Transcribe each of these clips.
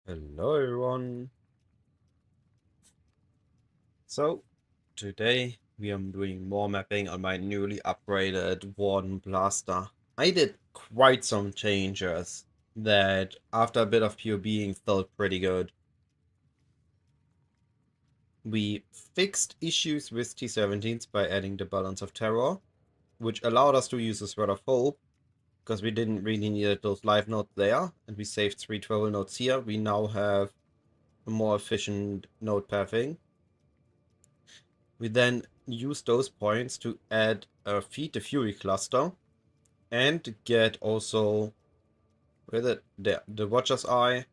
Hello everyone. So today we are doing more mapping on my newly upgraded Warden blaster. I did quite some changes that after a bit of PoEing felt pretty good. We fixed issues with T-17s by adding the Balance of Terror, which allowed us to use the Sword of Hope because we didn't really need those life nodes there, and we saved 3 travel nodes here. We now have a more efficient node pathing. We then use those points to feed the Fury cluster and get also with it the Watcher's Eye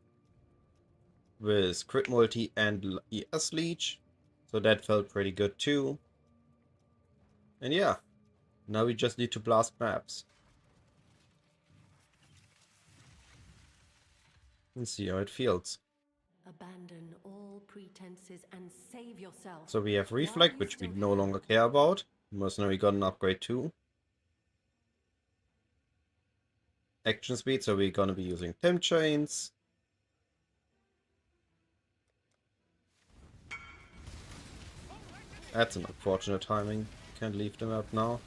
with crit multi and ES leech. So that felt pretty good too. And yeah, now we just need to blast maps and see how it feels. Abandon all pretenses and save yourself. So we have While Reflect, you which we still no can. longer care about. Mercenary got an upgrade too. Action speed, so we're gonna be using Temp Chains. That's an unfortunate timing. Can't leave them up now.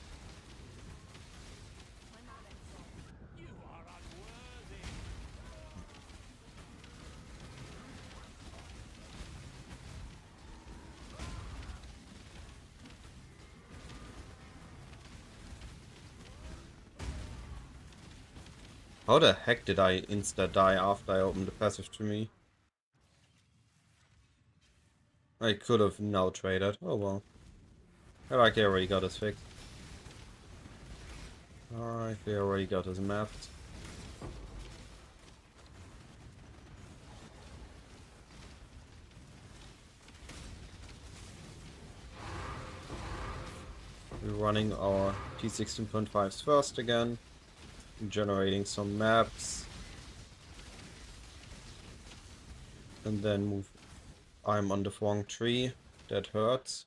How the heck did I insta-die after I opened the passive to me? I could have now traded. Oh well. I like they already got us fixed. Alright, they already got us mapped. We're running our T16.5s first again. Generating some maps. And then move. I'm on the wrong tree. That hurts.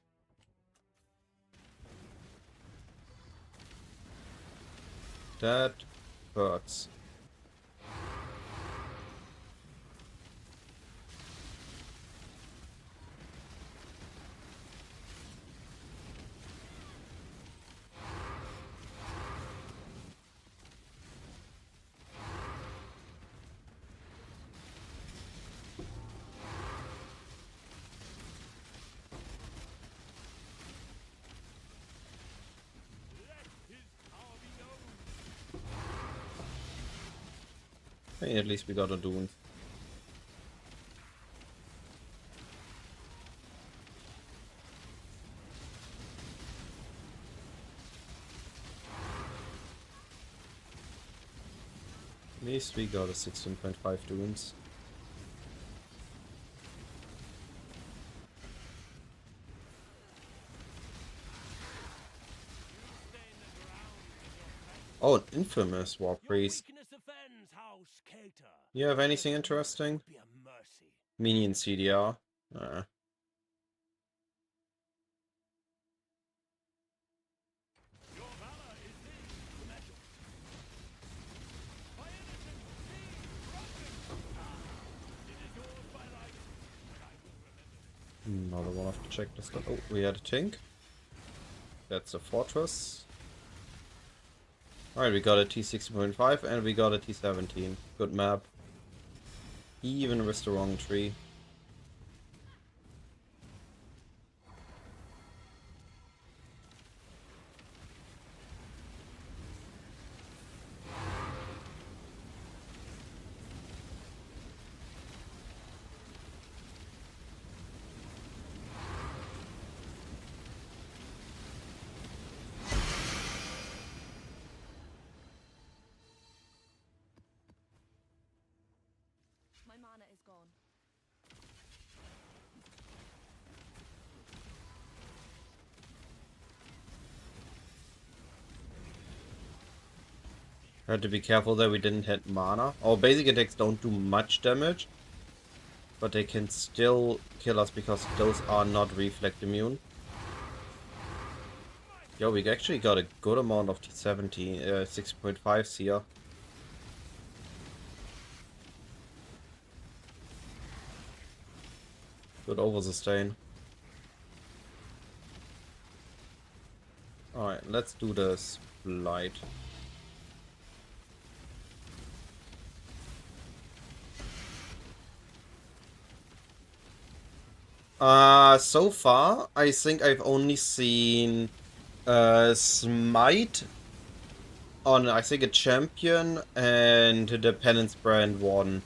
That hurts. Hey, at least we got a Dune. At least we got a 16.5 Dunes. Oh, an infamous War Priest. You have anything interesting? Minion CDR. Another one of the checklist. Oh, we had a tank. That's a fortress. Alright, we got a T16.5 and we got a T17. Good map. Even with the wrong tree. My mana is gone. Had to be careful that we didn't hit mana. Our basic attacks don't do much damage. But they can still kill us because those are not reflect immune. Yo, we actually got a good amount of T17, 6.5s here. Good over sustain. Alright, let's do this light. So far, I think I've only seen Smite on, I think, a champion and the Penance brand Warden.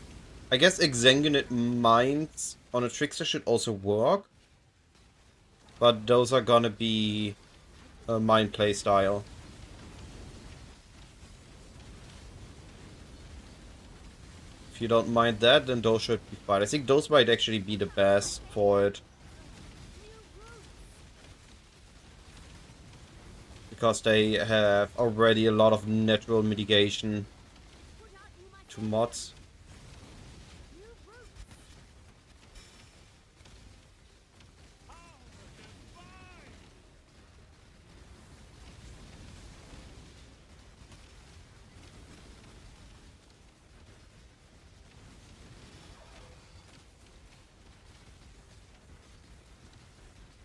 I guess Exsanguinate Minds on a Trickster should also work, but those are gonna be a mind play style. If you don't mind that, then those should be fine. I think those might actually be the best for it. Because they have already a lot of natural mitigation to mods.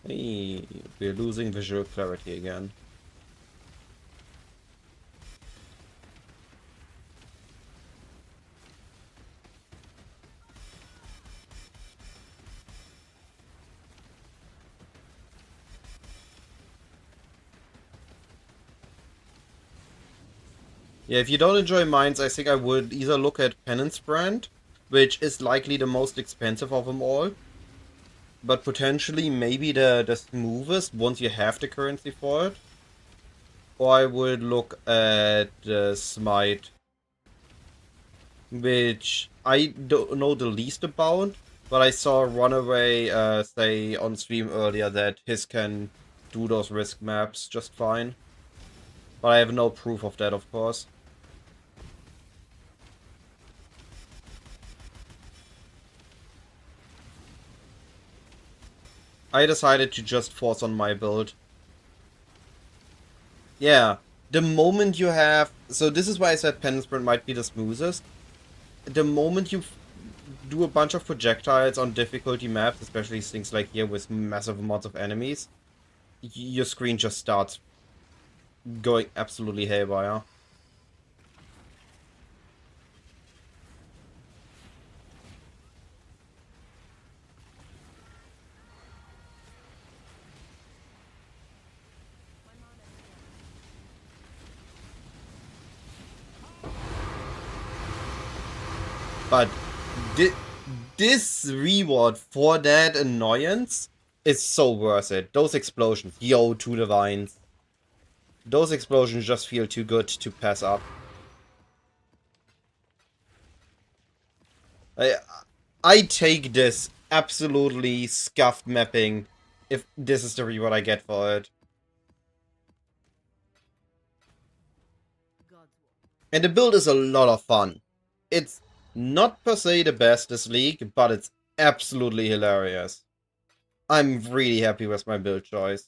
Hey, we're losing visual clarity again. Yeah, if you don't enjoy mines, I think I would either look at Penance Brand, which is likely the most expensive of them all, but potentially maybe the smoothest once you have the currency for it. Or I would look at Smite, which I don't know the least about, but I saw Runaway say on stream earlier that his can do those risk maps just fine. But I have no proof of that, of course. I decided to just force on my build. Yeah, the moment you have... So this is why I said Penance Sprint might be the smoothest. The moment you do a bunch of projectiles on difficulty maps, especially things like here with massive amounts of enemies, your screen just starts going absolutely haywire. But this reward for that annoyance is so worth it. Those explosions, yo, to the vines. Those explosions just feel too good to pass up. I take this absolutely scuffed mapping if this is the reward I get for it. And the build is a lot of fun. It's not per se the best this league, but it's absolutely hilarious. I'm really happy with my build choice.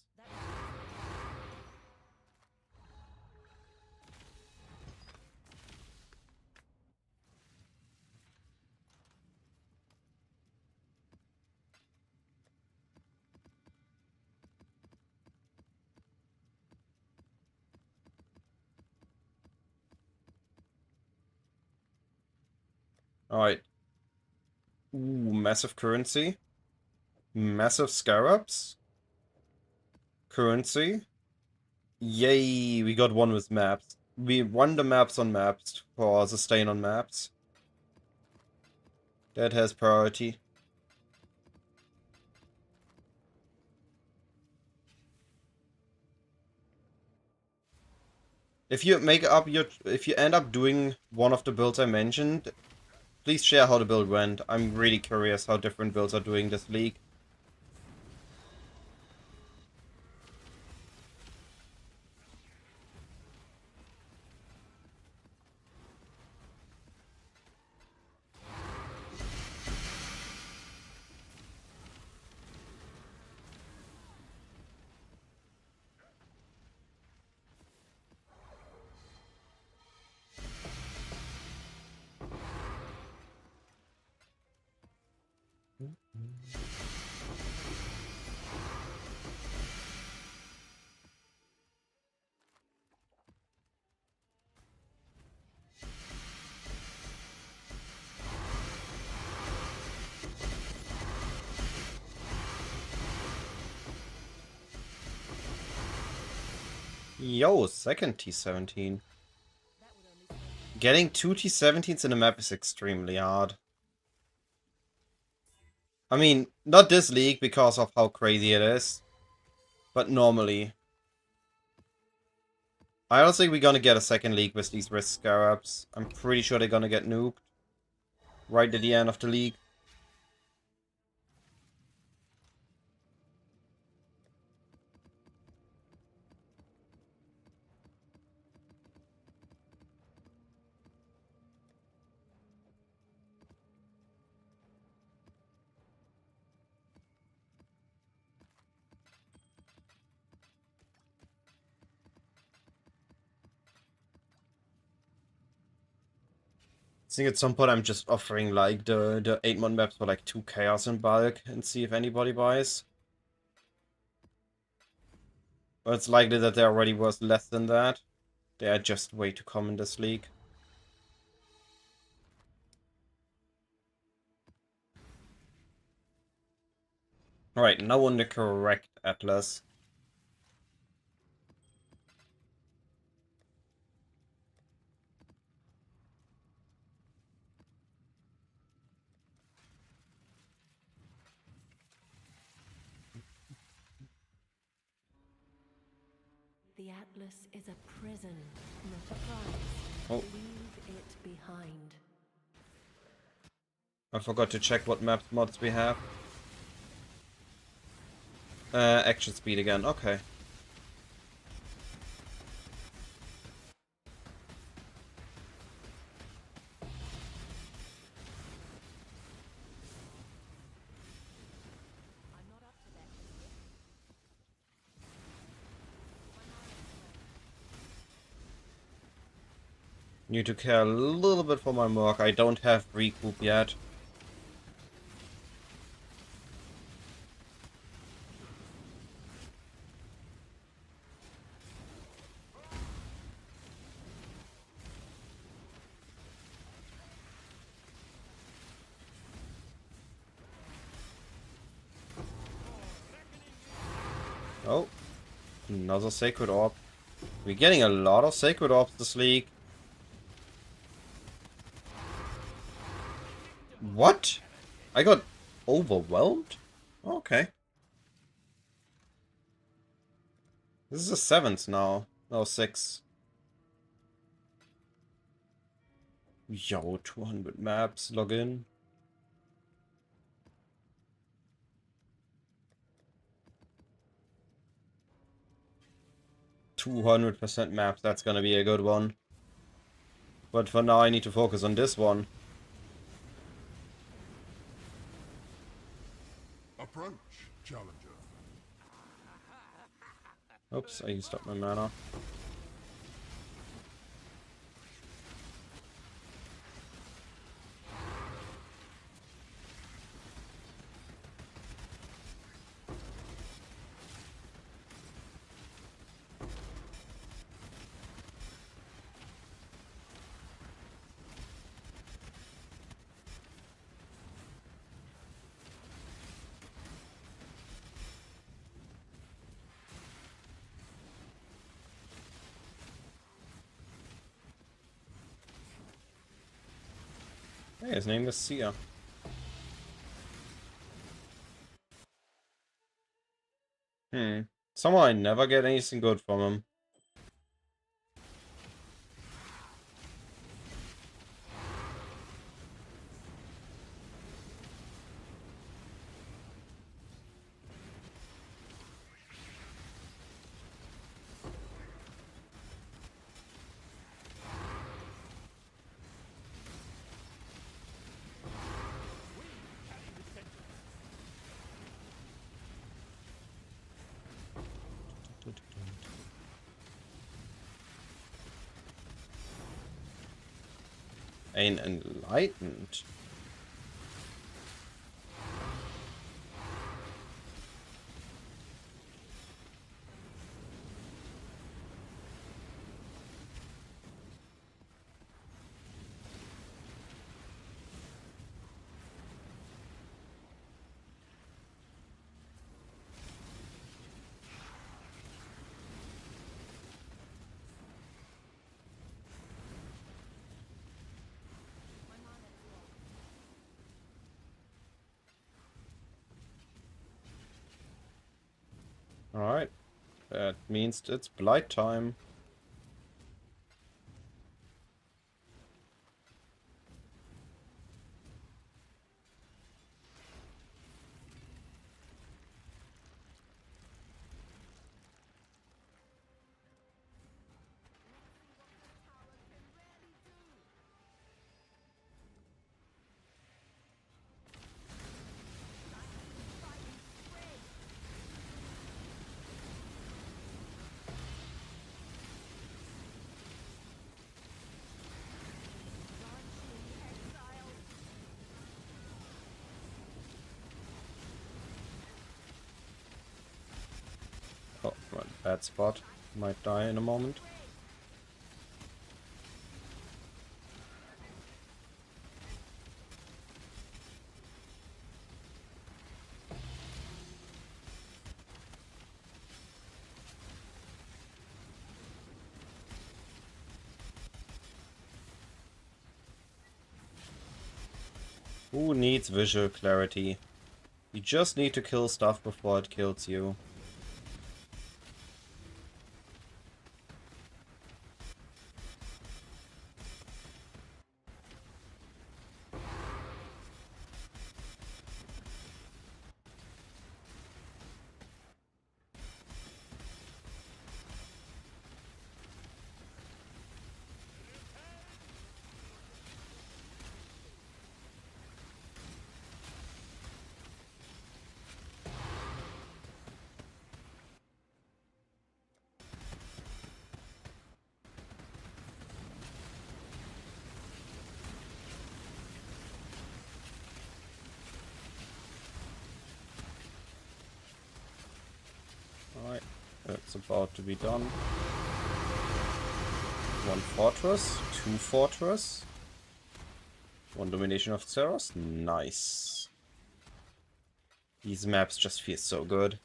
Alright. Ooh, massive currency. Massive scarabs. Currency. Yay, we got one with maps. We won the maps on maps for sustain on maps. That has priority. If you end up doing one of the builds I mentioned, please share how the build went. I'm really curious how different builds are doing this league. Yo, second T17. Getting 2 T17s in a map is extremely hard. I mean, not this league because of how crazy it is, but normally. I don't think we're gonna get a second league with these Risk Scarabs. I'm pretty sure they're gonna get nuked right at the end of the league. I think at some point I'm just offering like the 8-mon maps for like 2 chaos in bulk and see if anybody buys. But it's likely that they're already worth less than that. They are just way too common in this league. Alright, now on the correct atlas. The Atlas is a prison, not a prize. Oh. Leave it behind. I forgot to check what map mods we have. Action speed again, okay. Need to care a little bit for my Merc. I don't have recoup yet. Oh, another Sacred Orb. We're getting a lot of Sacred Orbs this league. What? I got overwhelmed? Okay. This is a 7th now. No, 6. Yo, 200 maps, log in. "200% maps, that's gonna be a good one. But for now I need to focus on this one. Approach, challenger. Oops, I used up my mana. Hey, his name is Sia. Somehow I never get anything good from him. An Enlightened. Alright. That means it's blight time. Oh, right, bad spot. Might die in a moment. Who needs visual clarity? You just need to kill stuff before it kills you. Alright, that's about to be done. One fortress, two fortress, one domination of Zeros. Nice. These maps just feel so good.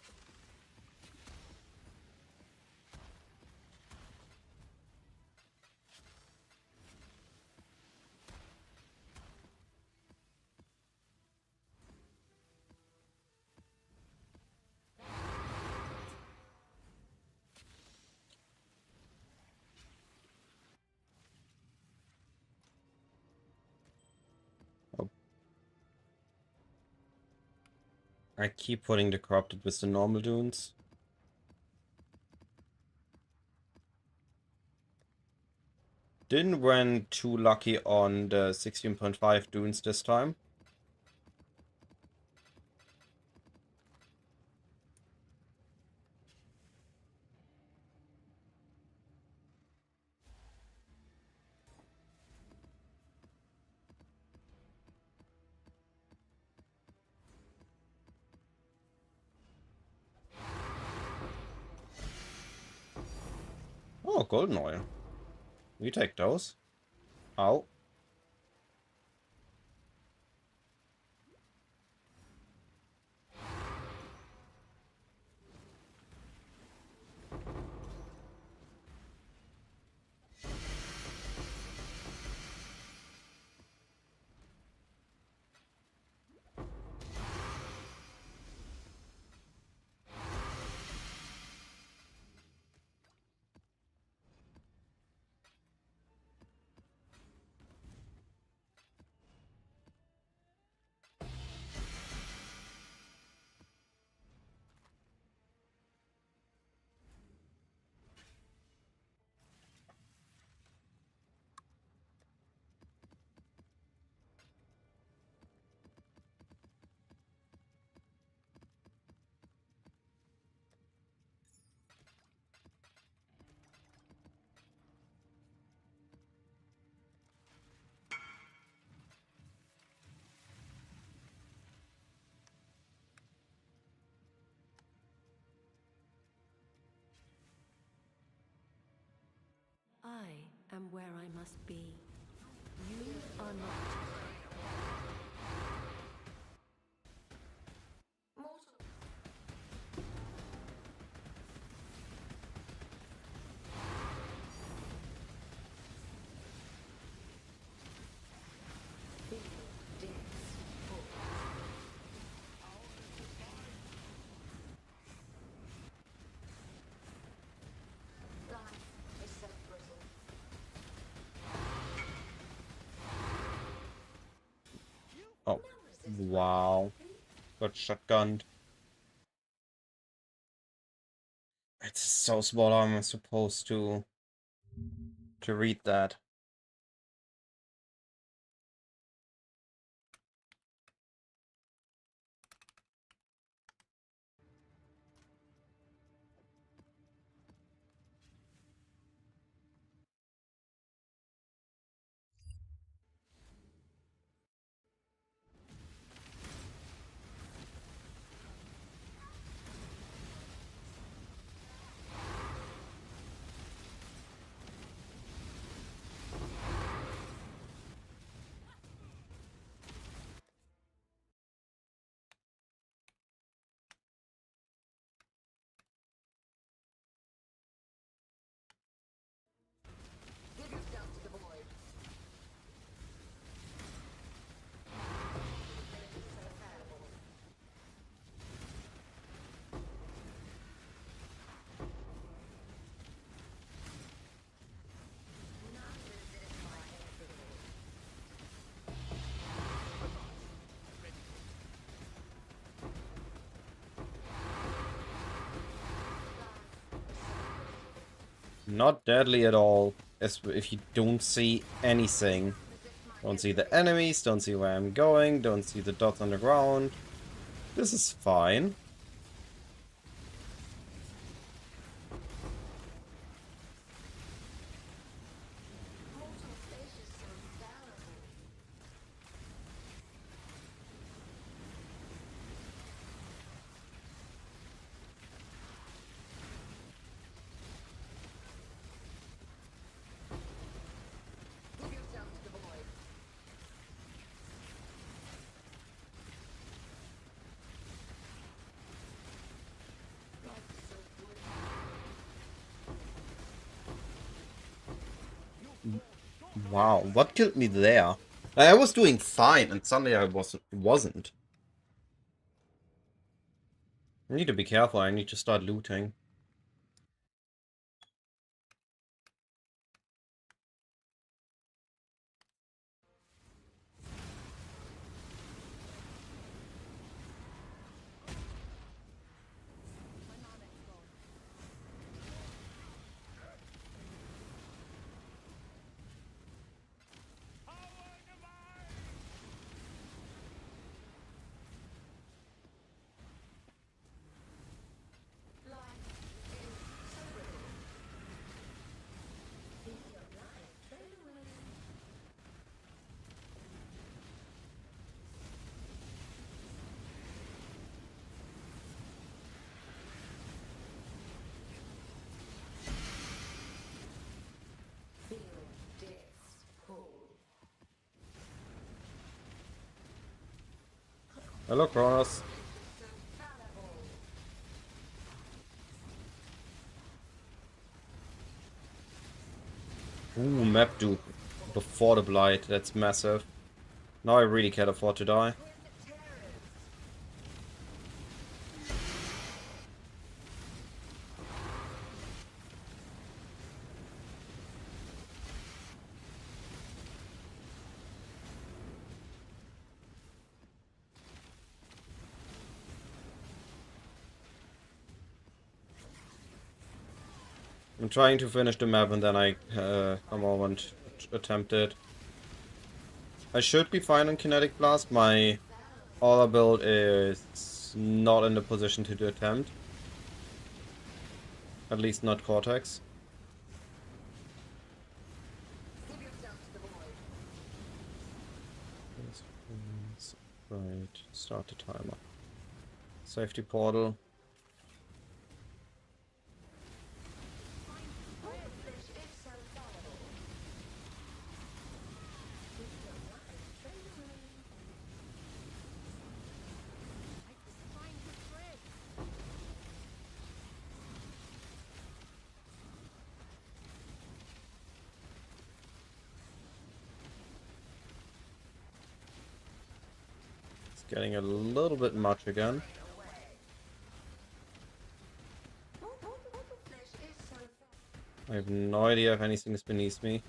Oh. I keep putting the corrupted with the normal dunes. Didn't went too lucky on the 16.5 dunes this time. Oh, golden oil. We take those. Ow. I am where I must be. You are not. Oh, wow. Got shotgunned. It's so small, I'm supposed to read that. Not deadly at all, if you don't see anything. Don't see the enemies, don't see where I'm going, don't see the dots on the ground. This is fine. Wow, what killed me there? I was doing fine, and suddenly I wasn't. I need to be careful, I need to start looting. Hello, Kronos. Ooh, map dupe. Before the blight, that's massive. Now I really can't afford to die. I'm trying to finish the map and then I come over and attempt it. I should be fine on Kinetic Blast. My Aura build is not in the position to do attempt. At least not Cortex. Right, start the timer. Safety portal. It's getting a little bit much again. I have no idea if anything is beneath me.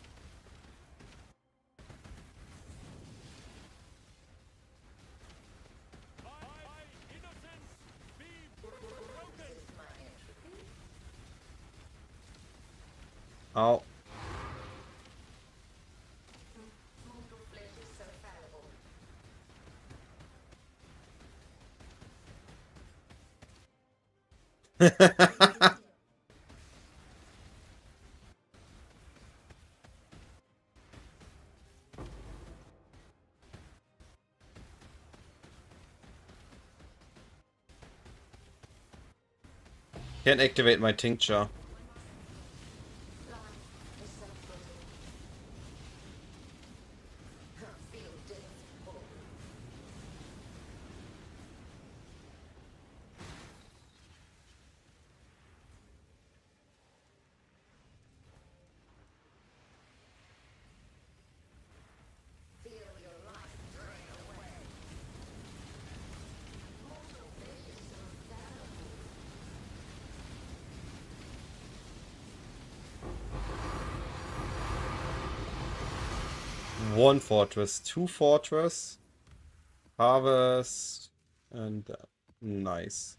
Ow. Can't activate my tincture. One fortress, two fortress, harvest, and nice.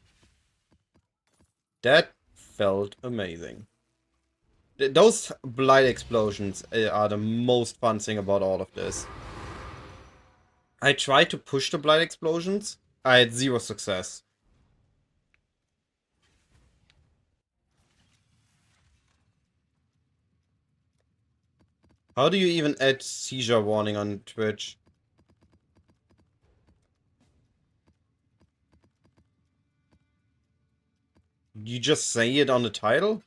That felt amazing. Those blight explosions are the most fun thing about all of this. I tried to push the blight explosions. I had zero success. How do you even add seizure warning on Twitch? You just say it on the title?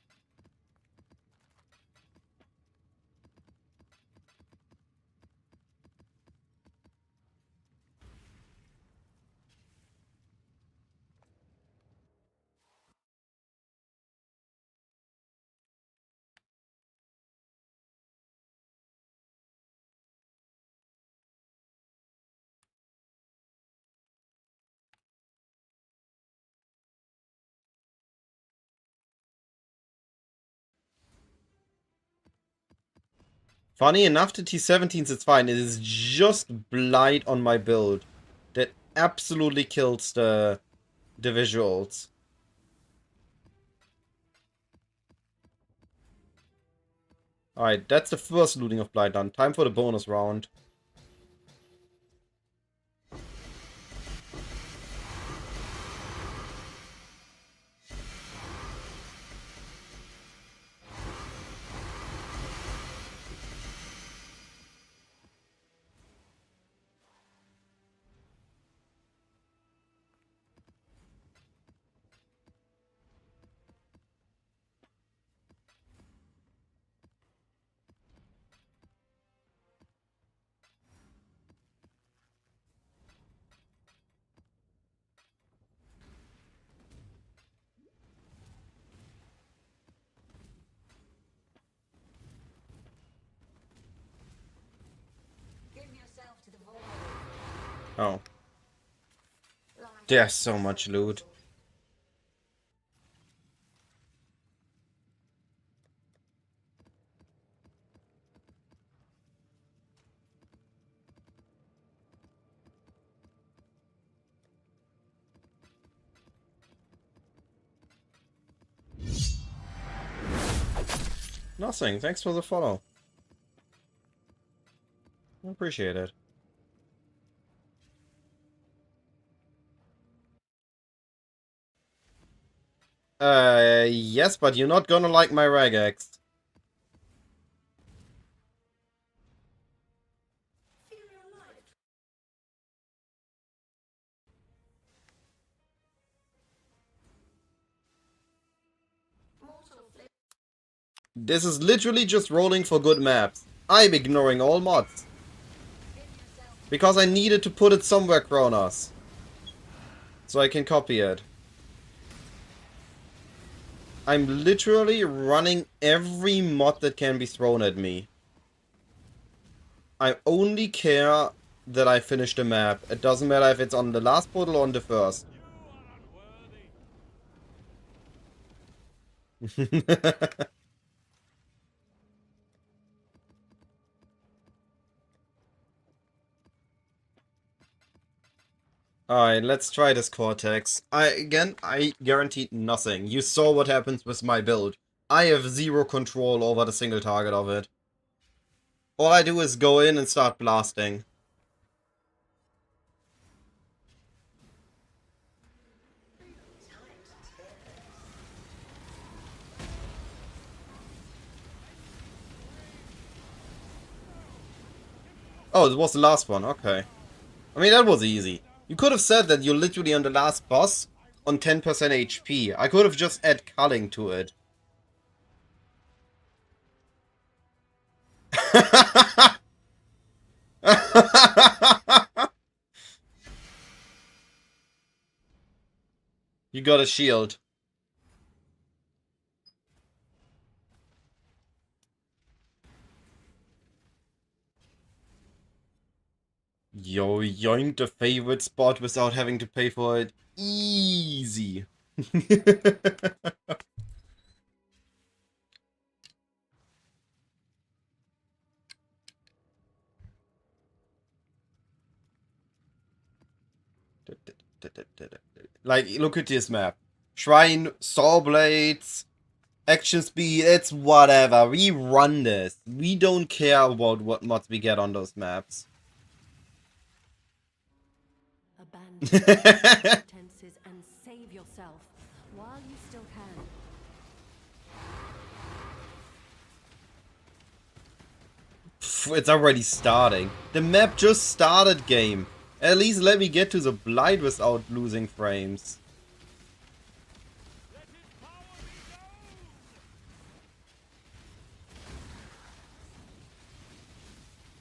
Funny enough, the T17s, it's fine. It is just blight on my build that absolutely kills the visuals. Alright, that's the first looting of blight done. Time for the bonus round. Oh. There's so much loot. Nothing. Thanks for the follow. I appreciate it. Yes, but you're not gonna like my regex. This is literally just rolling for good maps. I'm ignoring all mods. Because I needed to put it somewhere, Kronos. So I can copy it. I'm literally running every mod that can be thrown at me. I only care that I finish the map. It doesn't matter if it's on the last portal or on the first. Alright, let's try this Cortex. I guaranteed nothing. You saw what happens with my build. I have zero control over the single target of it. All I do is go in and start blasting. Oh, it was the last one, okay. I mean, that was easy. You could have said that you're literally on the last boss on 10% HP. I could have just add culling to it. You got a shield. Yo, yoink the favorite spot without having to pay for it. Easy. Like, look at this map. Shrine, saw blades, action speed, it's whatever. We run this. We don't care about what mods we get on those maps. Abandon pretenses and save yourself while you still can. It's already starting. The map just started, game. At least let me get to the blight without losing frames.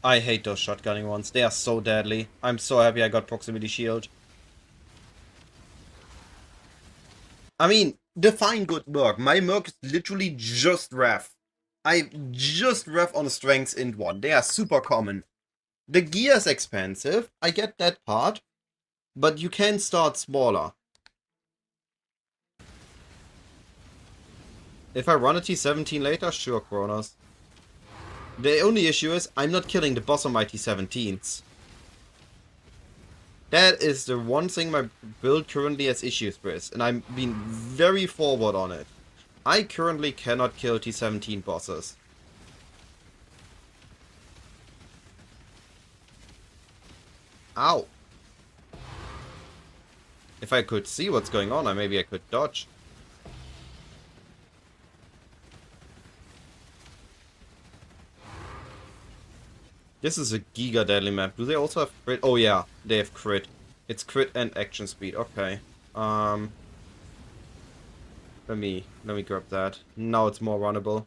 I hate those shotgunning ones. They are so deadly. I'm so happy I got proximity shield. I mean, define good Merc. My Merc is literally just ref. I just ref on strengths int 1. They are super common. The gear is expensive. I get that part. But you can start smaller. If I run a T17 later, sure, Kronos. The only issue is, I'm not killing the boss on my T17s. That is the one thing my build currently has issues with, and I'm being very forward on it. I currently cannot kill T17 bosses. Ow. If I could see what's going on, maybe I could dodge. This is a giga deadly map. Do they also have crit? Oh yeah, they have crit. It's crit and action speed. Okay. Let me grab that. Now it's more runnable.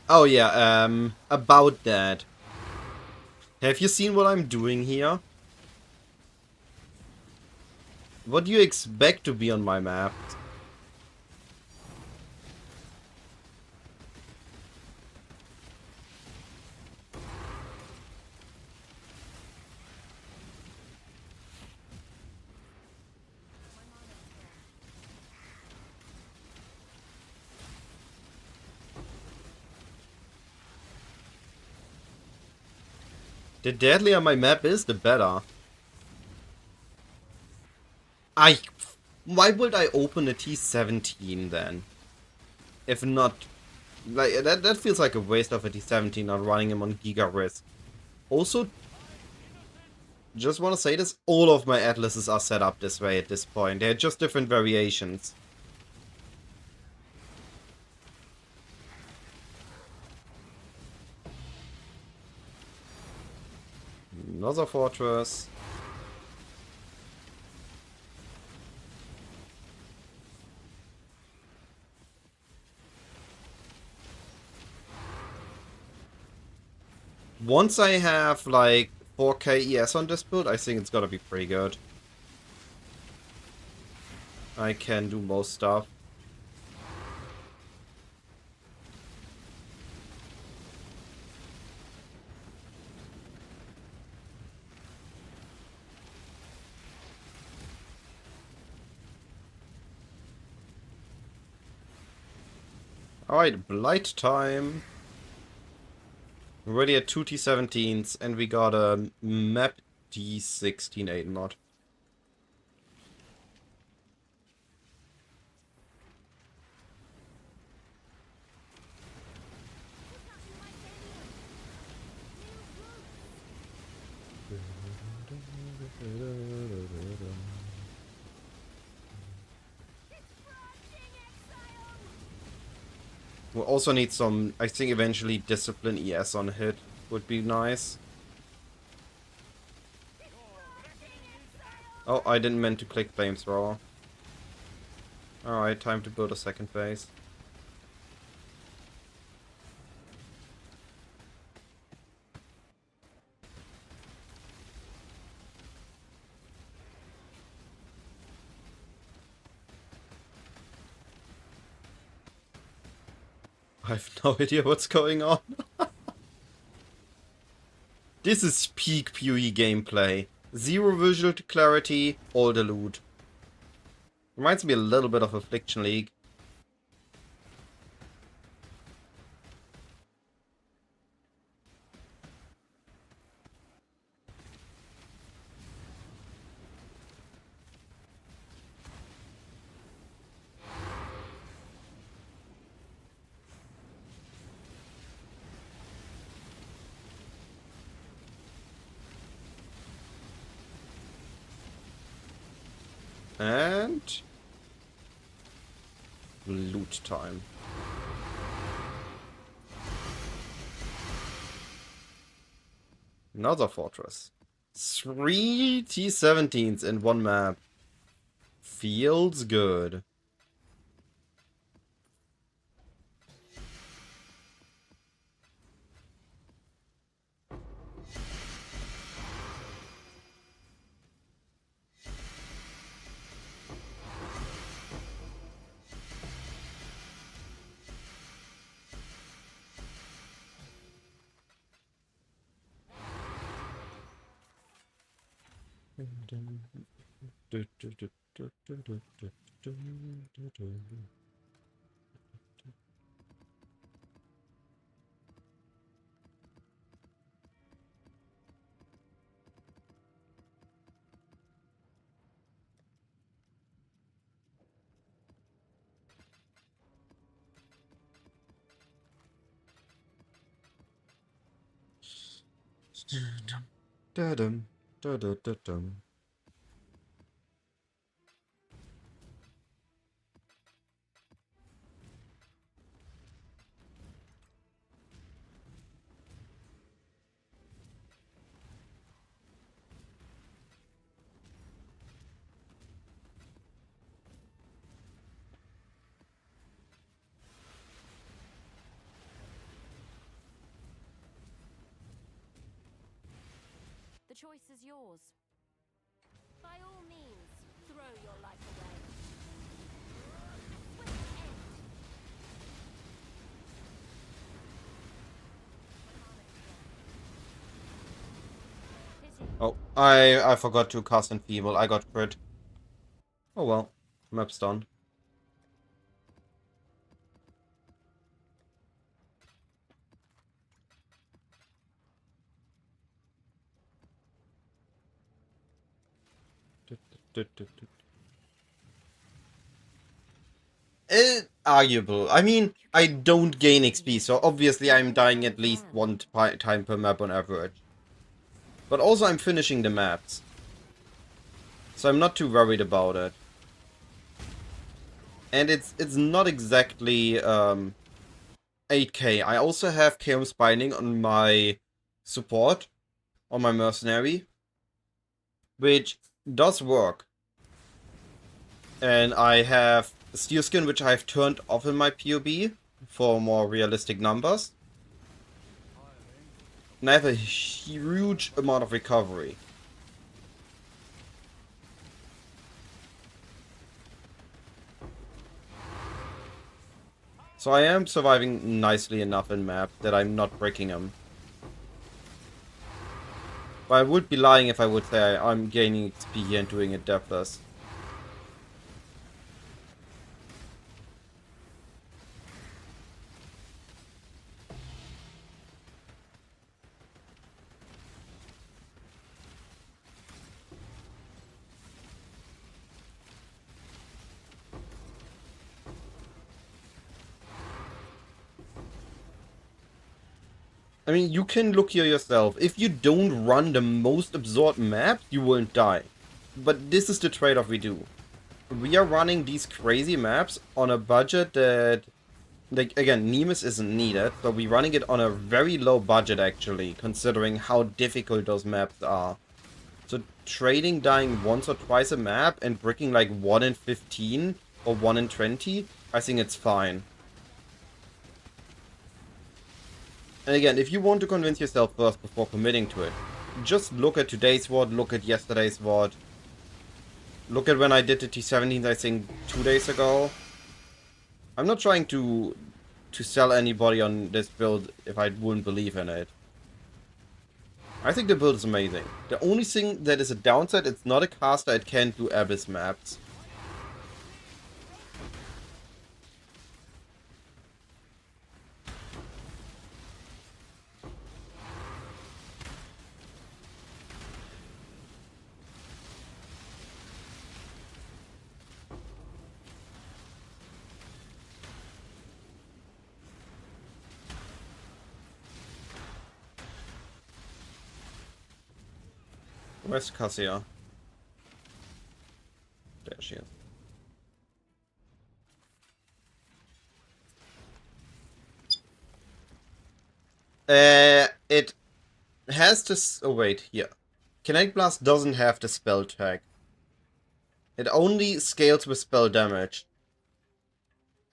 Oh yeah, about that. Have you seen what I'm doing here? What do you expect to be on my map? The deadlier my map is, the better. Why would I open a T17 then? If not, like that feels like a waste of a T17 not running him on Giga Risk. Also, just want to say this, all of my atlases are set up this way at this point. They're just different variations. Another fortress. Once I have like 4k ES on this build, I think it's gonna be pretty good. I can do most stuff. Alright, blight time. We're already at 2 T17s, and we got a map D16 8 mod. We'll also need some, I think eventually Discipline ES on hit would be nice. Oh, I didn't mean to click Flamethrower. Alright, time to build a second base. I have no idea what's going on. This is peak PoE gameplay. Zero visual clarity, all the loot. Reminds me a little bit of Affliction League. And loot time. Another fortress. 3 T17s in one map. Feels good. Da-dum, da-da-da-dum. The choice is yours. By all means, throw your life away. Swift end. Pity. Oh, I forgot to cast Enfeeble. I got crit. Oh well, map's done. Arguable. I mean, I don't gain XP, so obviously I'm dying at least one time per map on average. But also I'm finishing the maps. So I'm not too worried about it. And it's not exactly 8k. I also have Chaos Binding on my support, on my mercenary, which does work. And I have Steel Skin, which I've turned off in my PoB for more realistic numbers. And I have a huge amount of recovery. So I am surviving nicely enough in map that I'm not breaking them. But I would be lying if I would say I'm gaining XP here and doing it deathless. I mean, you can look here yourself. If you don't run the most absorbed map, you won't die. But this is the trade-off we do. We are running these crazy maps on a budget that... Like, again, Nemesis isn't needed, but we're running it on a very low budget, actually, considering how difficult those maps are. So, trading dying once or twice a map and bricking like 1 in 15 or 1 in 20, I think it's fine. And again, if you want to convince yourself first before committing to it, just look at today's VOD, look at yesterday's VOD. Look at when I did the T17, I think 2 days ago. I'm not trying to sell anybody on this build if I wouldn't believe in it. I think the build is amazing. The only thing that is a downside, it's not a caster, it can't do Abyss maps. Where's Cassia? There she is. It has to... Oh, wait, here. Kinetic Blast doesn't have the spell tag. It only scales with spell damage.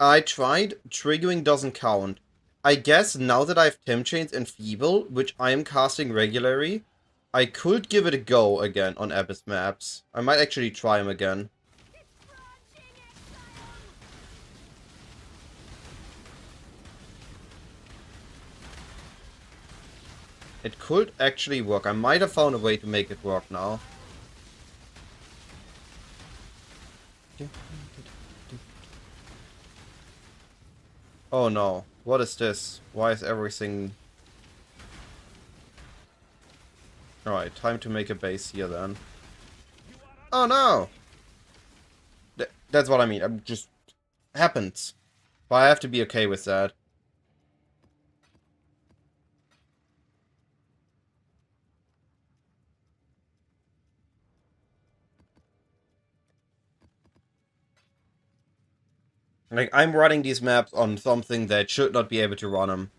I tried. Triggering doesn't count. I guess now that I have Temp Chains and Feeble, which I am casting regularly, I could give it a go again on Abyss maps. I might actually try them again. It could actually work. I might have found a way to make it work now. Oh no. What is this? Why is everything... Alright, time to make a base here then. Oh no! That's what I mean. I'm just... happens. But I have to be okay with that. Like, I'm running these maps on something that should not be able to run them.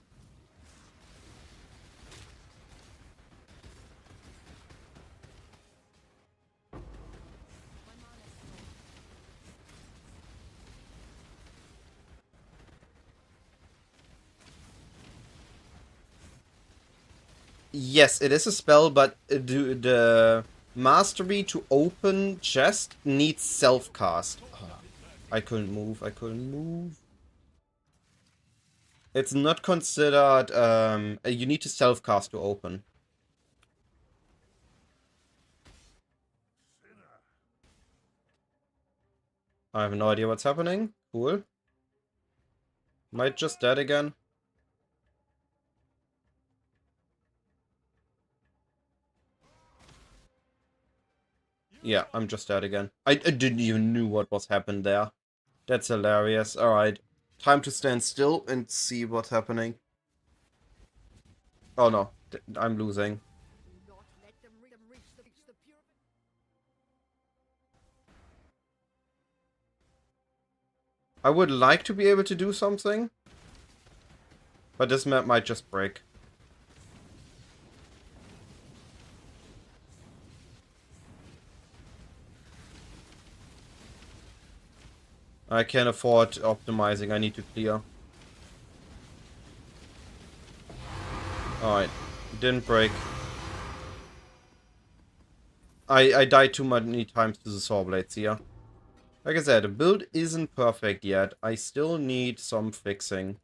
Yes, it is a spell, but the mastery to open chest needs self-cast. I couldn't move, I couldn't move. It's not considered, you need to self-cast to open. I have no idea what's happening. Cool. Might just dead again. Yeah, I'm just dead again. I didn't even know what was happened there. That's hilarious. Alright. Time to stand still and see what's happening. Oh no. I'm losing. I would like to be able to do something. But this map might just break. I can't afford optimizing, I need to clear. Alright, didn't break. I died too many times to the saw blades here. Like I said, the build isn't perfect yet. I still need some fixing.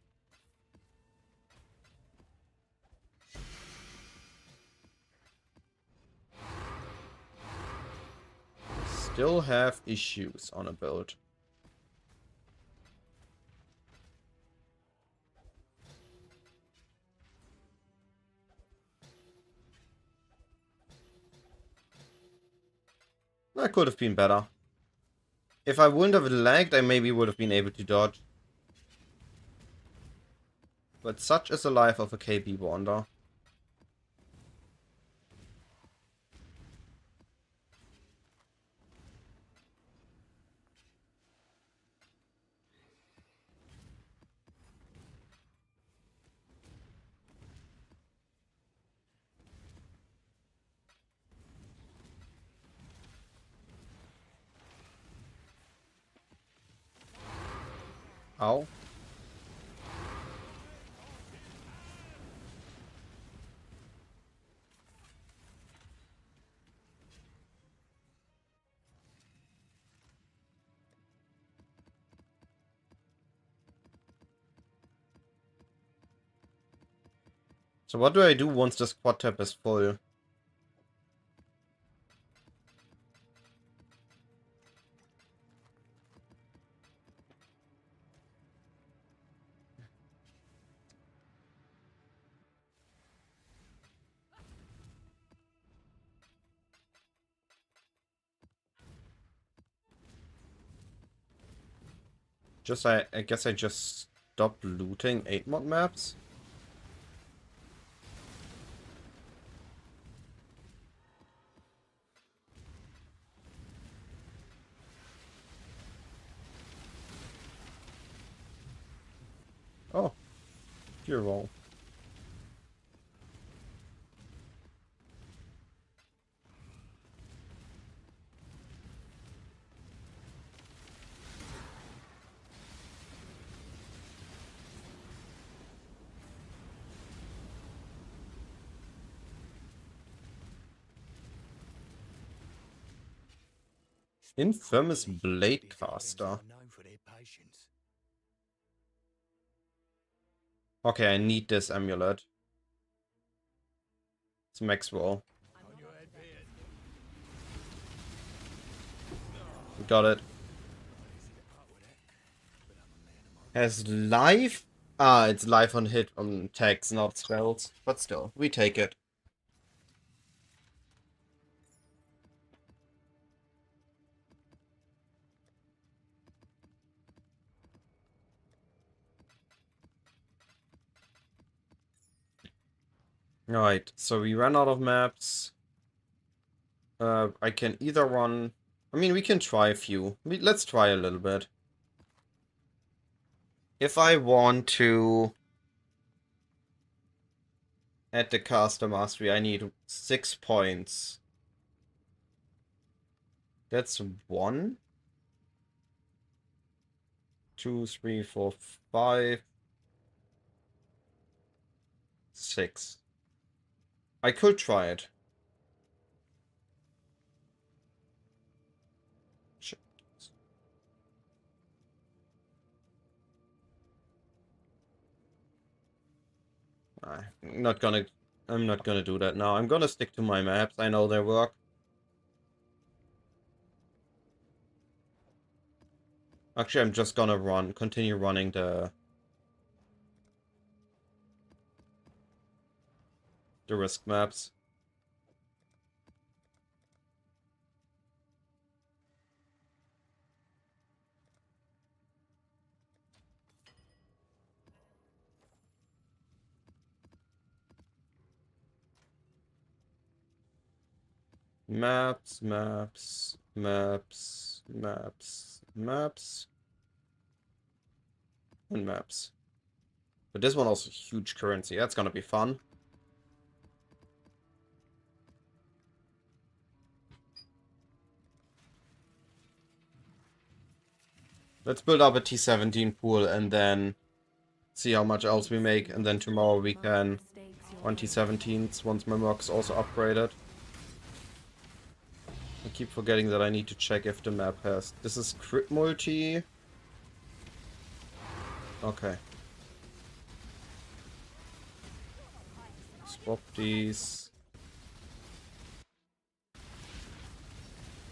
Still have issues on a build. That could have been better. If I wouldn't have lagged, I maybe would have been able to dodge. But such is the life of a KB Wander. Ow. So what do I do once this quad tab is full? I guess I just stop looting 8 mod maps. Oh, you're wrong. Infamous Blade Caster. Okay, I need this amulet. It's max roll. Got it. Has life? Ah, it's life on hit on tags, not spells. But still, we take it. Alright, so we ran out of maps. I can either run... I mean, we can try a few. Let's try a little bit. If I want to add the caster mastery, I need 6 points. That's 1, 2, 3, 4, 5, 6. I could try it. Shit. I'm not gonna do that now. I'm gonna stick to my maps. I know they work. Actually, I'm just gonna continue running the risk maps. Maps, maps, maps, maps, maps, and maps. But this one also huge currency. That's gonna be fun. Let's build up a T17 pool and then see how much else we make. And then tomorrow we can run T17s once my merc's also upgraded. I keep forgetting that I need to check if the map has... This is crit multi. Okay. Swap these.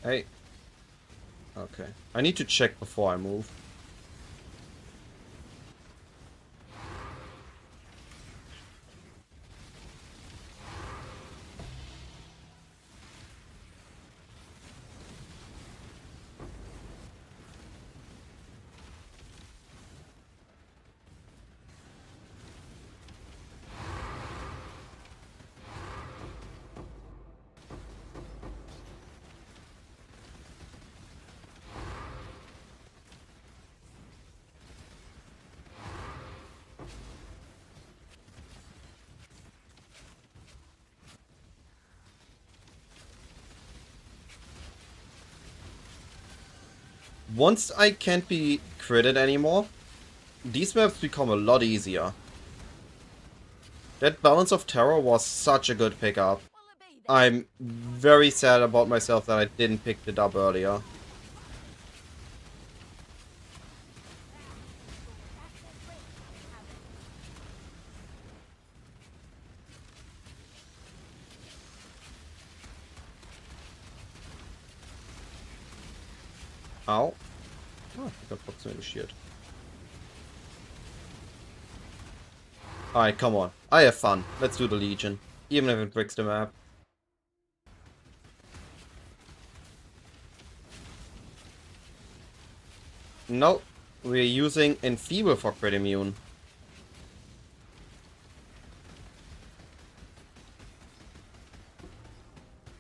Hey. Okay. I need to check before I move. Once I can't be critted anymore, these maps become a lot easier. That Balance of Terror was such a good pickup. I'm very sad about myself that I didn't pick it up earlier. Ow. Oh, I got proximity shield. Alright, come on. I have fun. Let's do the Legion. Even if it breaks the map. No, we're using Enfeeble for crit immune.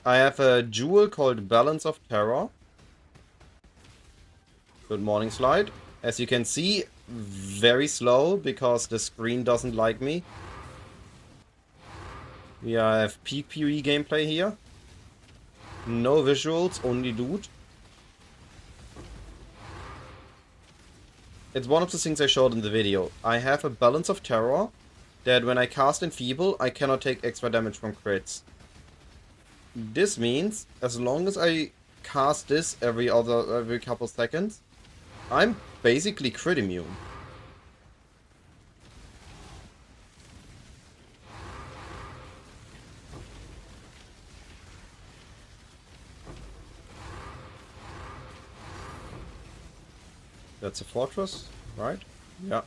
I have a jewel called Balance of Terror. Good morning, Slide. As you can see, very slow because the screen doesn't like me. We have peak PoE gameplay here. No visuals, only loot. It's one of the things I showed in the video. I have a Balance of Terror that when I cast Enfeeble, I cannot take extra damage from crits. This means, as long as I cast this every couple seconds, I'm basically crit immune. That's a fortress, right? Yeah.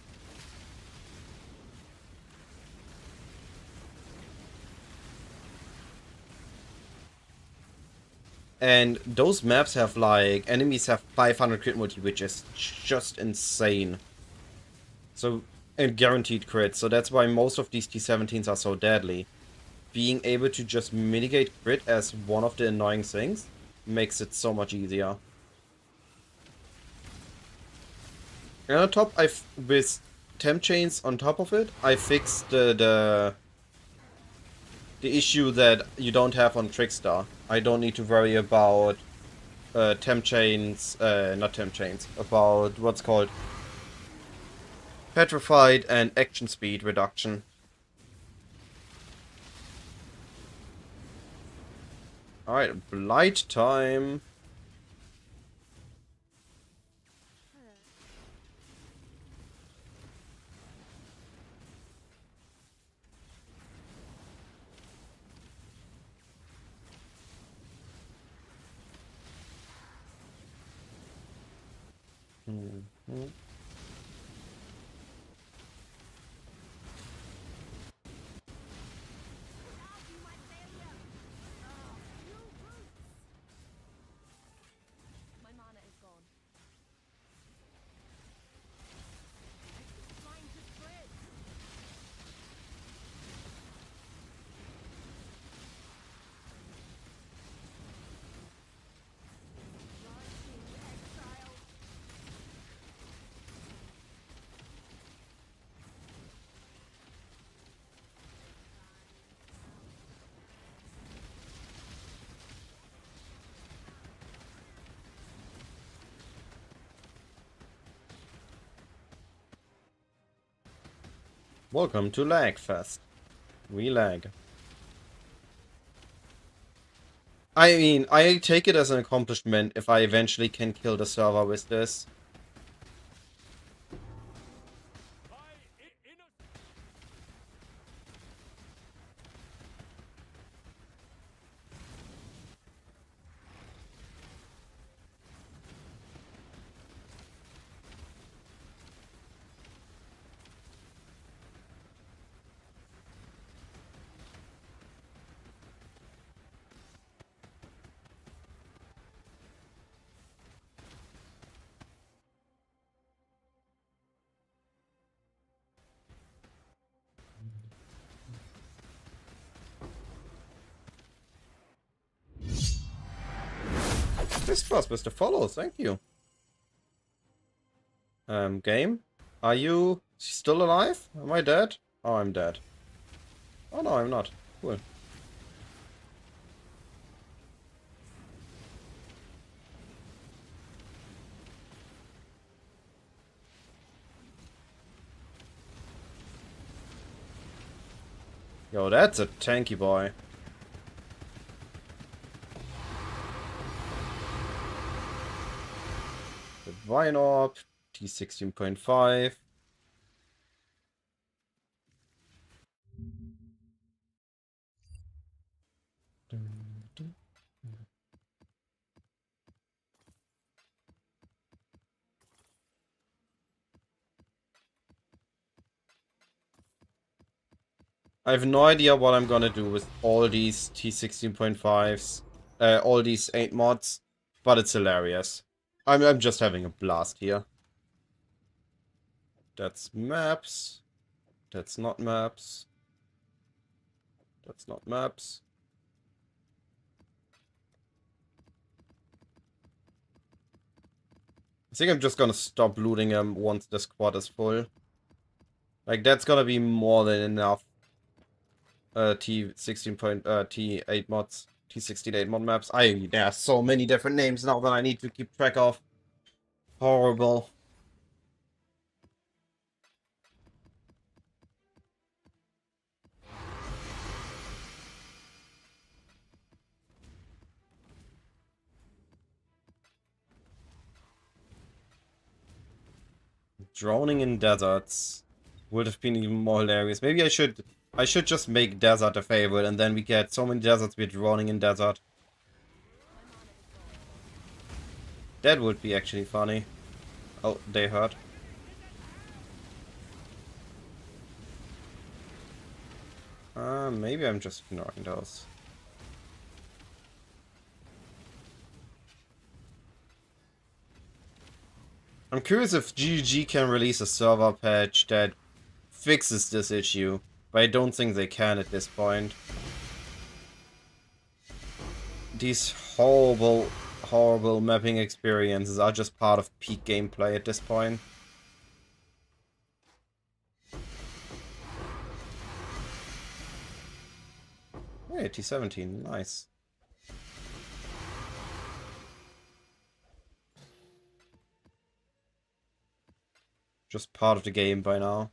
And those maps have like, enemies have 500 crit multi, which is just insane. So, and guaranteed crit, so that's why most of these T17s are so deadly. Being able to just mitigate crit as one of the annoying things makes it so much easier. And on top, with temp chains on top of it, I fixed the issue that you don't have on Trickstar. I don't need to worry about temp chains, not temp chains, about what's called petrified and action speed reduction. Alright, blight time. Mhm. My mana is gone. Flying to spread. Welcome to Lagfest. We lag. I mean, I take it as an accomplishment if I eventually can kill the server with this. This first was the follow, thank you. Game? Are you still alive? Am I dead? Oh, I'm dead. Oh no, I'm not. Cool. Yo, that's a tanky boy. Divine Orb, T16.5. I have no idea what I'm gonna do with all these T16.5s, all these 8 mods, but it's hilarious. I'm just having a blast here. That's maps. That's not maps. That's not maps. I think I'm just gonna stop looting them once the squad is full. Like, that's gonna be more than enough. T8 mods. T68 mod maps. There are so many different names now that I need to keep track of. Horrible. Drowning in deserts would have been even more hilarious. Maybe I should just make desert a favorite, and then we get so many deserts we're drowning in desert. That would be actually funny. Oh, they hurt. Maybe I'm just ignoring those. I'm curious if GG can release a server patch that fixes this issue, but I don't think they can at this point. These horrible, horrible mapping experiences are just part of peak gameplay at this point. Hey, T17, nice. Just part of the game by now.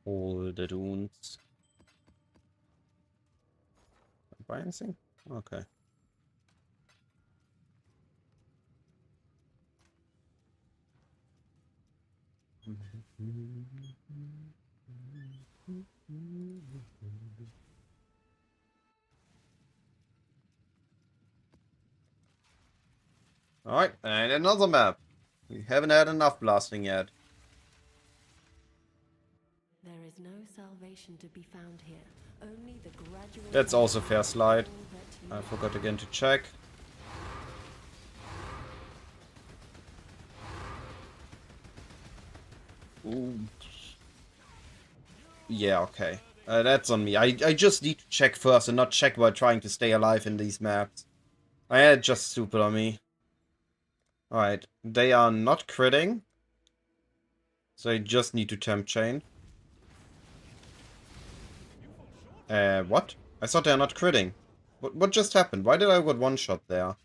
All the dunes. Buy anything? Okay. Alright, and another map. We haven't had enough blasting yet. There is no salvation to be found here. Only the gradual. That's also fair slide. that I you forgot again to check. Ooh. Yeah, okay. That's on me. I just need to check first and not check while trying to stay alive in these maps. That's just stupid on me. Alright, they are not critting. So I just need to temp chain. What? I thought they're not critting. What just happened? Why did I get one shot there?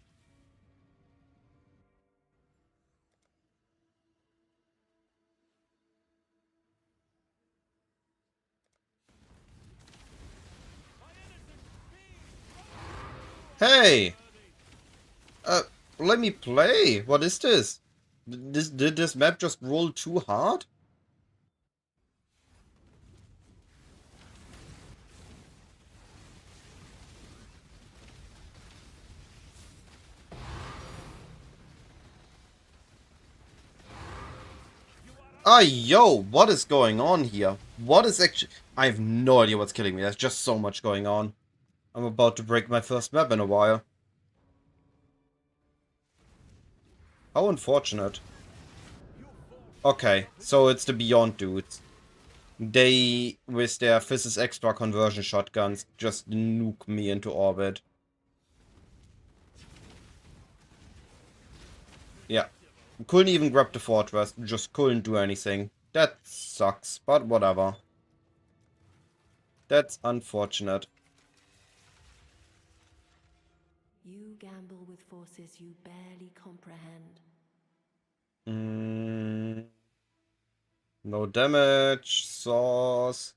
Hey! Uh, let me play! What is this? Did this map just roll too hard? Ah, yo, what is going on here? What is actually... I have no idea what's killing me. There's just so much going on. I'm about to break my first map in a while. How unfortunate. Okay, so it's the Beyond dudes. They, with their Physis Extra conversion shotguns, just nuke me into orbit. Yeah. Couldn't even grab the fortress, just couldn't do anything. That sucks, but whatever. That's unfortunate. You gamble with forces you barely comprehend. No damage, sauce.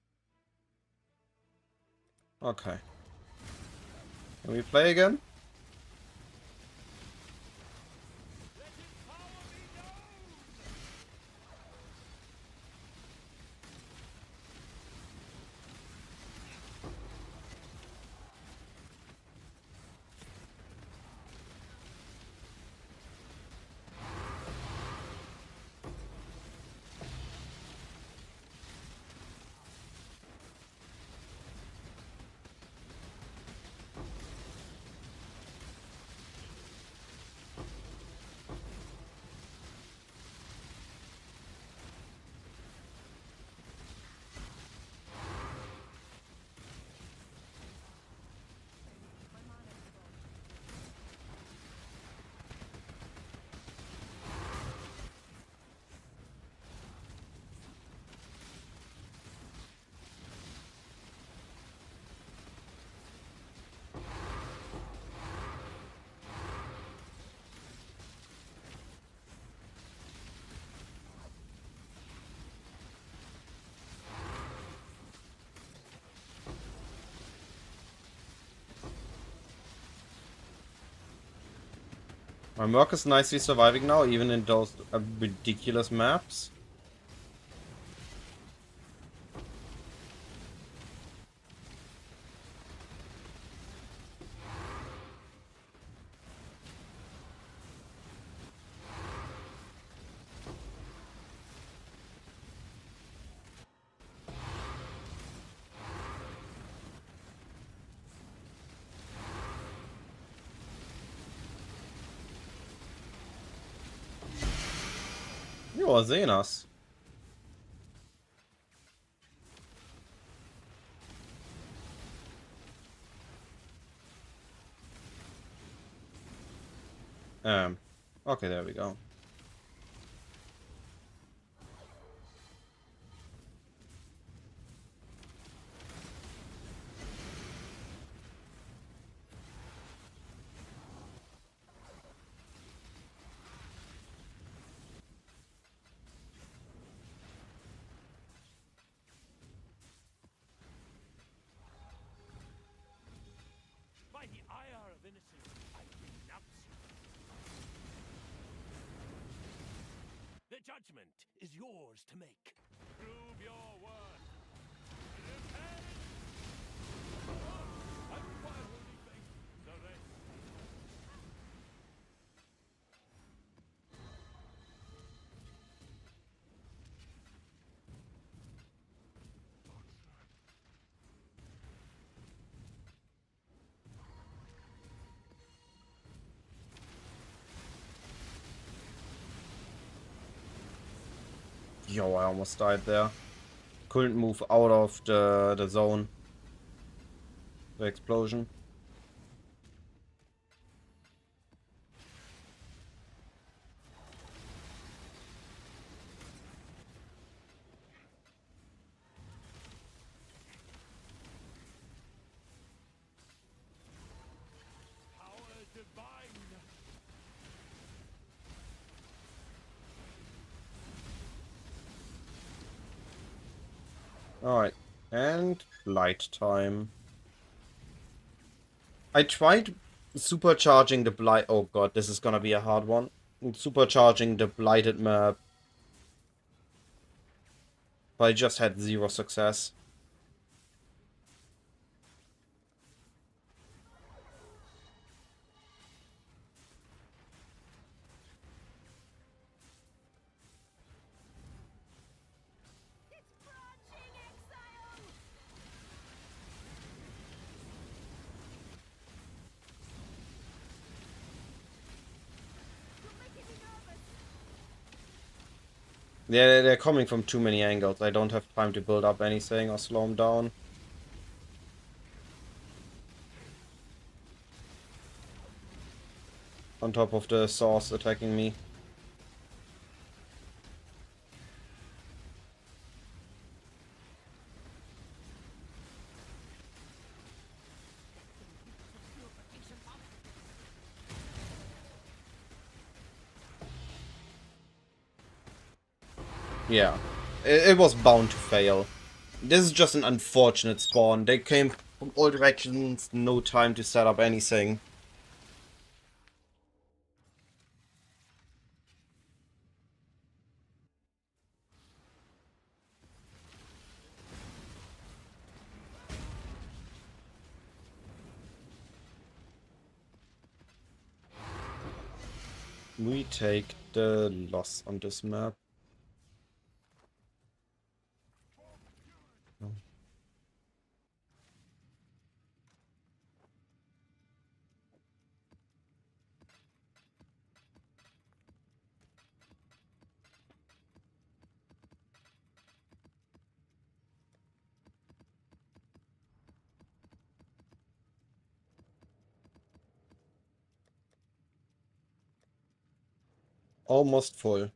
Okay. Can we play again? My Merc is nicely surviving now, even in those ridiculous maps. You are Xenos. Okay, there we go. By the ire of innocence, I renounce you. The judgment is yours to make. Prove your worth. Repent! And by holy faith, the rest. Yo, I almost died there. Couldn't move out of the zone. The explosion. Power divine. Alright. And light time. I tried Supercharging the blight. Oh god, this is gonna be a hard one. Supercharging the blighted map. But I just had 0 success. Yeah, they're coming from too many angles. I don't have time to build up anything or slow them down. On top of the sauce attacking me. Yeah, it was bound to fail. This is just an unfortunate spawn. They came from all directions, no time to set up anything. We take the loss on this map. Almost full.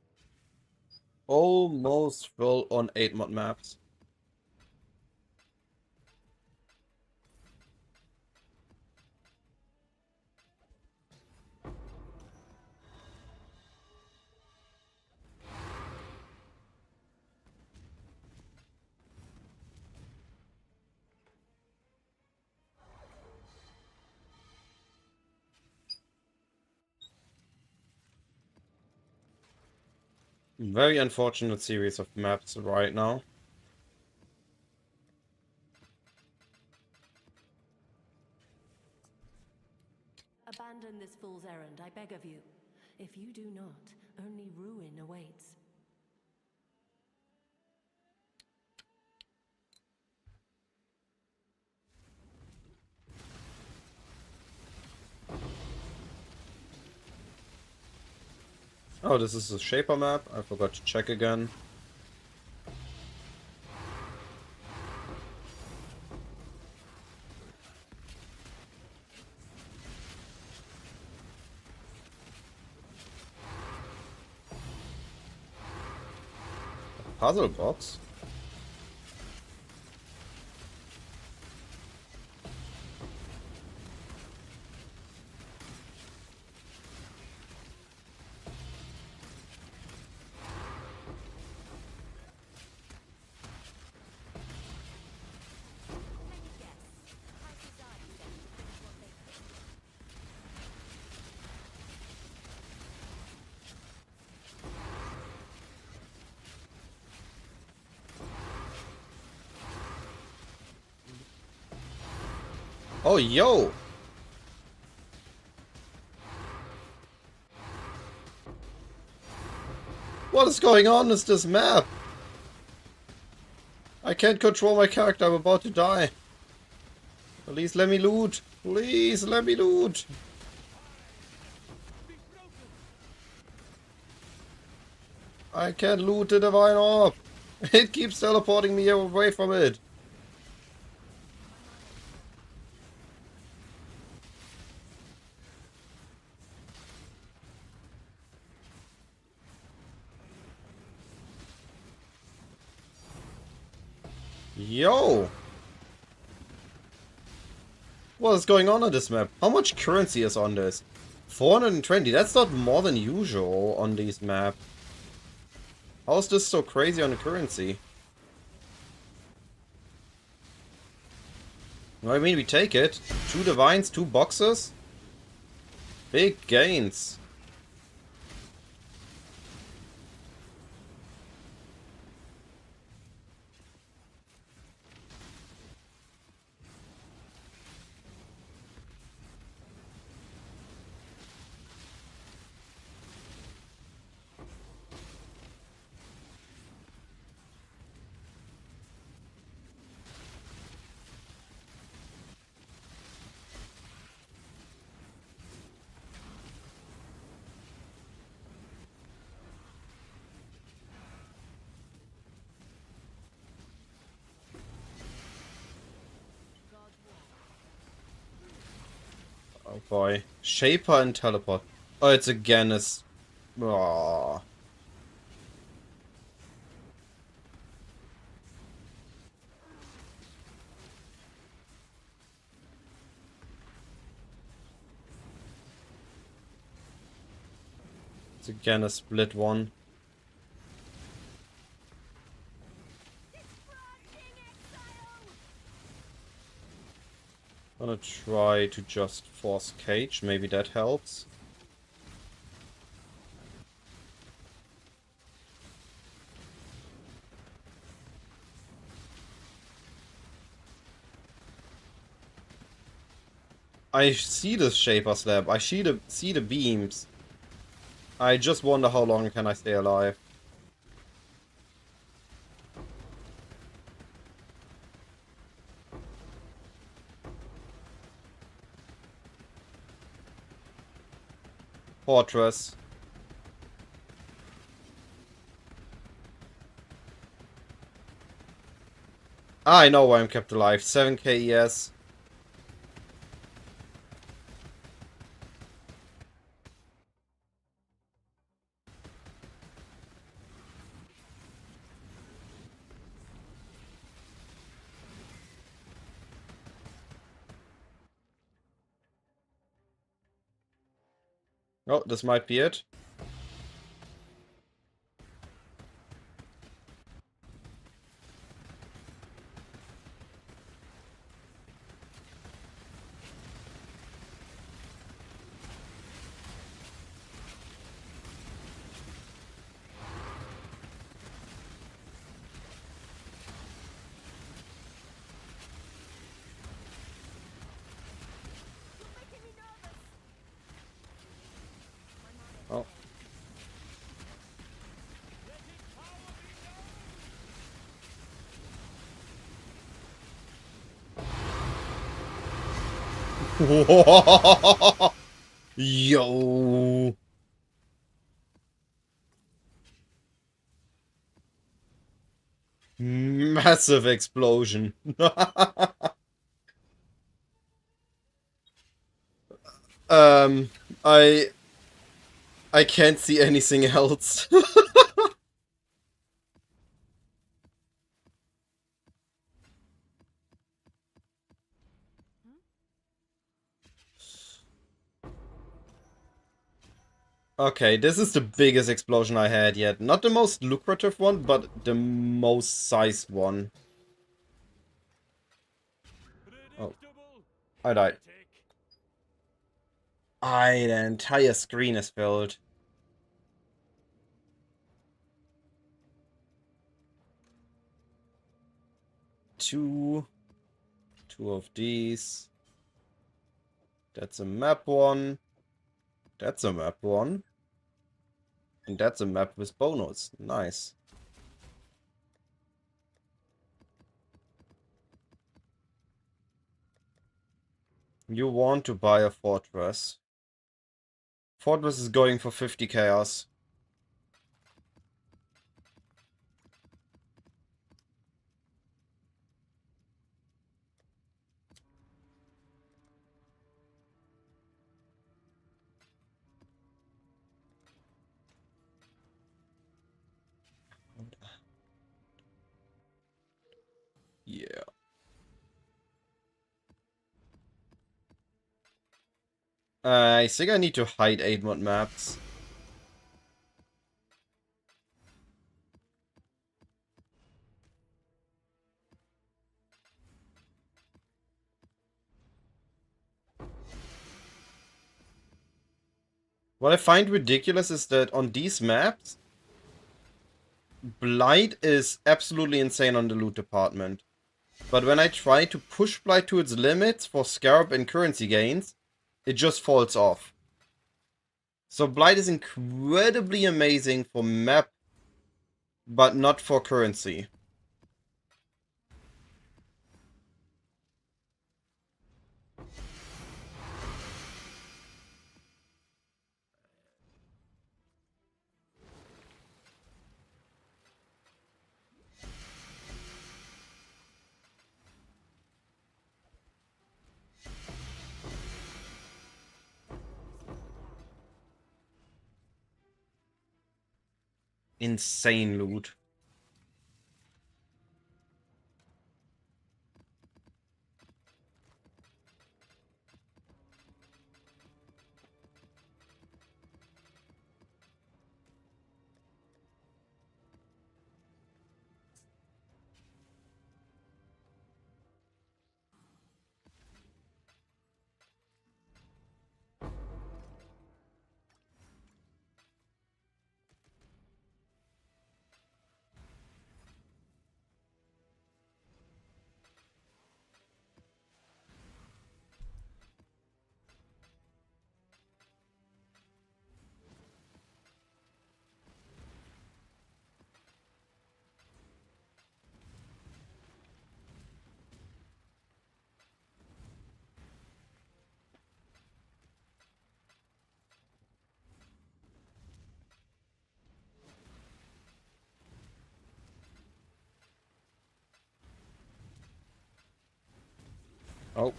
Almost full on 8 mod maps. Very unfortunate series of maps right now. Abandon this fool's errand, I beg of you. If you do not, only ruin awaits. Oh, this is a Shaper map. I forgot to check again. Puzzle box? Oh, yo! What is going on with this map? I can't control my character, I'm about to die. Please let me loot. Please let me loot. I can't loot the divine orb. It keeps teleporting me away from it. Yo! What is going on this map? How much currency is on this? 420, that's not more than usual on these maps. How is this so crazy on the currency? I mean, we take it. 2 divines, 2 boxes. Big gains. Oh boy. Shaper and teleport. Oh, it's again as... Oh. It's again a split one. I'm gonna try to just force cage. Maybe that helps. I see the Shaper Slab. I see the beams. I just wonder how long can I stay alive. Fortress. I know why I'm kept alive. 7k ES. Oh, this might be it. Oh. Yo. Massive explosion. um, I can't see anything else. Okay, this is the biggest explosion I had yet. Not the most lucrative one, but the most sized one. Oh, I died. The entire screen is filled. Two of these. That's a map one. That's a map one. And that's a map with bonus. Nice. You want to buy a fortress. Fortress is going for 50 chaos. Yeah. I think I need to hide 8-mod maps. What I find ridiculous is that on these maps, Blight is absolutely insane on the loot department. But when I try to push Blight to its limits for scarab and currency gains, it just falls off. So Blight is incredibly amazing for map, but not for currency. Insane loot. Oh.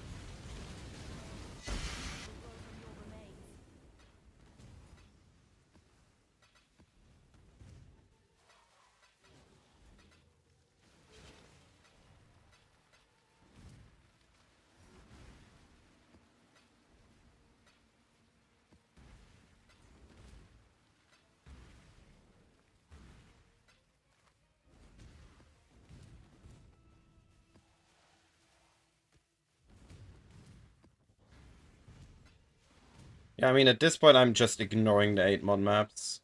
Yeah, I mean, at this point, I'm just ignoring the 8-mod maps.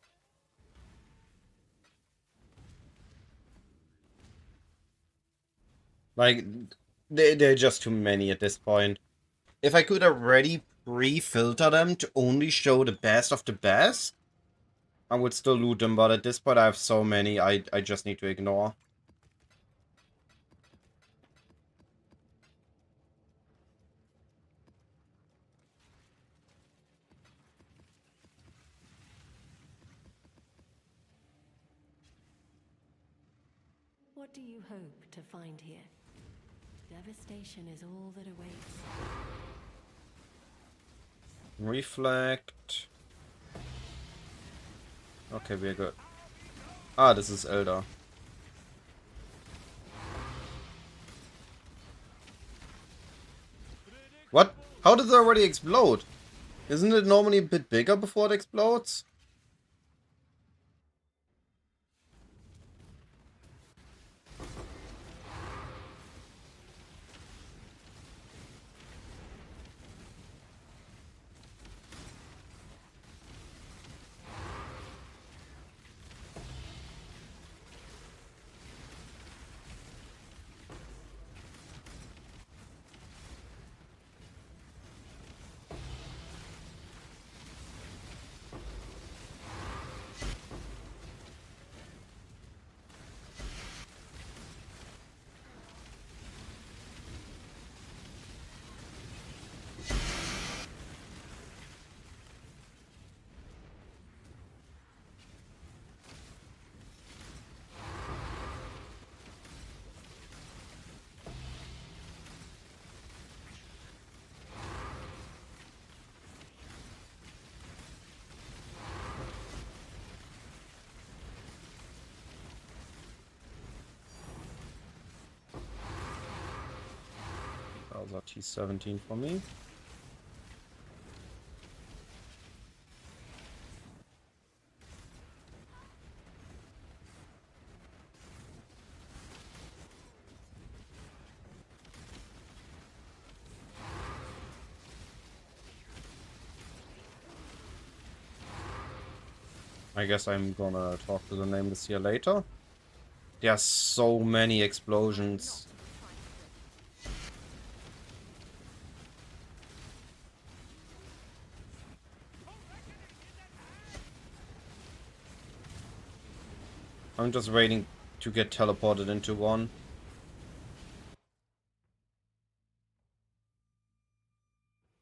Like, they're just too many at this point. If I could already pre-filter them to only show the best of the best, I would still loot them, but at this point I have so many I just need to ignore. What do you hope to find here? Devastation is all that awaits. Reflect. Okay, we're good. Ah, this is Elder. What? How did it already explode? Isn't it normally a bit bigger before it explodes? That was a T17 for me. I guess I'm gonna talk to the Nameless here later. There are so many explosions. I'm just waiting to get teleported into one.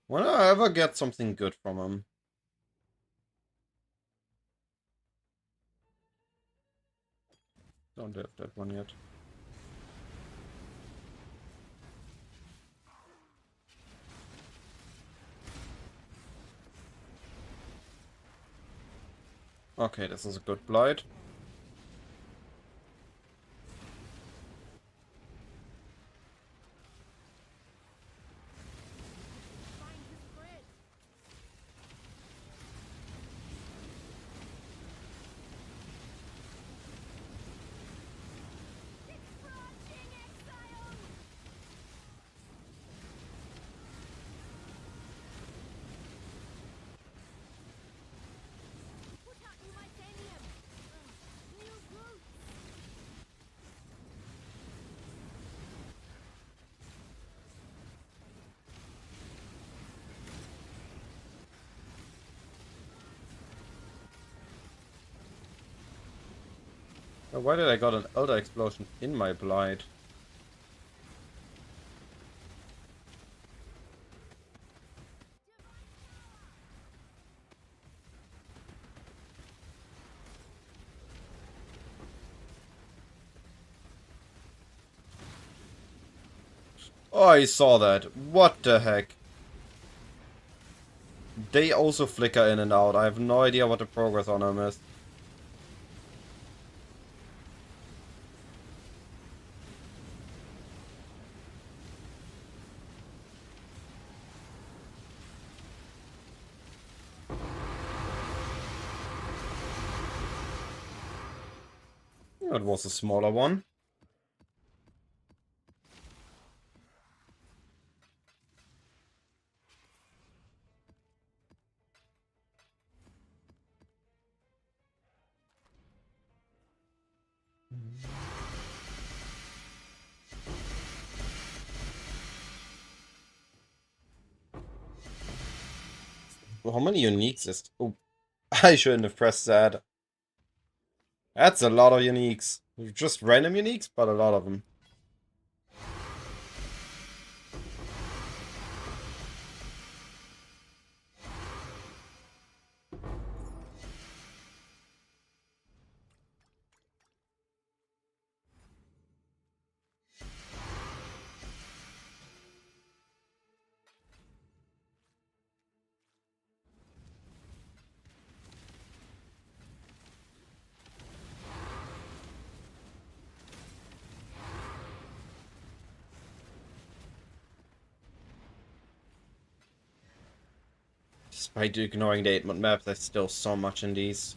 Will I ever get something good from him? Don't have that one yet. Okay, this is a good blight. Why did I got an Elder Explosion in my blight? Oh, I saw that. What the heck? They also flicker in and out. I have no idea what the progress on them is. It was a smaller one. Well, how many uniques is... Oh, I shouldn't have pressed that. That's a lot of uniques. Just random uniques, but a lot of them. Despite ignoring the 8-mod map, there's still so much in these.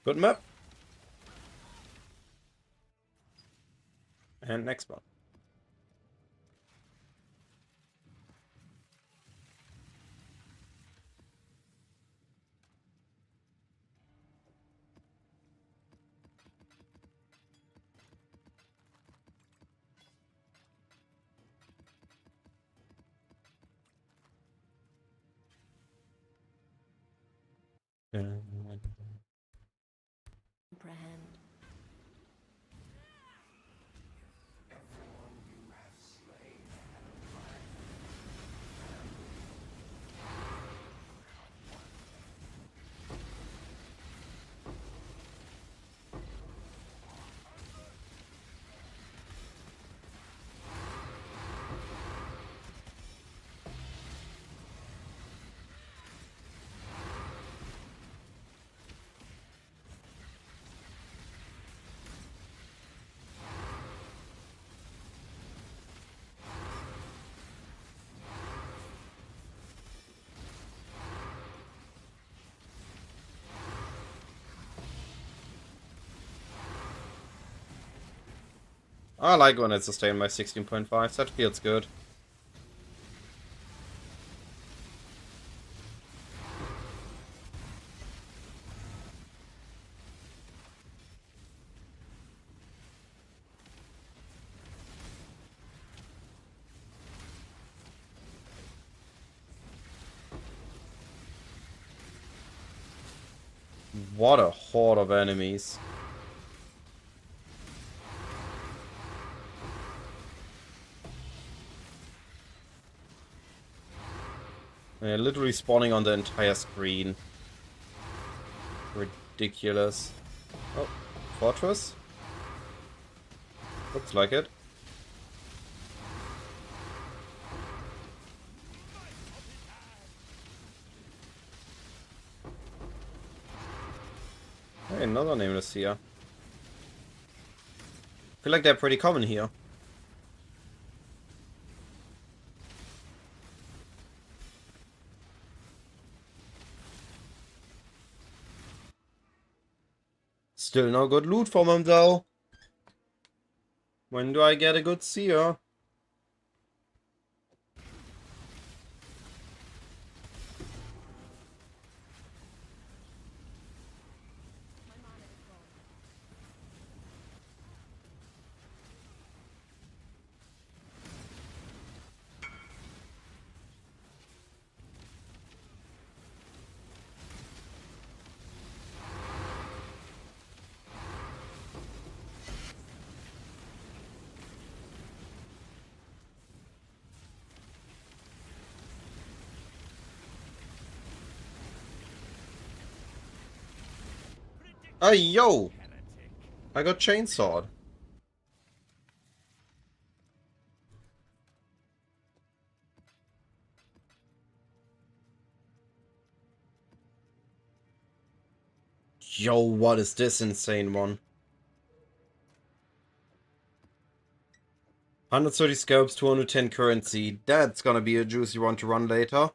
Good map. And next one. Comprehend. I like when it's sustained by 16.5. That feels good. What a horde of enemies. They're literally spawning on the entire screen. Ridiculous. Oh, fortress? Looks like it. Hey, another nameless here. I feel like they're pretty common here. Still no good loot from him though. When do I get a good seer? Oh, yo! I got chainsawed. Yo, what is this insane one? 130 scalps, 210 currency. That's gonna be a juicy one to run later.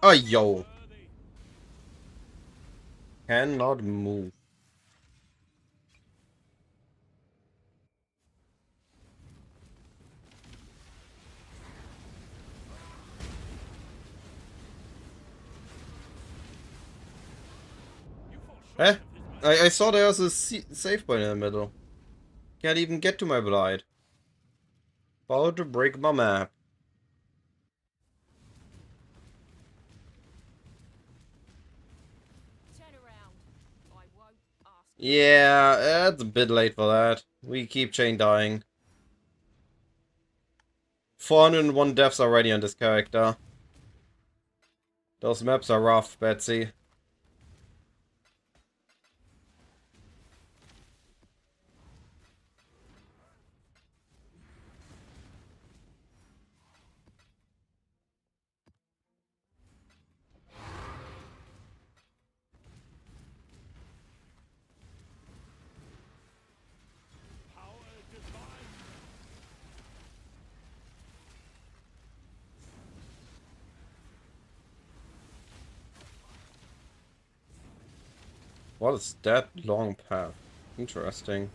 Oh, yo. Cannot move. Eh? I saw there was a save point in the middle. Can't even get to my blight. About to break my map. Yeah, it's a bit late for that. We keep chain dying. 401 deaths already on this character. Those maps are rough, Betsy. What is that long path? Interesting.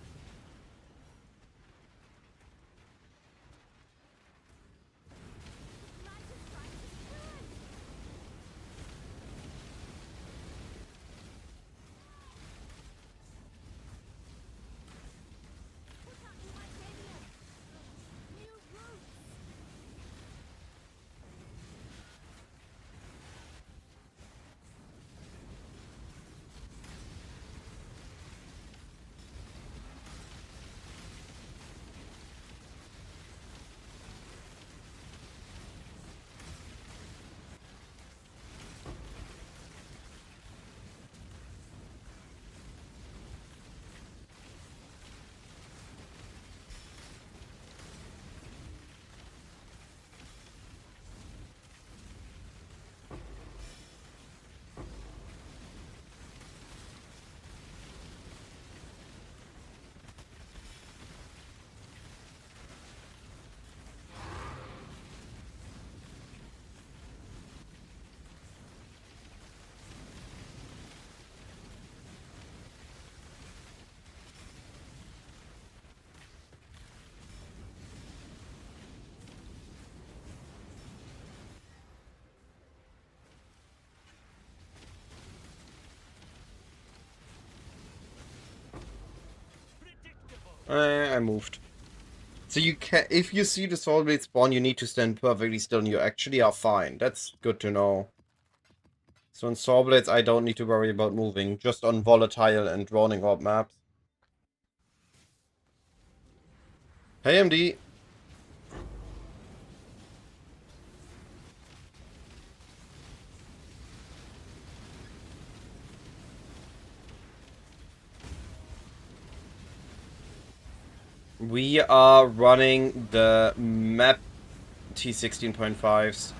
I moved. So you can, if you see the soul blade spawn, you need to stand perfectly still and you actually are fine. That's good to know. So on saw blades, I don't need to worry about moving, just on volatile and drowning orb maps. Hey MD. We are running the map T16.5s.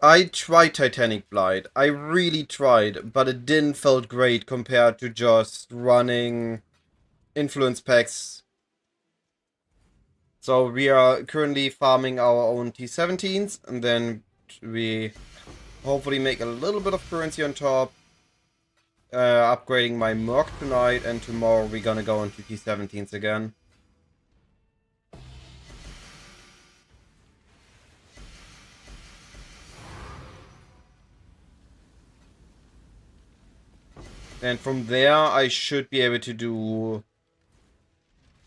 I tried Titanic Blight. I really tried, but it didn't felt great compared to just running influence packs. So we are currently farming our own T17s, and then we hopefully make a little bit of currency on top. Upgrading my Merc tonight, and tomorrow we're gonna go into T17s again. And from there, I should be able to do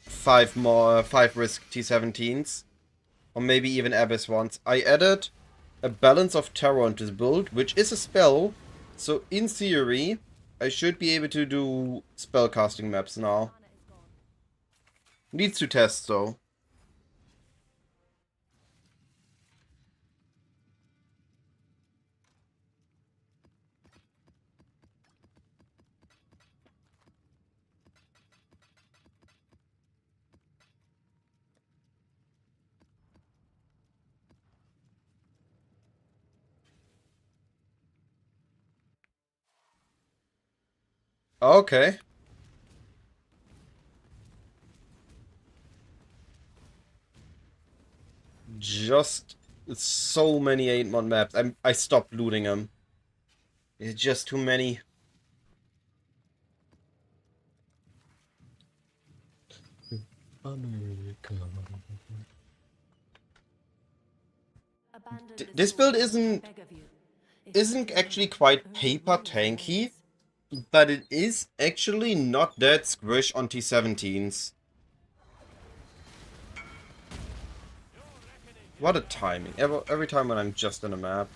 5 risk T17s. Or maybe even Abyss ones. I added a Balance of Terror into this build, which is a spell. So in theory, I should be able to do spellcasting maps now. Needs to test though. Okay. Just so many 8-mod maps. I stopped looting them. It's just too many. Abandon This fool's build errand, I beg of you. If you isn't do actually not, quite only paper ruin tanky, remains. but it is actually not that squish on T17s. What a timing. Every time when I'm just on a map.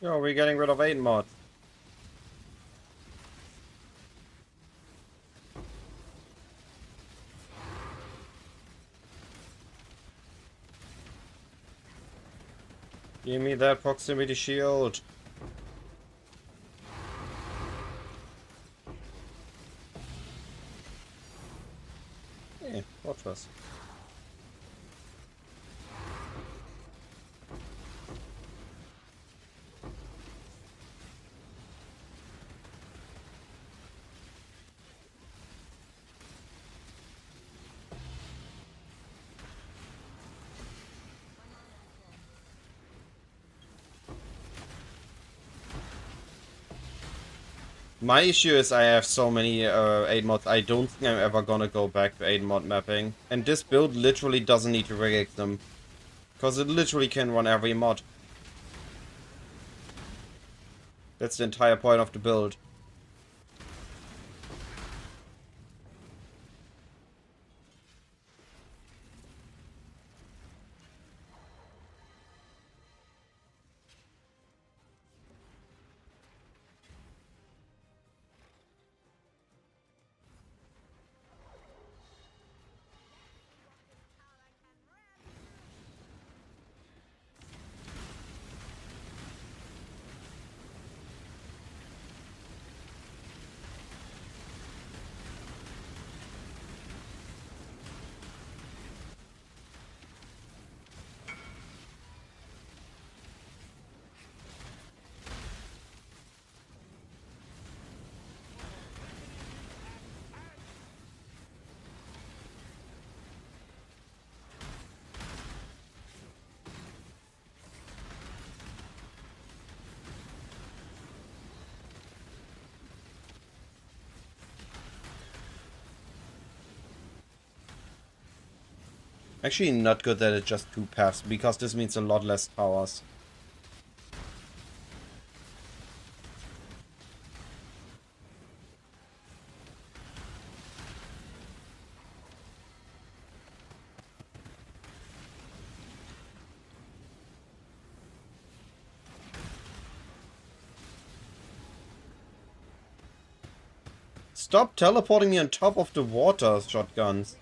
Yo, we're getting rid of 8 mods. Give me that proximity shield. Okay, fortress. My issue is I have so many 8 mods, I don't think I'm ever gonna go back to 8 mod mapping. And this build literally doesn't need to regate them. Because it literally can run every mod. That's the entire point of the build. Actually not good that it's just 2 paths, because this means a lot less towers. Stop teleporting me on top of the water shotguns.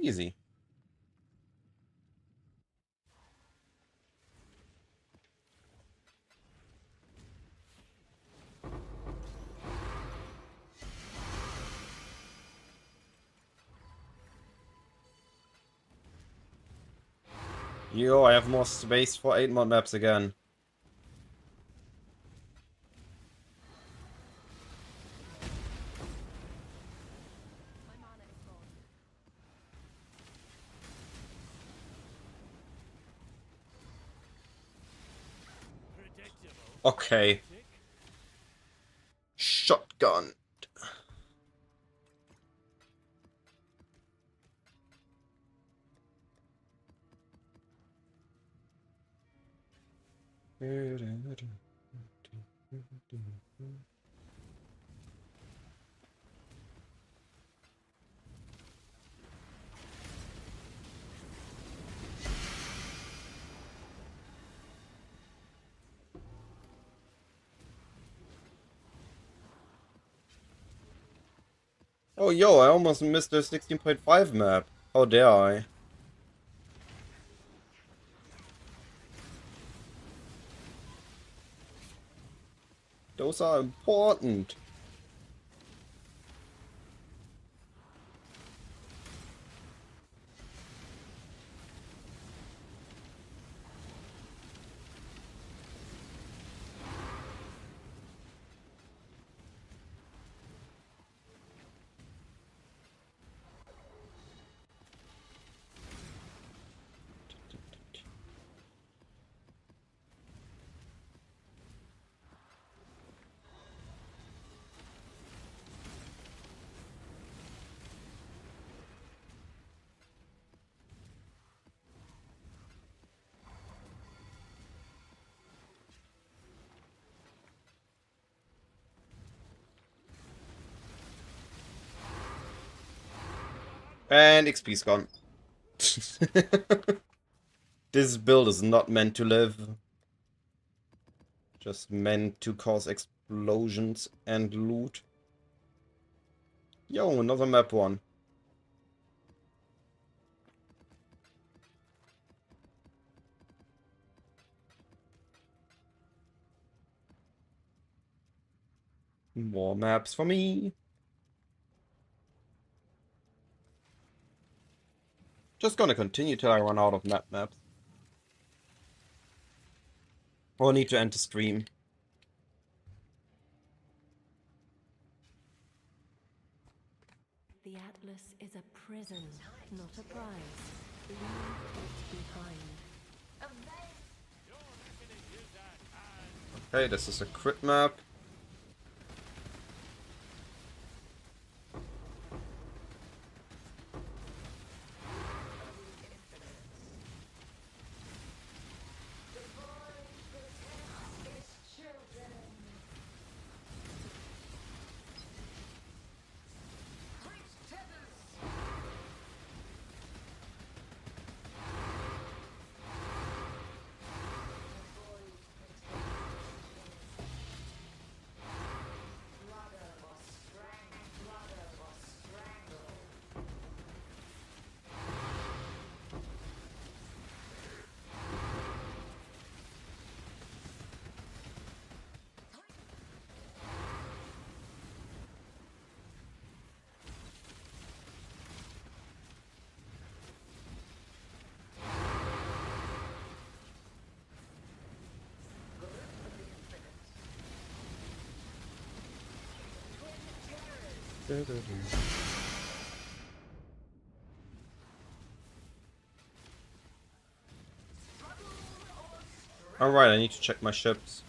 Easy. Yo, I have more space for 8 mod maps again. Okay. Shotgun. Oh, yo, I almost missed the 16.5 map. How dare I? Those are important. And XP's gone. This build is not meant to live. Just meant to cause explosions and loot. Yo, another map one. More maps for me. Just gonna continue till I run out of maps. Or need to end the stream. The Atlas is a prison, not a prize. Leave it behind. Okay, this is a crit map. Alright, I need to check my ships.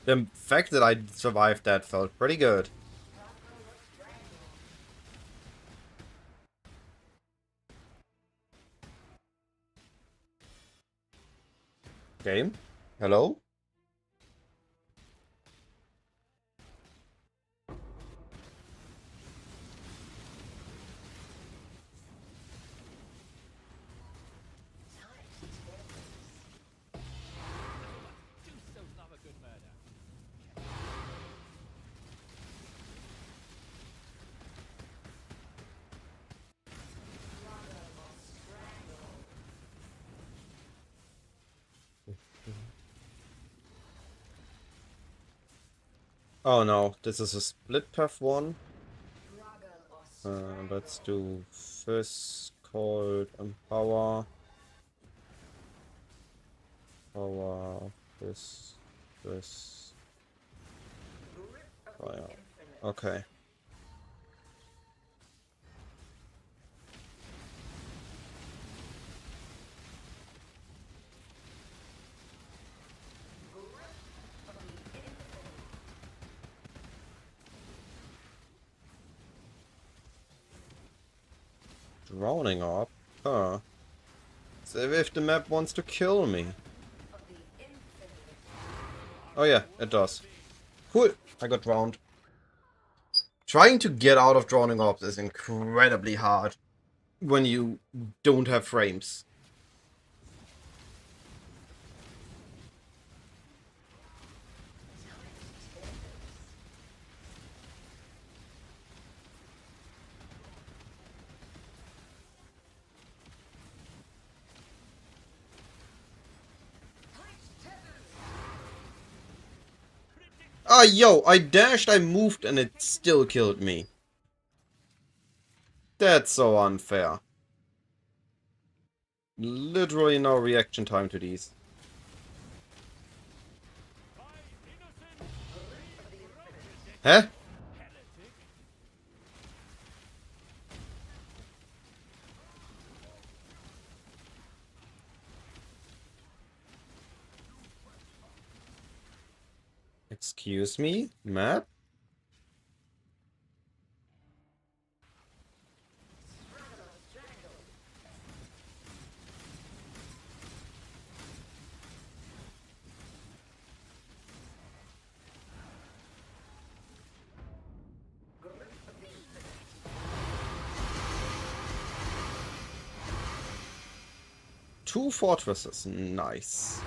The fact that I survived that felt pretty good. Game? Hello? Oh no, this is a split path one. Let's do first called Empower. Power, this. Fire. Okay. Drowning orb? Huh. So if the map wants to kill me. Oh yeah, it does. Cool. I got drowned. Trying to get out of drowning orbs is incredibly hard when you don't have frames. Ah, yo, I dashed, I moved, and it still killed me. That's so unfair. Literally no reaction time to these. Huh? Excuse me, map? Two fortresses, nice.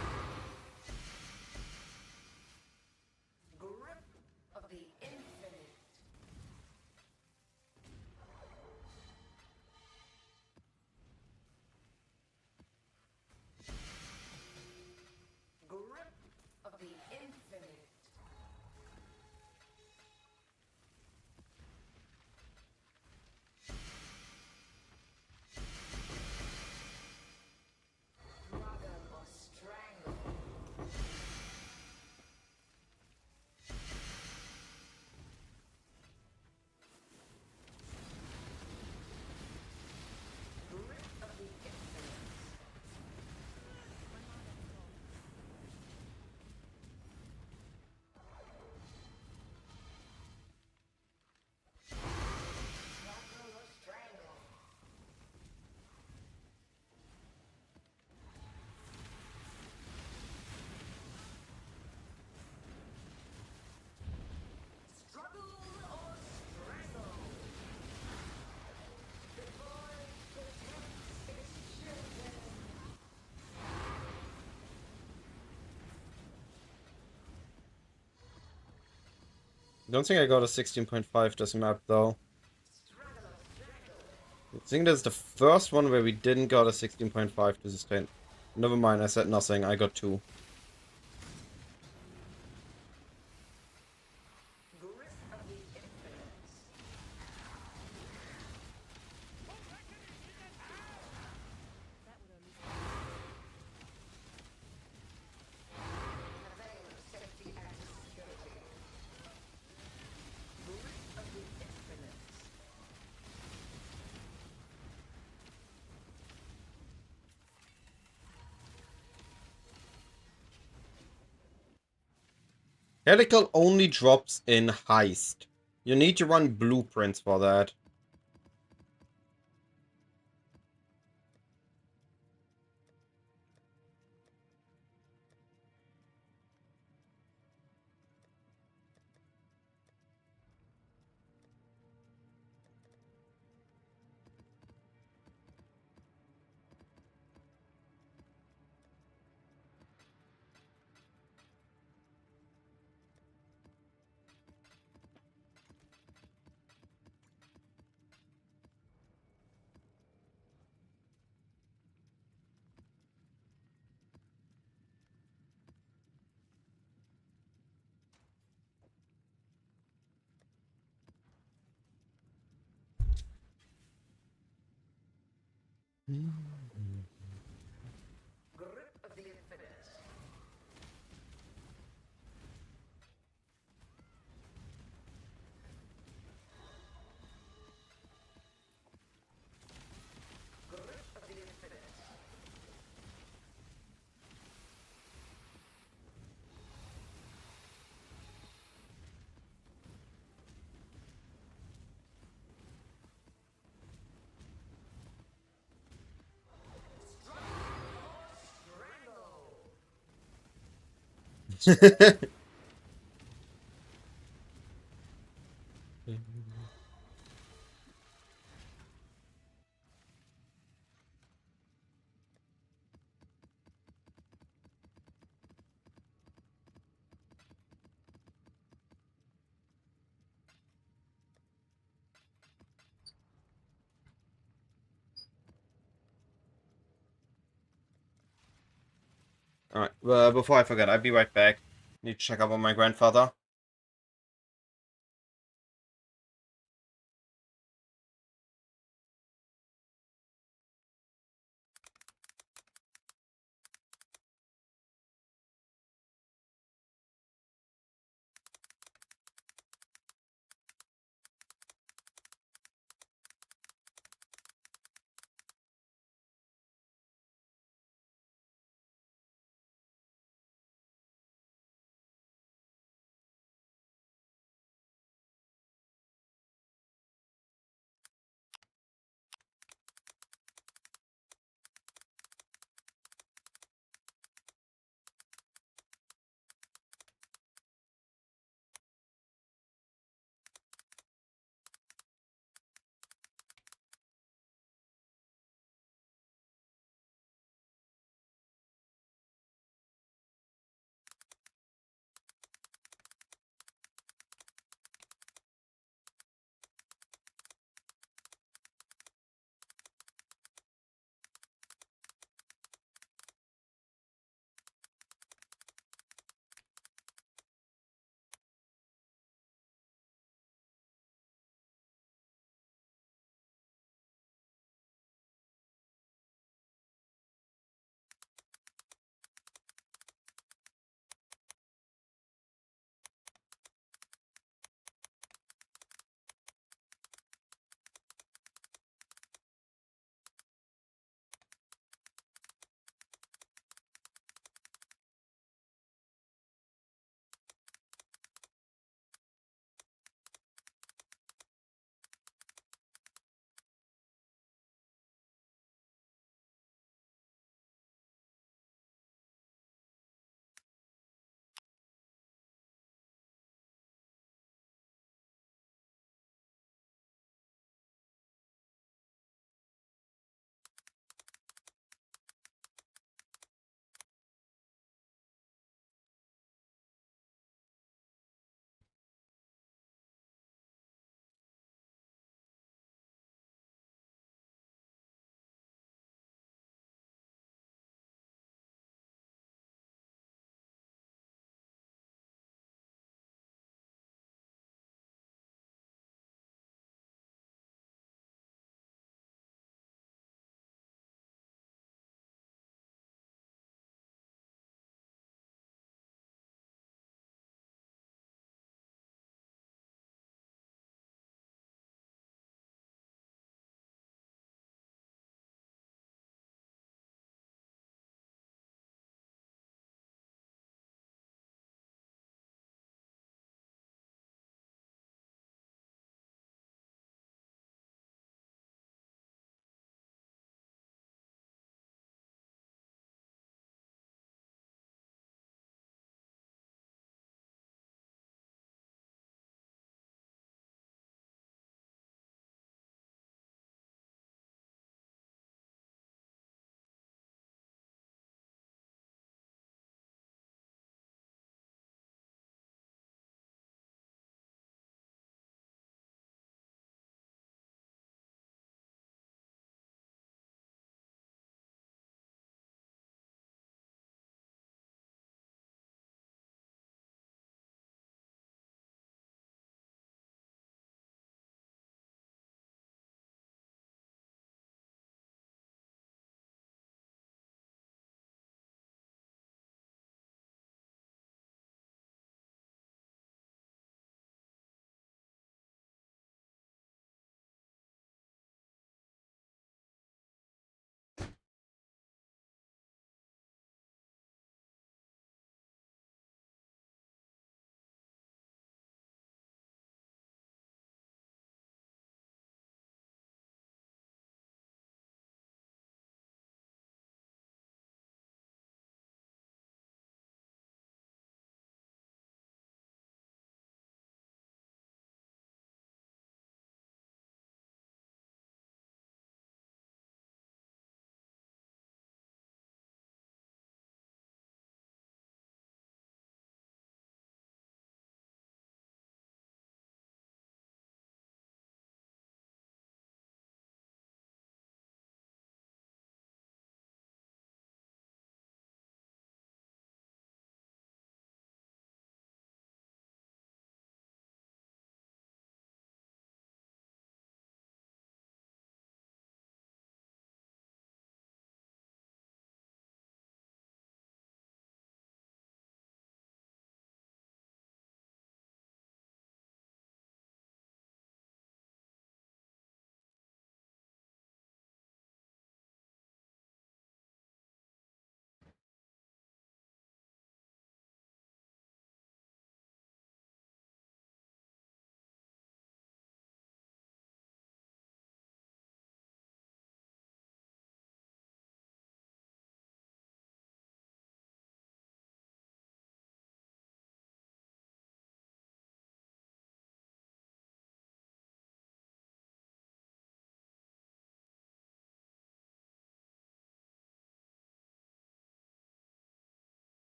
Don't think I got a 16.5 this map though. I think that's the first one where we didn't got a 16.5 to sustain. Never mind, I said nothing, I got 2. Helical only drops in Heist. You need to run blueprints for that. Alright, before I forget, I'll be right back. Need to check up on my grandfather.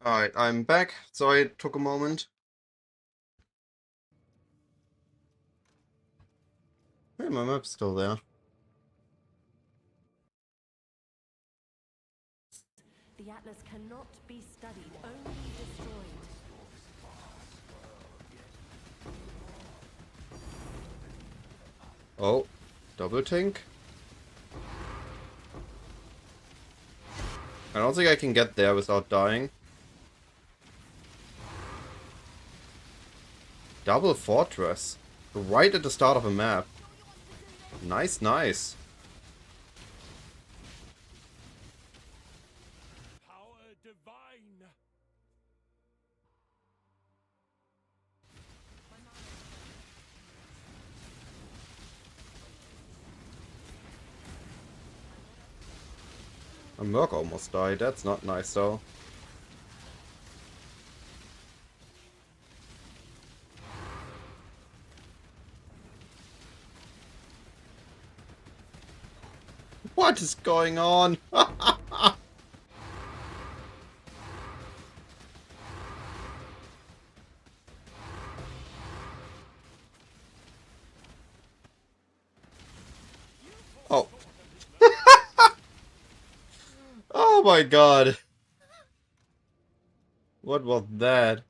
Alright, I'm back. Sorry it took a moment. Hey, my map's still there. The Atlas cannot be studied, only destroyed. Oh, double tank? I don't think I can get there without dying. Double fortress. Right at the start of a map. Nice, nice. Power divine. A Merc almost died. That's not nice though. What is going on? Oh. Oh my god. What was that?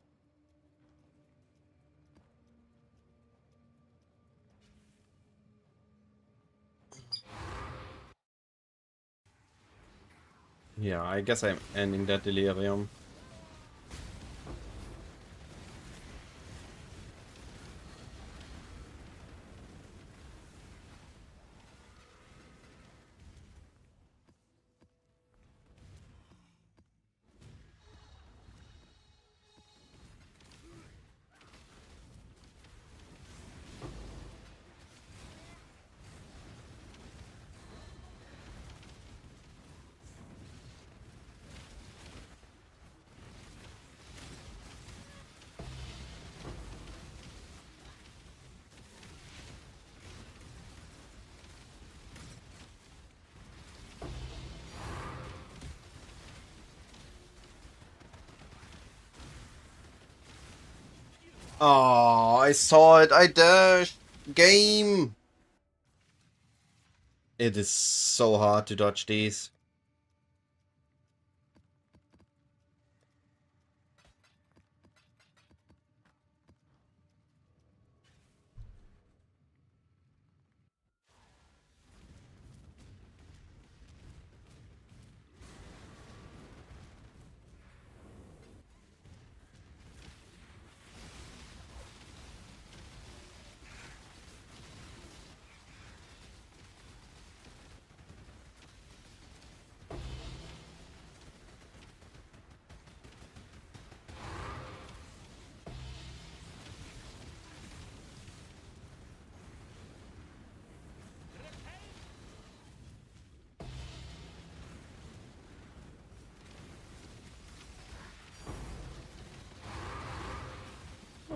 Yeah, I guess I'm ending that delirium. Oh, I saw it. I dashed. Game. It is so hard to dodge these.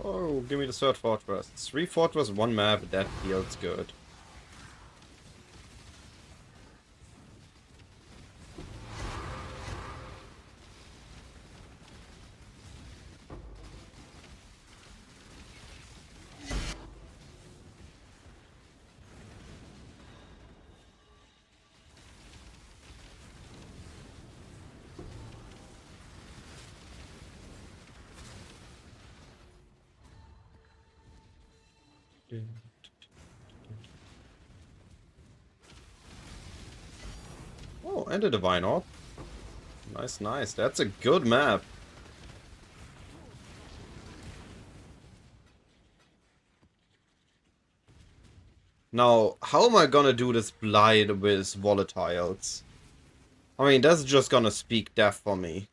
Oh, give me the third fortress. 3 fortress, 1 map. That feels good. Oh, and a Divine Orb. Nice, nice. That's a good map. Now, how am I gonna do this Blight with volatiles? I mean, that's just gonna speak death for me.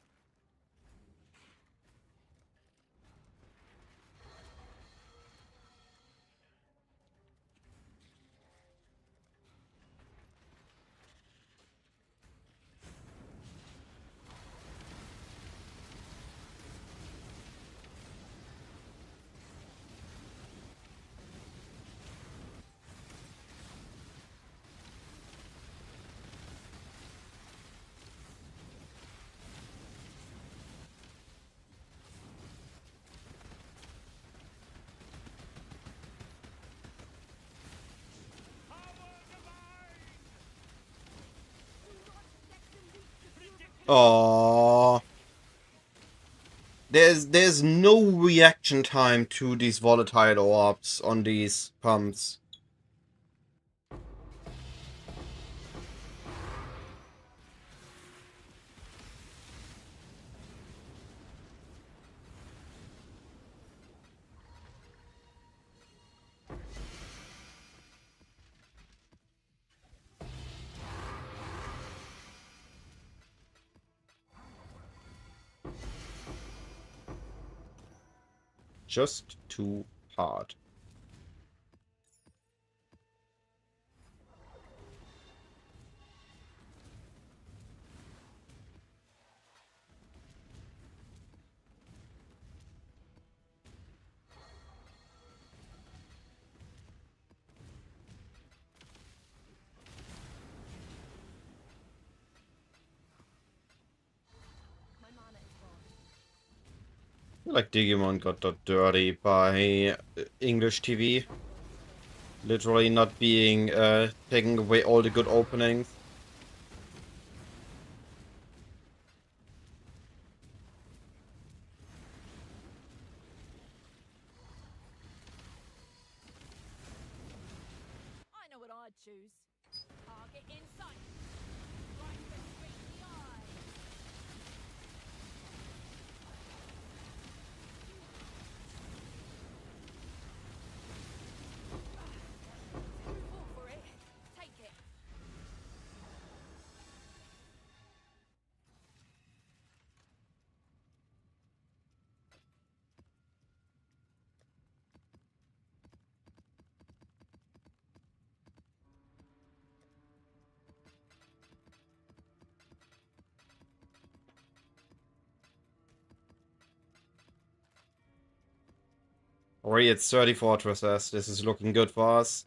Oh, there's no reaction time to these volatile orbs on these pumps. Just too hard. I feel like Digimon got done dirty by English TV. Literally not being taking away all the good openings. I know what I'd choose. Target in sight. Right between the eyes. You fought for it. Take it. Already at 30 fortresses. This is looking good for us.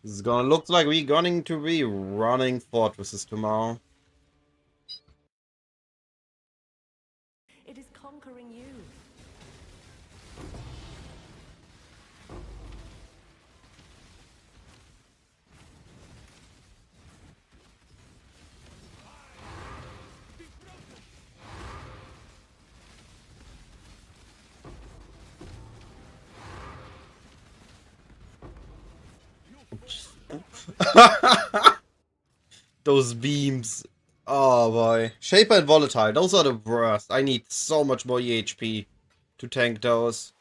This is gonna look like we're going to be running fortresses tomorrow. It is conquering you. Those beams. Oh boy. Shaper and Volatile, those are the worst. I need so much more EHP to tank those.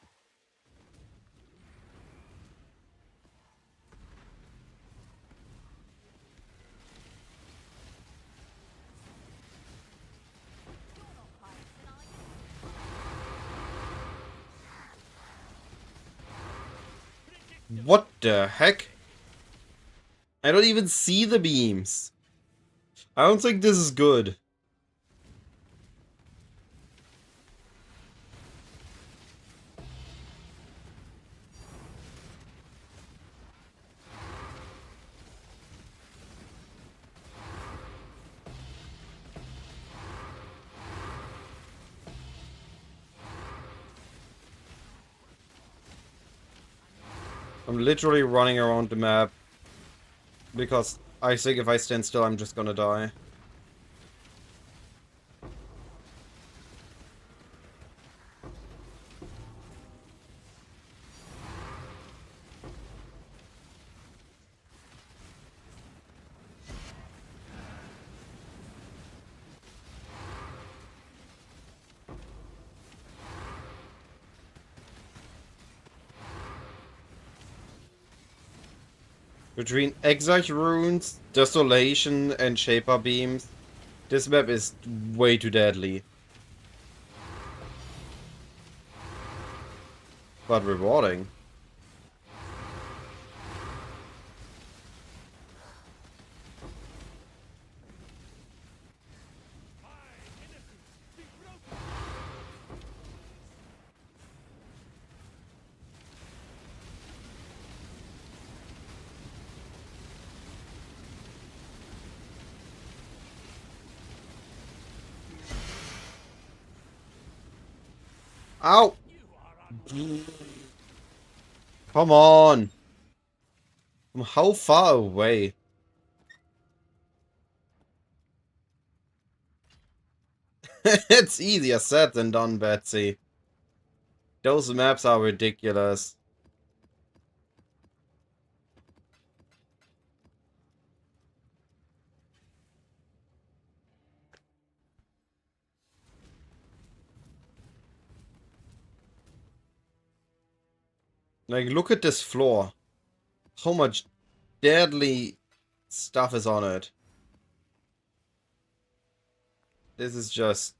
What the heck? I don't even see the beams. I don't think this is good. I'm literally running around the map because I think if I stand still, I'm just gonna die. Between Exarch Runes, Desolation, and Shaper Beams, this map is way too deadly. But rewarding. Ow! Come on! From how far away? It's easier said than done, Betsy. Those maps are ridiculous. Like, look at this floor. How much deadly stuff is on it. This is just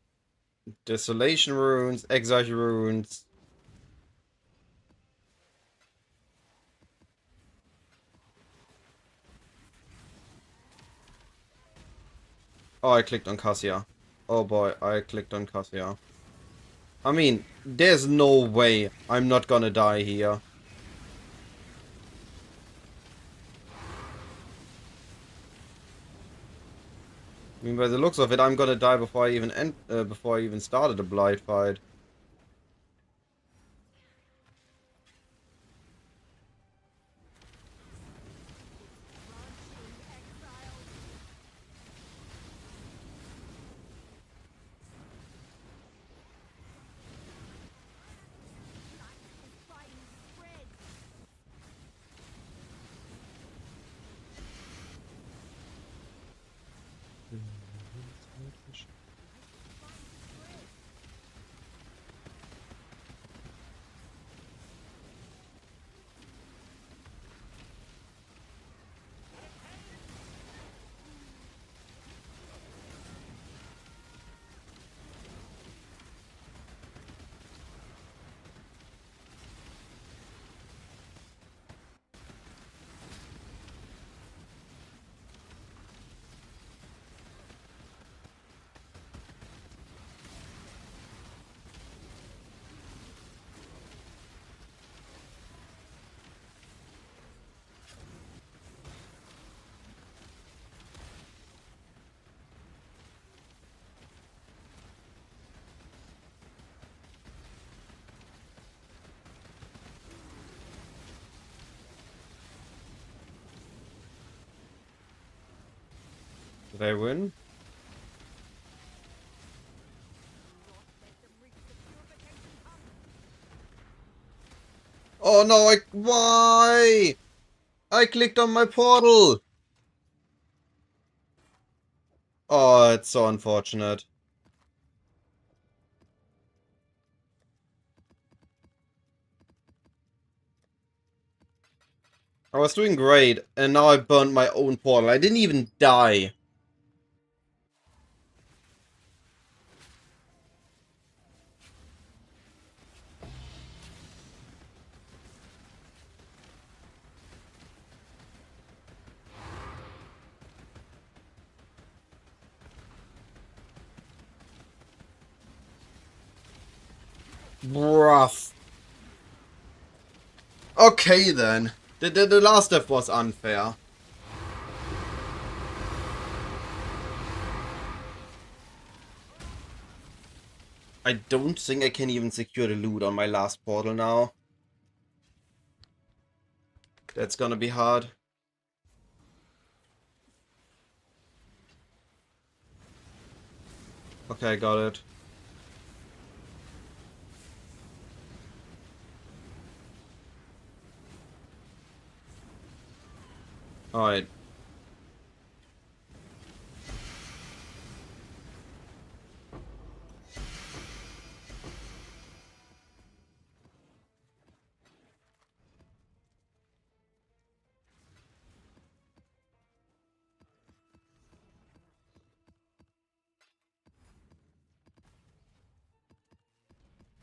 Desolation runes, Exile runes. Oh, I clicked on Cassia. Oh boy, I clicked on Cassia. I mean, there's no way I'm not gonna die here. I mean, by the looks of it, I'm gonna die before I even started a blight fight. Did I win? Oh no, why? I clicked on my portal! Oh, it's so unfortunate. I was doing great, and now I burned my own portal. I didn't even die. Rough. Okay then. The last step was unfair. I don't think I can even secure the loot on my last portal now. That's gonna be hard. Okay, I got it. Alright.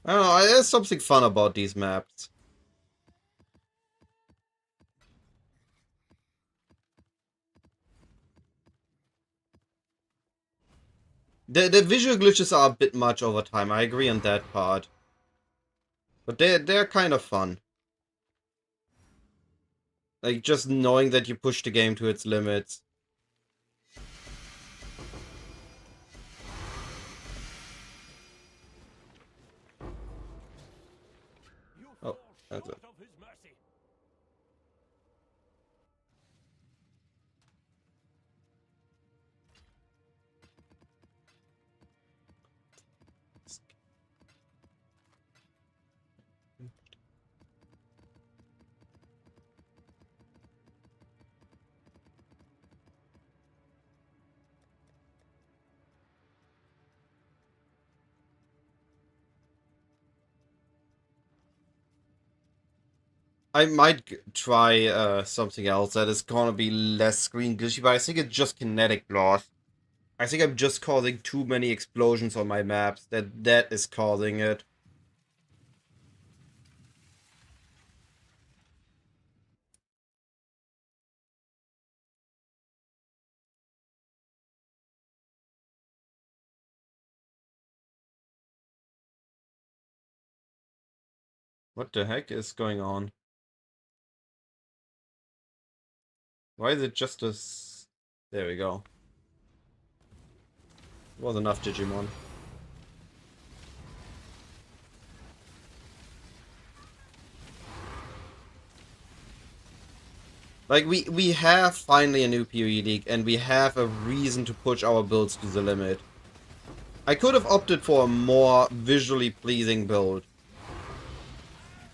I don't know, there's something fun about these maps. The visual glitches are a bit much over time, I agree on that part. But they're kind of fun. Like, just knowing that you push the game to its limits. You Oh, fall that's short it. of his mercy. I might try something else that is gonna be less screen glitchy, but I think it's just kinetic blast. I think I'm just causing too many explosions on my maps. That is causing it. What the heck is going on? Why is it just a... There we go. It was enough Digimon. Like, we have finally a new PoE league, and we have a reason to push our builds to the limit. I could have opted for a more visually pleasing build.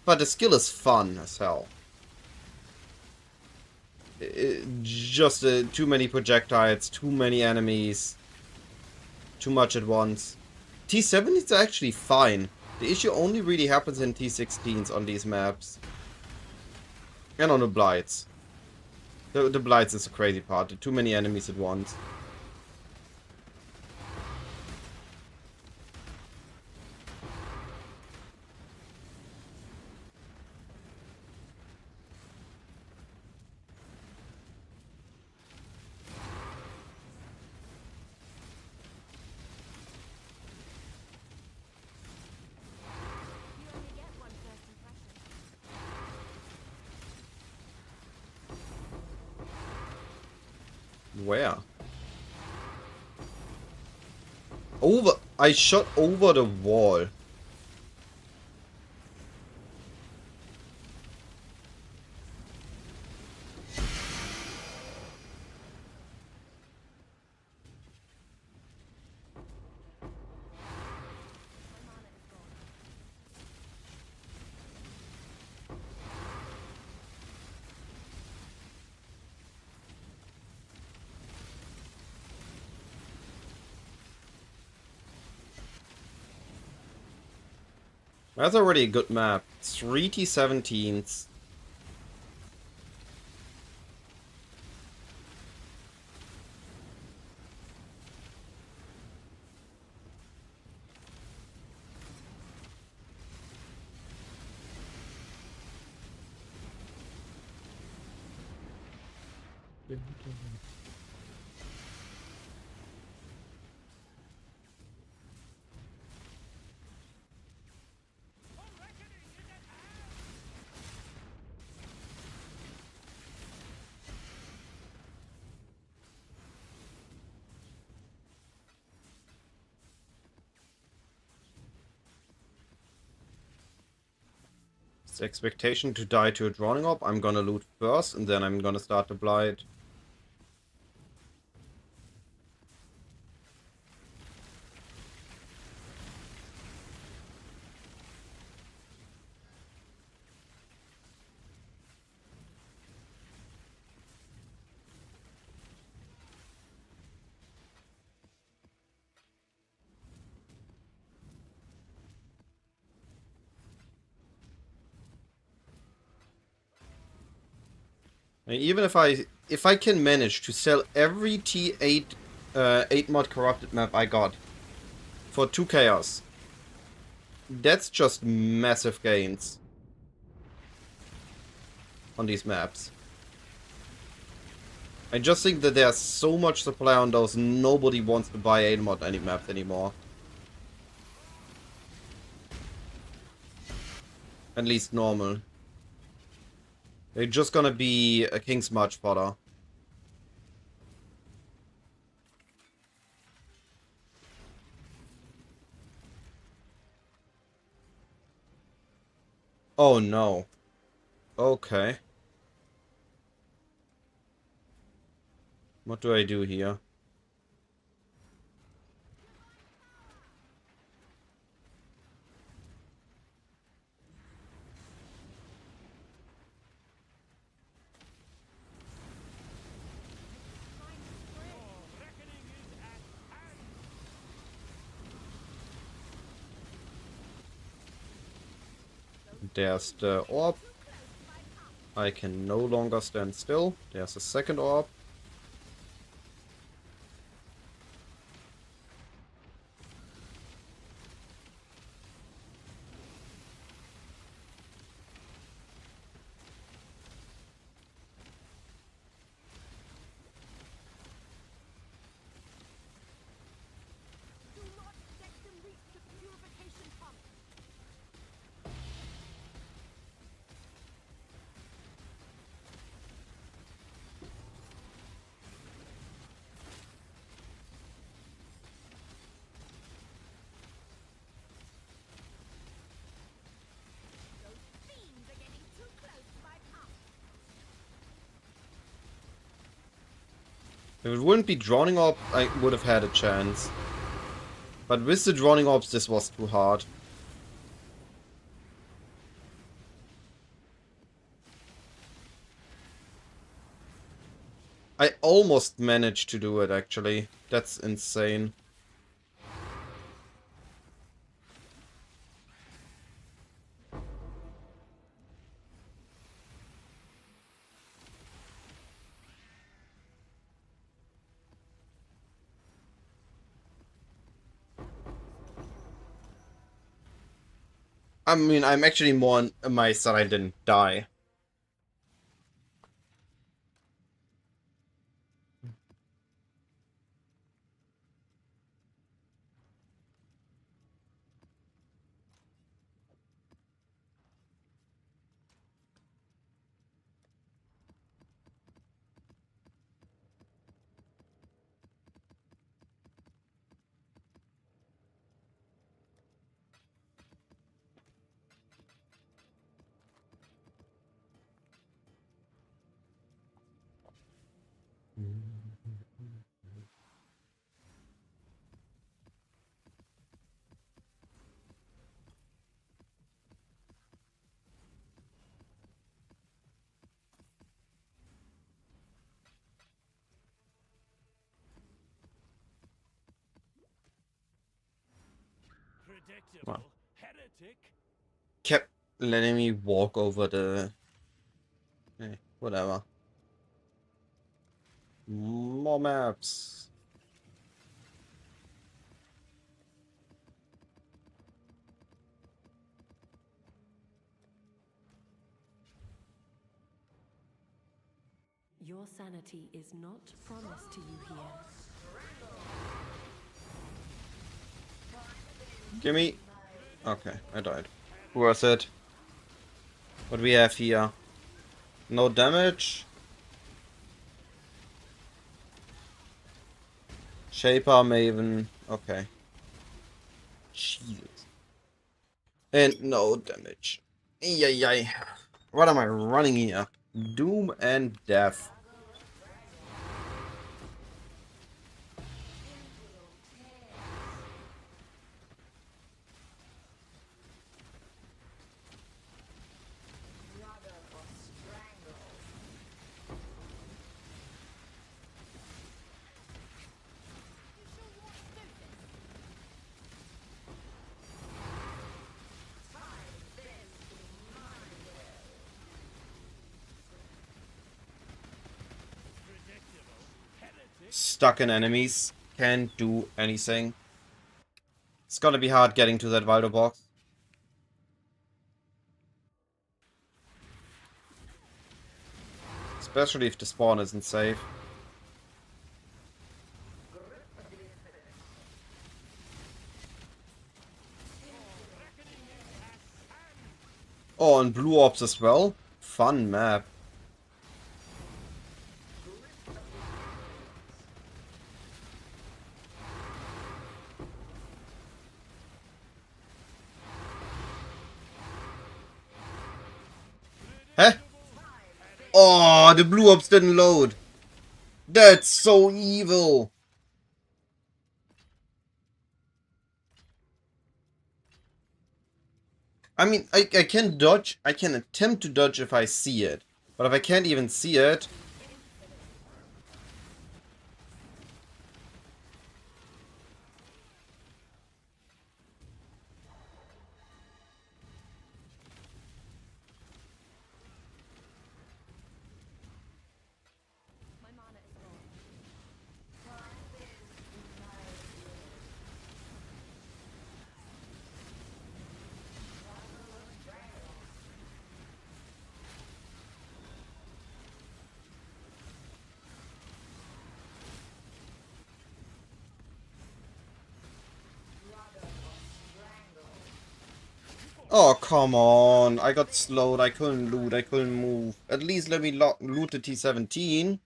But the skill is fun as hell. Just too many projectiles, too many enemies, too much at once. T7 is actually fine. The issue only really happens in T16s on these maps. And on the Blights. The Blights is the crazy part. Too many enemies at once. You only get one first impression. Where? Over. I shot over the wall. My mana is gone. That's already a good map. 3 T17s. It's the expectation to die to a Drowning Orb. I'm gonna loot first, and then I'm gonna start the Blight. And even if I can manage to sell every T8 8 mod corrupted map I got for 2 chaos, that's just massive gains on these maps. I just think that there's so much supply on those, nobody wants to buy 8 mod any maps anymore. At least normal. They're just gonna be a King's March fodder. Oh no. Okay. What do I do here? Reckoning is at hand. There's the orb. I can no longer stand still. There's a second orb. Do not let them reach the purification pump. Those fiends are getting too close to my pump. If it wouldn't be Drowning Orb, I would have had a chance. But with the Drowning Orbs, this was too hard. I almost managed to do it, actually. That's insane. I mean, I'm actually more amazed that I didn't die. Predictable. Heretic. Kept letting me walk over the... whatever. More maps. Your sanity is not promised to you here. Gimme. Okay, I died. Worth it. What we have here? No damage. Shaper, Maven. Okay. Jesus. And no damage. Yay. What am I running here? Doom and death. You sure you want to do this? Predictable. Heretic. Stuck in enemies. Can't do anything. It's gonna be hard getting to that Valdo box. Especially if the spawn isn't safe. Oh, and blue orbs as well. Fun map. Huh? Oh, the blue orbs didn't load. That's so evil. I mean, I can dodge. I can attempt to dodge if I see it. But if I can't even see it... Oh, come on. I got slowed. I couldn't loot. I couldn't move. At least let me loot the T-17.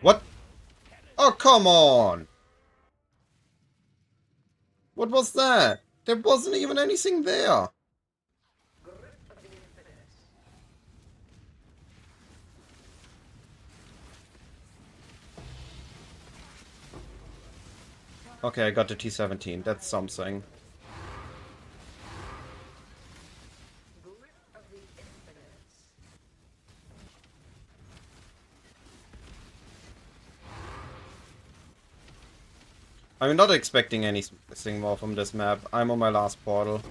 What? Oh, come on. What was that? There wasn't even anything there. Okay, I got the T-17. That's something. I'm not expecting anything more from this map. I'm on my last portal.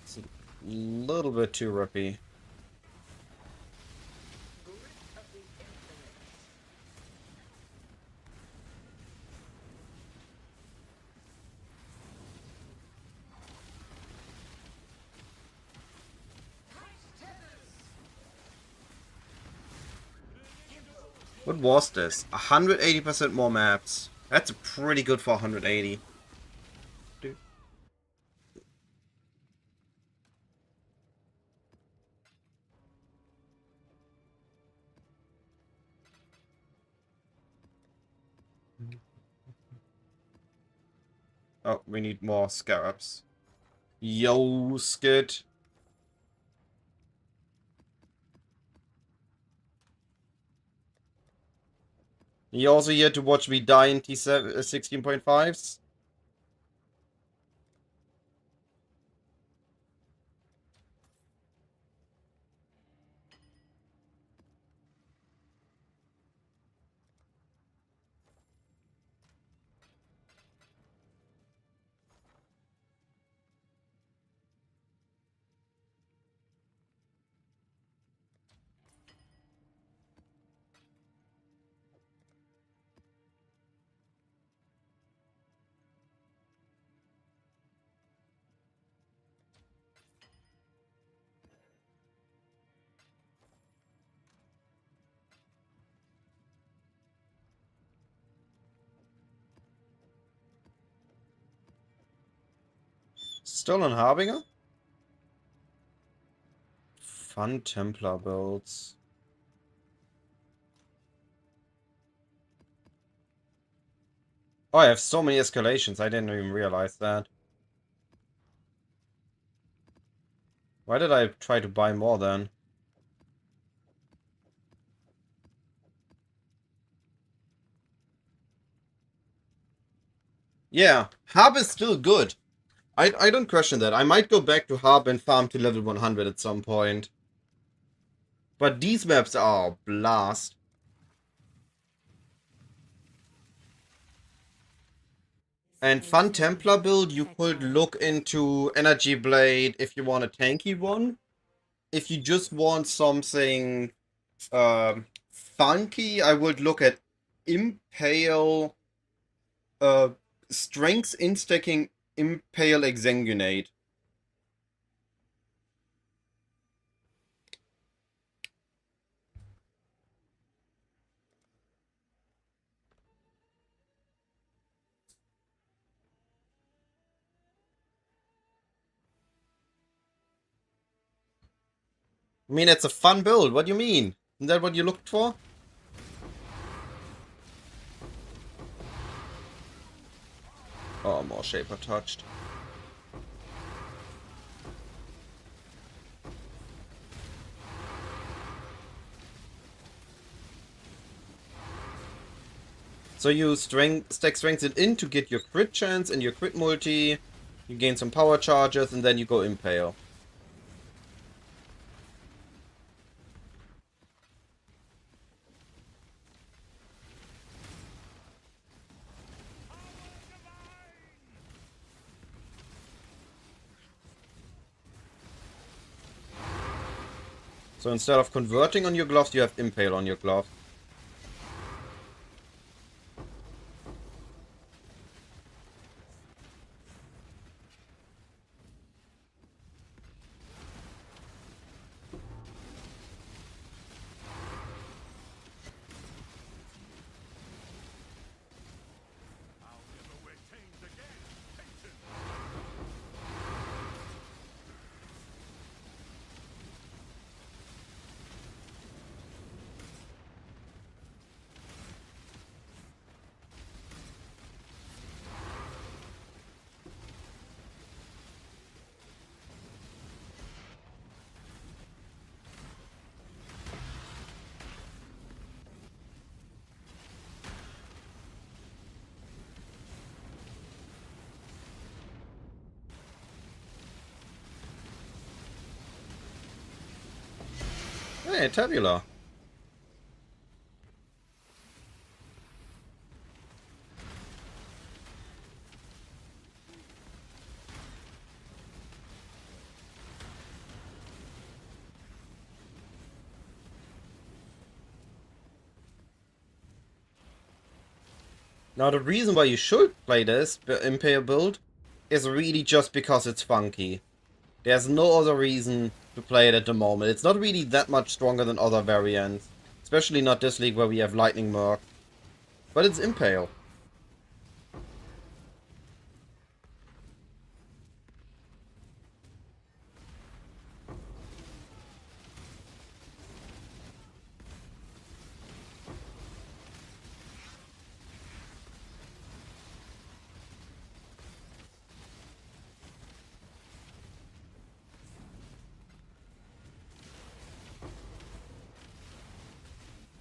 It's a little bit too rippy. What was this? 180% more maps. That's pretty good for 180. Dude. Oh, we need more scarabs. Yo, skid. You also here to watch me die in T16.5s? Still on Harbinger? Fun Templar builds. Oh, I have so many escalations. I didn't even realize that. Why did I try to buy more then? Yeah, Harb is still good. I don't question that. I might go back to Harb and farm to level 100 at some point. But these maps are a blast. And Fun Templar build, you could look into Energy Blade if you want a tanky one. If you just want something funky, I would look at Impale, Strength Instacking Impale Exsanguinate. I mean, it's a fun build. What do you mean? Isn't that what you looked for? Oh, more Shaper touched. So you stack strength it in to get your crit chance and your crit multi. You gain some power charges and then you go Impale. So instead of converting on your gloves, you have impale on your gloves. I'll never wear chains again. Satan! Hey, Tabula. Now the reason why you should play this Impale build is really just because it's funky. There's no other reason to play it at the moment. It's not really that much stronger than other variants. Especially not this league where we have Lightning Merc. But it's Impale.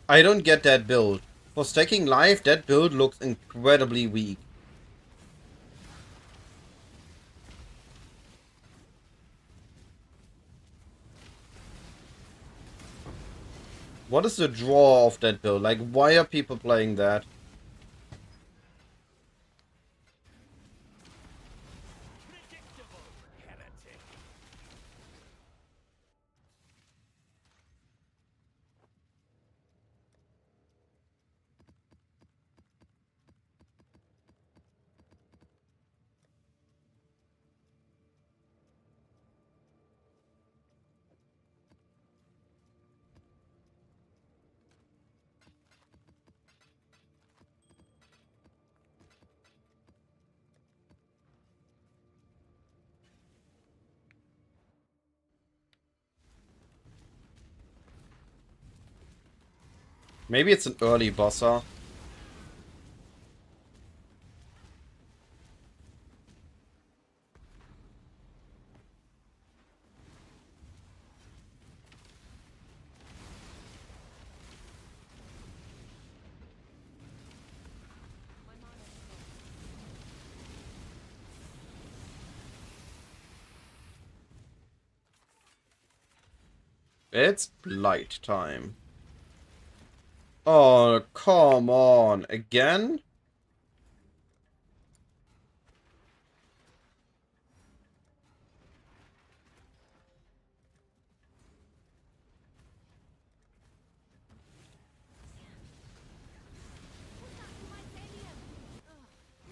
I don't get that build. For stacking life, that build looks incredibly weak. What is the draw of that build? Like, why are people playing that? Predictable, heretic. Maybe it's an early bosser. It's blight time. Oh, come on. Again?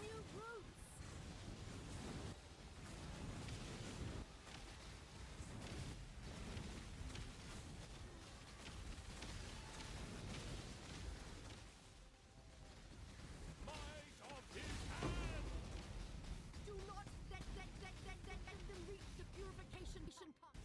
New roots. Might of his hand. Do not let them reach the purification path.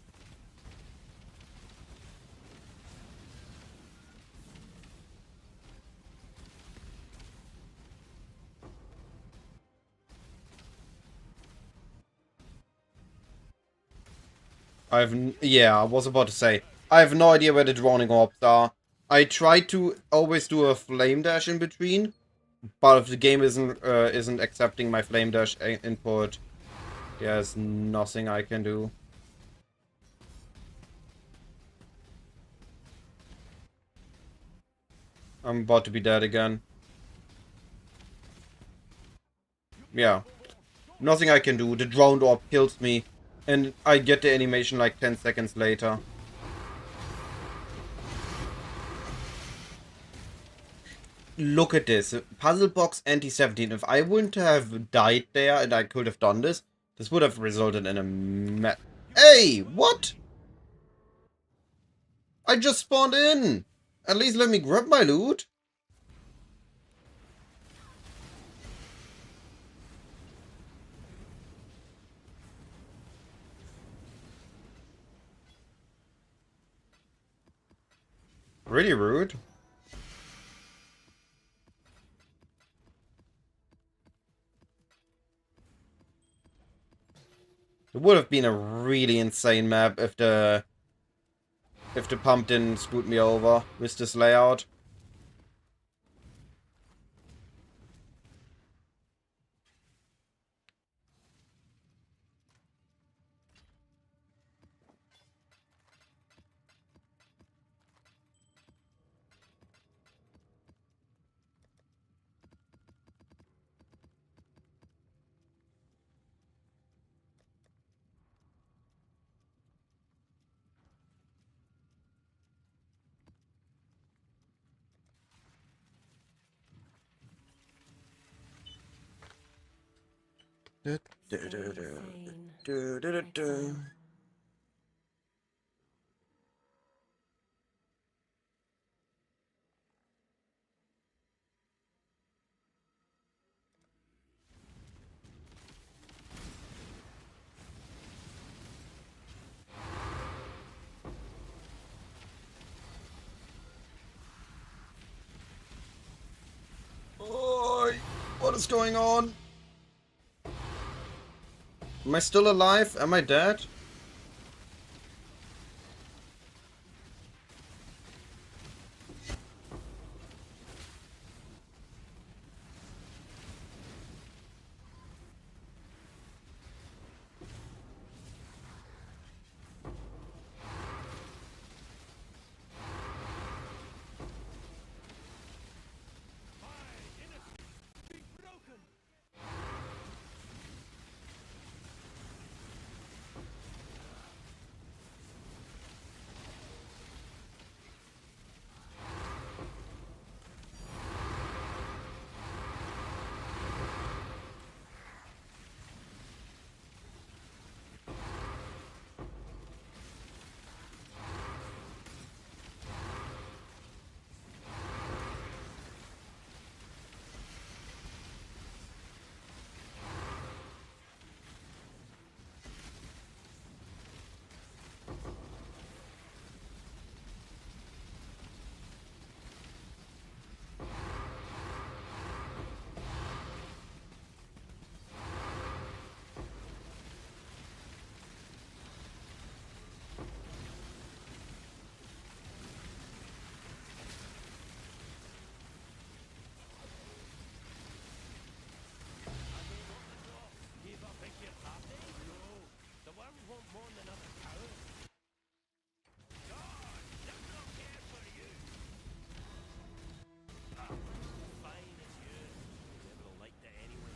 Yeah, I was about to say. I have no idea where the droning orbs are. I try to always do a flame dash in between, but if the game isn't accepting my flame dash input, there's nothing I can do. I'm about to be dead again. Yeah. Nothing I can do. The drowned orb kills me. And I get the animation like 10 seconds later. look at this. Puzzle box anti-17. If I wouldn't have died there and I could have done this, this would have resulted in a Hey! What? I just spawned in! At least let me grab my loot. Really rude. It would have been a really insane map if the pump didn't scoot me over with this layout. Excellent. Oi! What is going on? Am I still alive? Am I dead? Give up and get happy? No. The world won't mourn another coward. God, does not care for you. Fine as you. Never liked it anyway.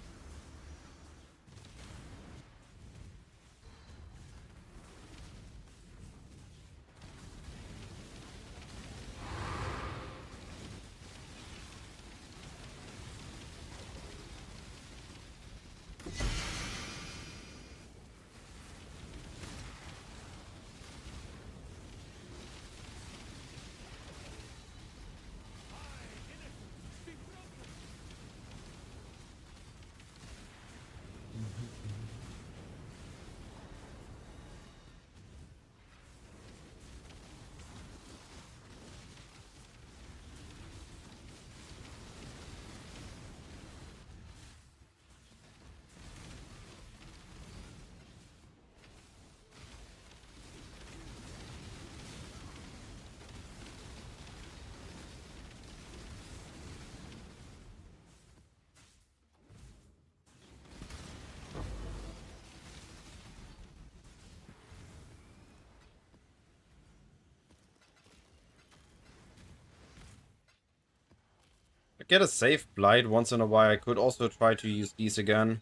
I get a safe blight once in a while. I could also try to use these again.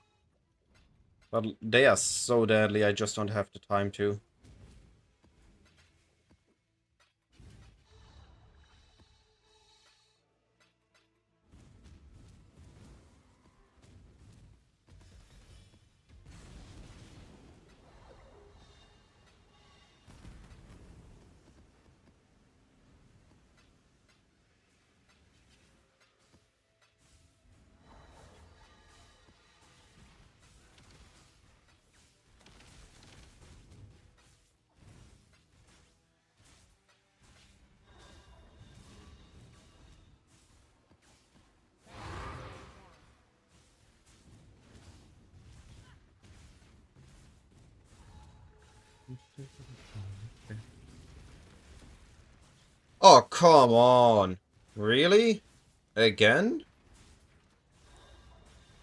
But they are so deadly, I just don't have the time to. Oh, come on. Really? Again?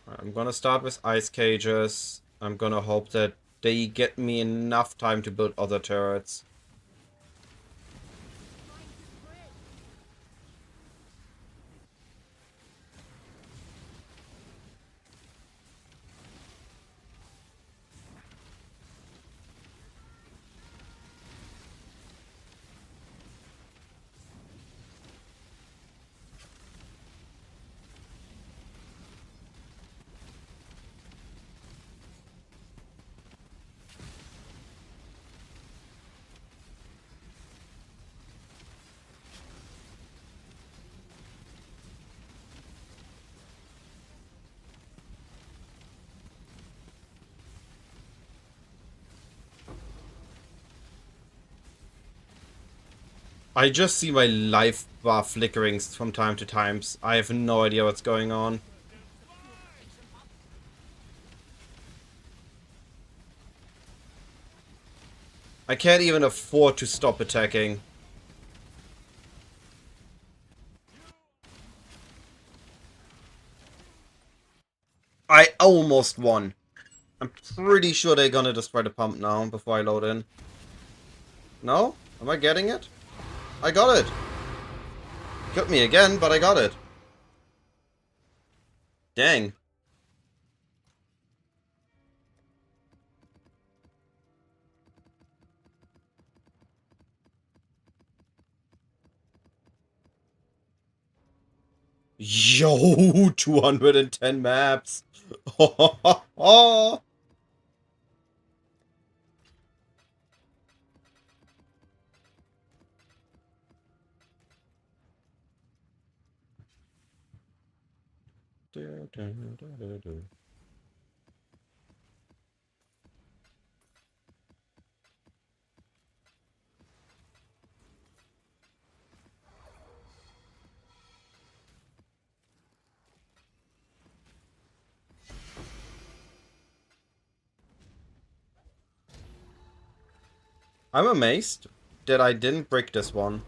I'm gonna start with ice cages. I'm gonna hope that they get me enough time to build other turrets. I just see my life bar flickering from time to time. I have no idea what's going on. I can't even afford to stop attacking. I almost won. I'm pretty sure they're gonna destroy the pump now before I load in. No? Am I getting it? I got it! Killed me again, but I got it. Dang. Yo, 210 maps. I'm amazed that I didn't break this one.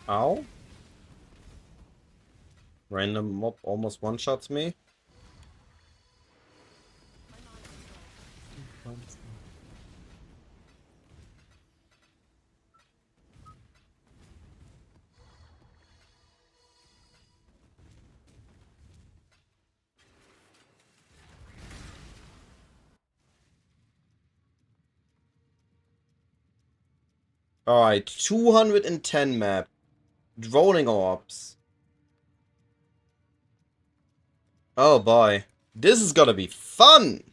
Ow. Random mob almost one-shots me. Alright, 210 map. Droning orbs. Oh boy. This is gonna be fun!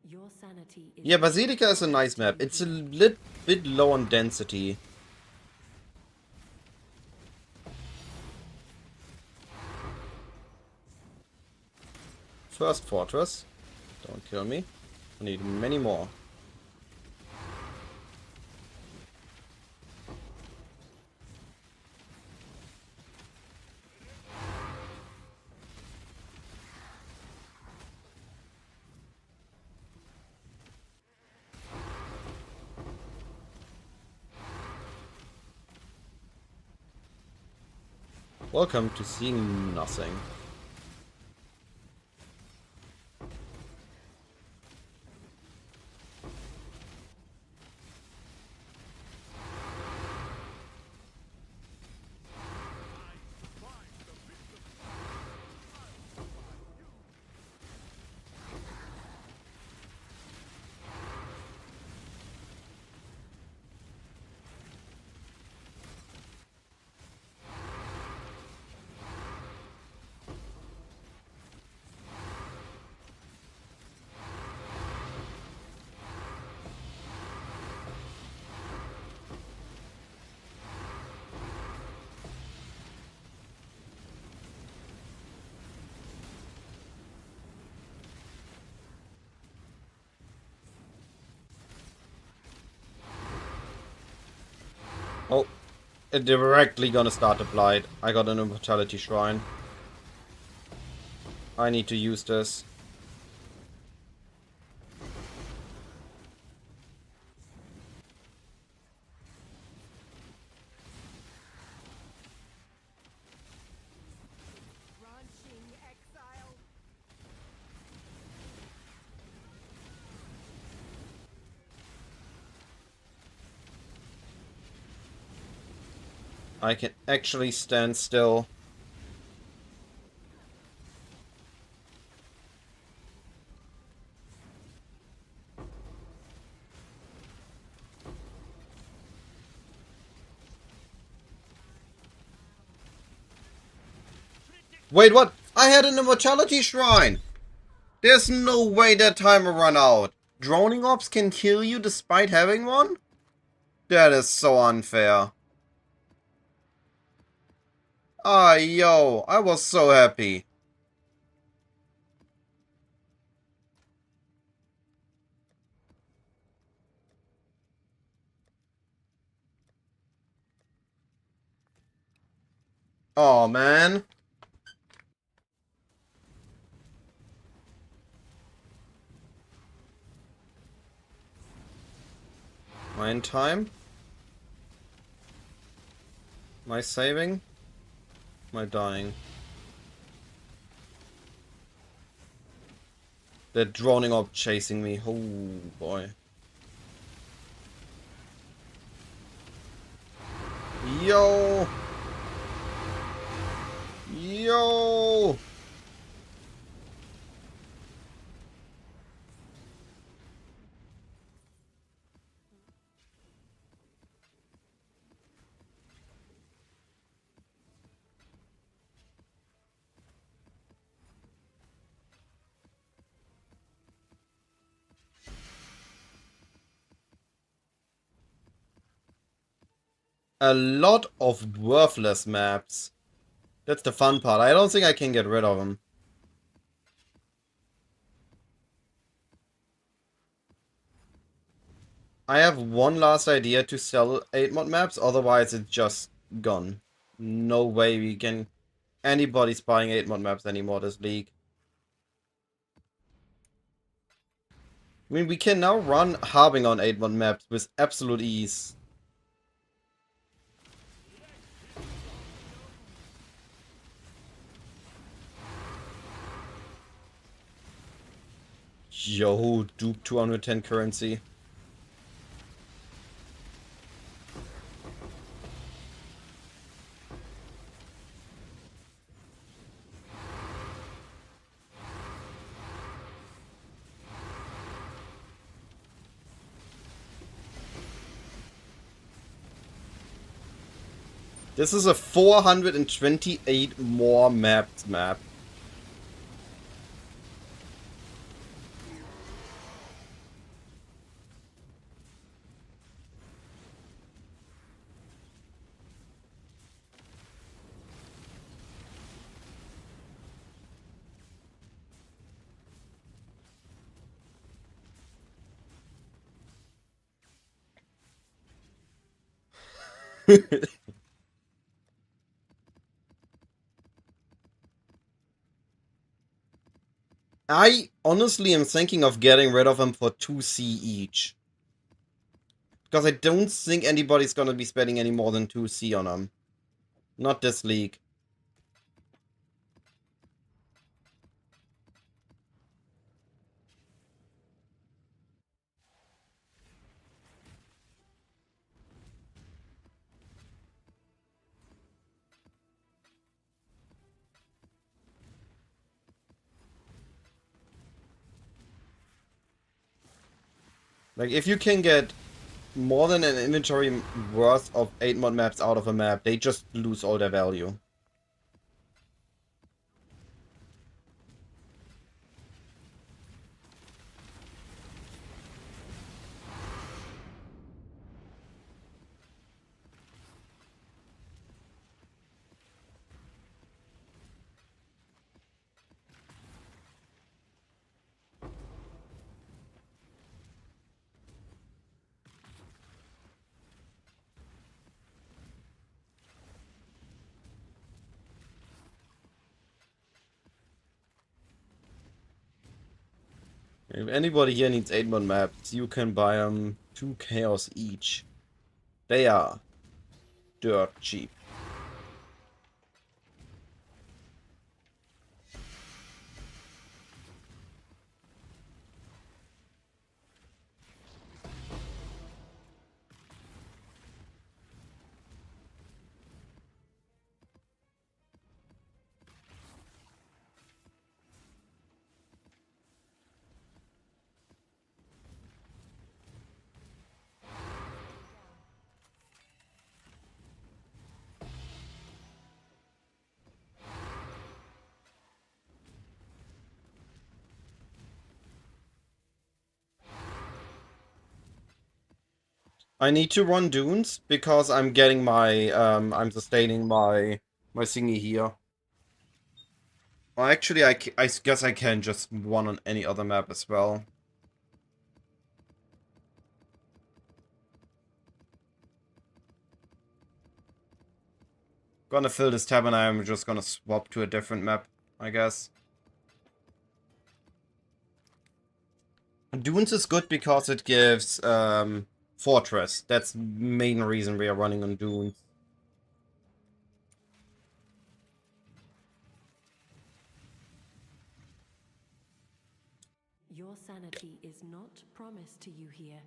Your sanity is Yeah, Basilica is a nice map. It's a little bit low on density. First fortress. Don't kill me. I need many more. Welcome to seeing nothing. Oh, it directly gonna start the blight. I got an immortality shrine. I need to use this. Branching exile. I can actually stand still. Wait, what? I had an immortality shrine! There's no way that timer run out. Droning ops can kill you despite having one? That is so unfair. Ah, yo, I was so happy. Oh man. Am I in time? Am I saving? Am I dying? They're droning up chasing me. Oh boy. Yo! Yo! A lot of worthless maps. That's the fun part. I don't think I can get rid of them. I have one last idea to sell 8 mod maps, otherwise it's just gone. No way we can... Anybody's buying 8 mod maps anymore this league. I mean, we can now run Harbing on 8 mod maps with absolute ease. Yo, Duke 210 currency. This is a 428 more mapped map. I honestly am thinking of getting rid of them for 2C each. Because I don't think anybody's gonna be spending any more than 2C on them. Not this league. Like, if you can get more than an inventory worth of 8 mod maps out of a map, they just lose all their value. If anybody here needs 8 mod maps, you can buy them 2 chaos each. They are dirt cheap. I need to run dunes because I'm getting my I'm sustaining my thingy here. Well, actually, I guess I can just run on any other map as well. Gonna fill this tab and I'm just gonna swap to a different map, I guess. Dunes is good because it gives Fortress. That's the main reason we are running on Dunes. Your sanity is not promised to you here.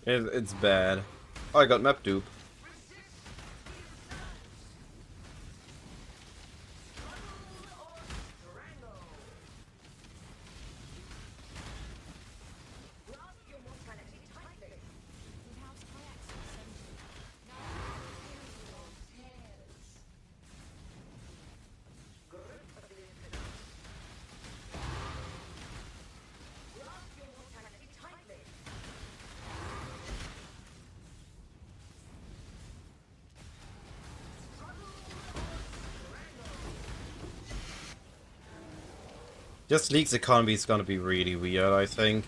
It's bad. Oh, I got map dupe. This league's economy is gonna be really weird, I think.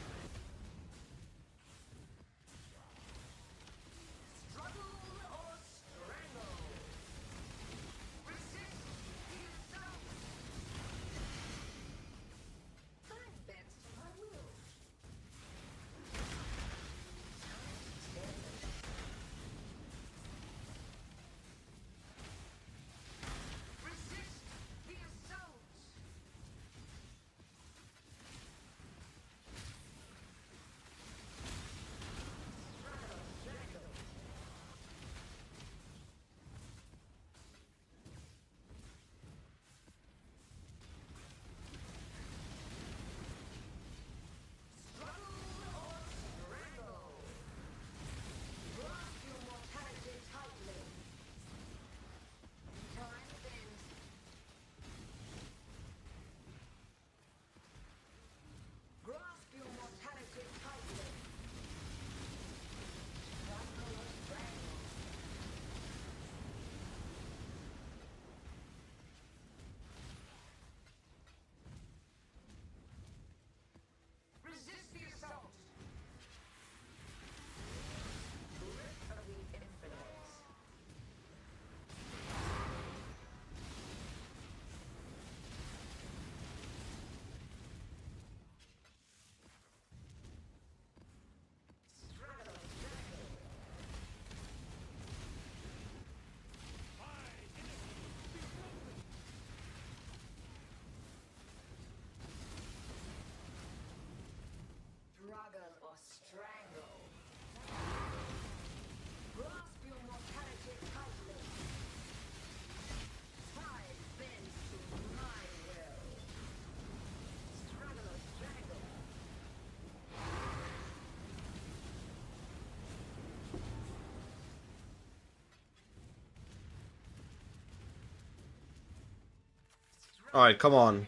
Alright, come on.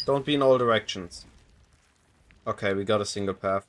Don't be in all directions. Okay, we got a single path.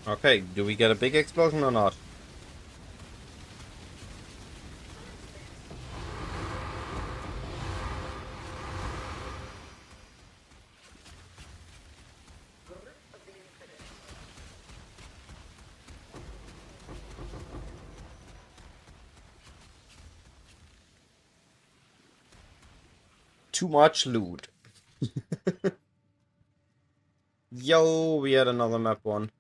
Okay, do we get a big explosion or not? Too much loot. Yo, we had another map one.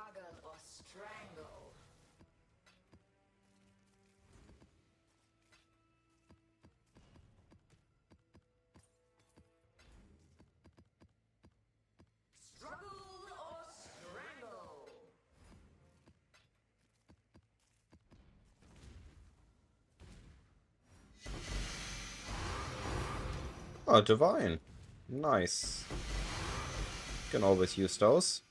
Struggle or strangle. Oh, divine. Nice. Can always use those.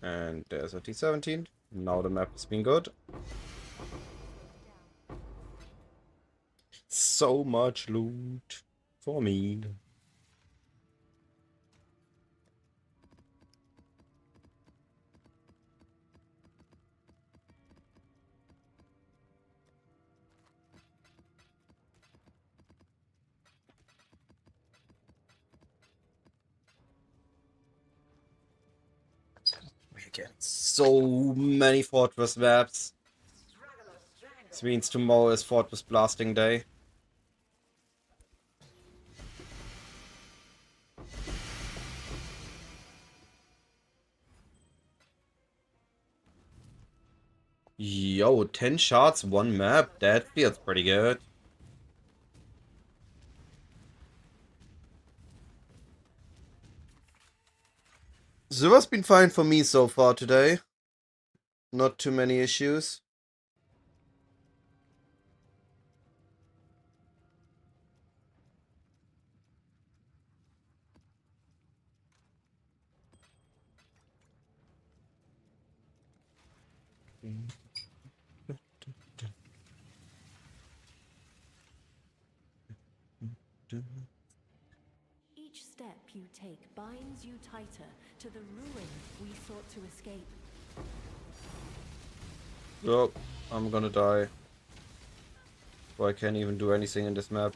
And there's a T-17. Now the map has been good. So much loot for me. We're getting so many fortress maps. This means tomorrow is fortress blasting day. Yo, 10 shots, 1 map. That feels pretty good. Silver's been fine for me so far today. Not too many issues. Each step you take binds you tighter to the ruin we sought to escape. Oh, I'm gonna die. So I can't even do anything in this map.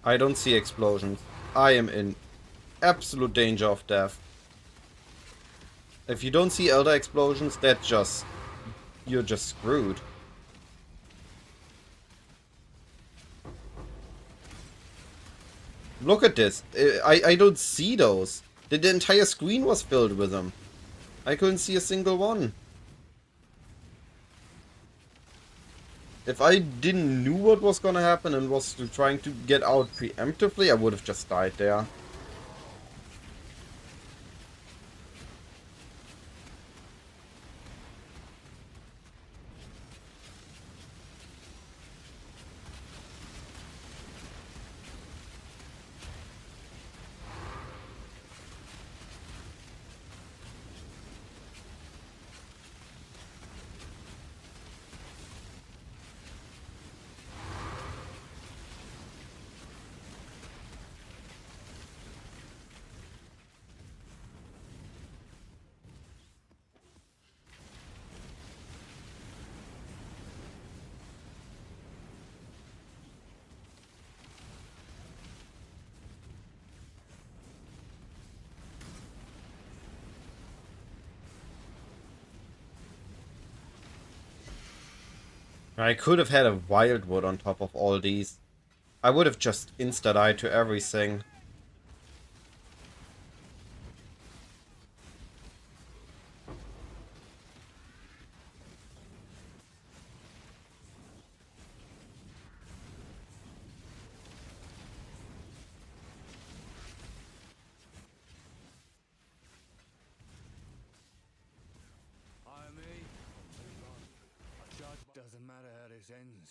I don't see explosions. I am in absolute danger of death. If you don't see elder explosions, that's just... you're just screwed. Look at this. I don't see those. The entire screen was filled with them. I couldn't see a single one. If I didn't knew what was gonna happen and was trying to get out preemptively, I would have just died there. I could have had a wildwood on top of all these. I would have just insta-died to everything. I me. A judge doesn't matter how this ends.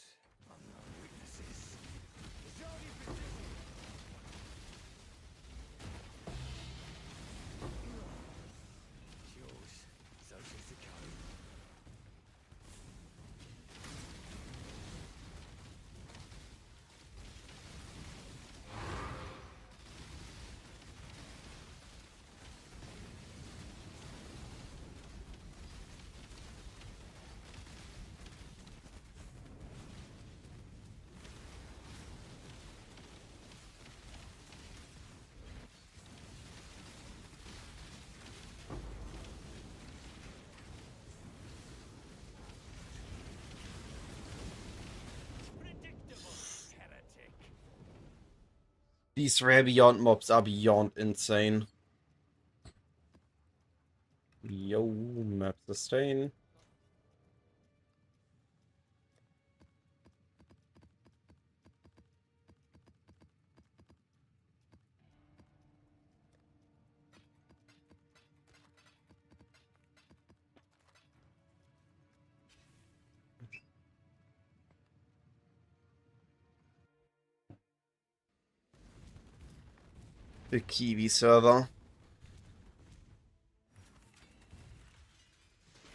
Unknown witnesses. Majority position. It's yours. So says the code. These rare beyond mobs are beyond insane. Yo, map sustain. The Kiwi server.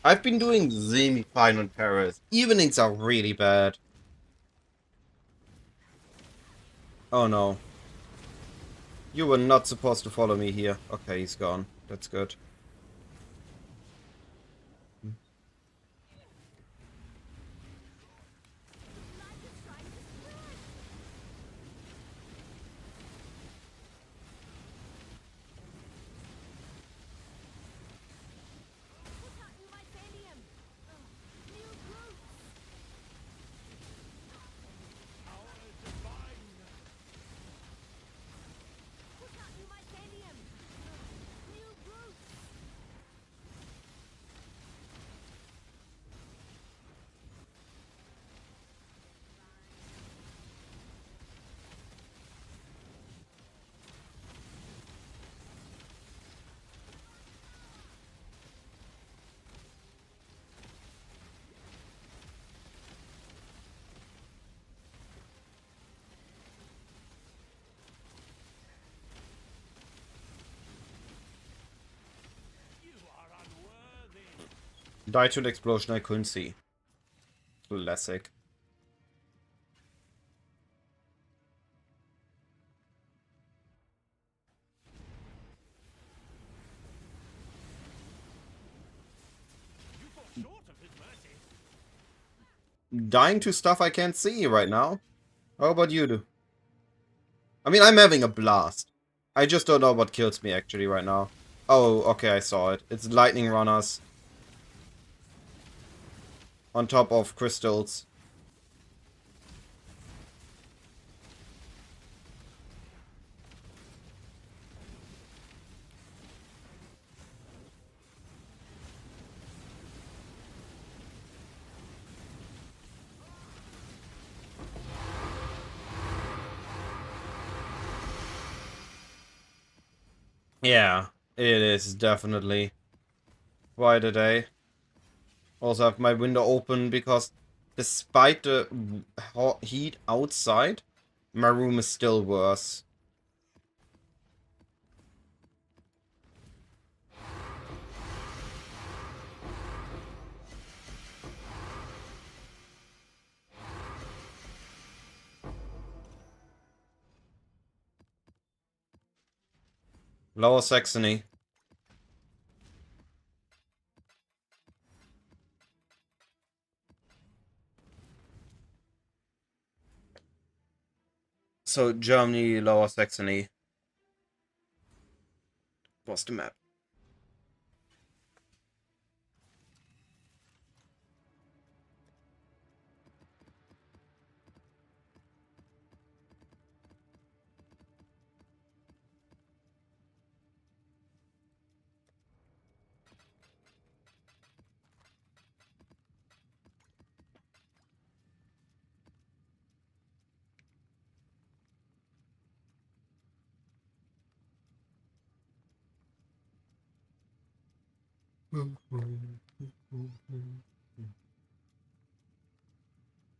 I've been doing semi-fine on Paris. Evenings are really bad. Oh no. You were not supposed to follow me here. Okay, he's gone. That's good. Die to an explosion I couldn't see. Classic. Dying to stuff I can't see right now. How about you do? I mean, I'm having a blast. I just don't know what kills me actually right now. Oh, okay, I saw it. It's lightning runners. On top of crystals. Yeah, it is definitely quite a day. Also have my window open because despite the heat outside, my room is still worse. Lower Saxony. So Germany, Lower Saxony was the map.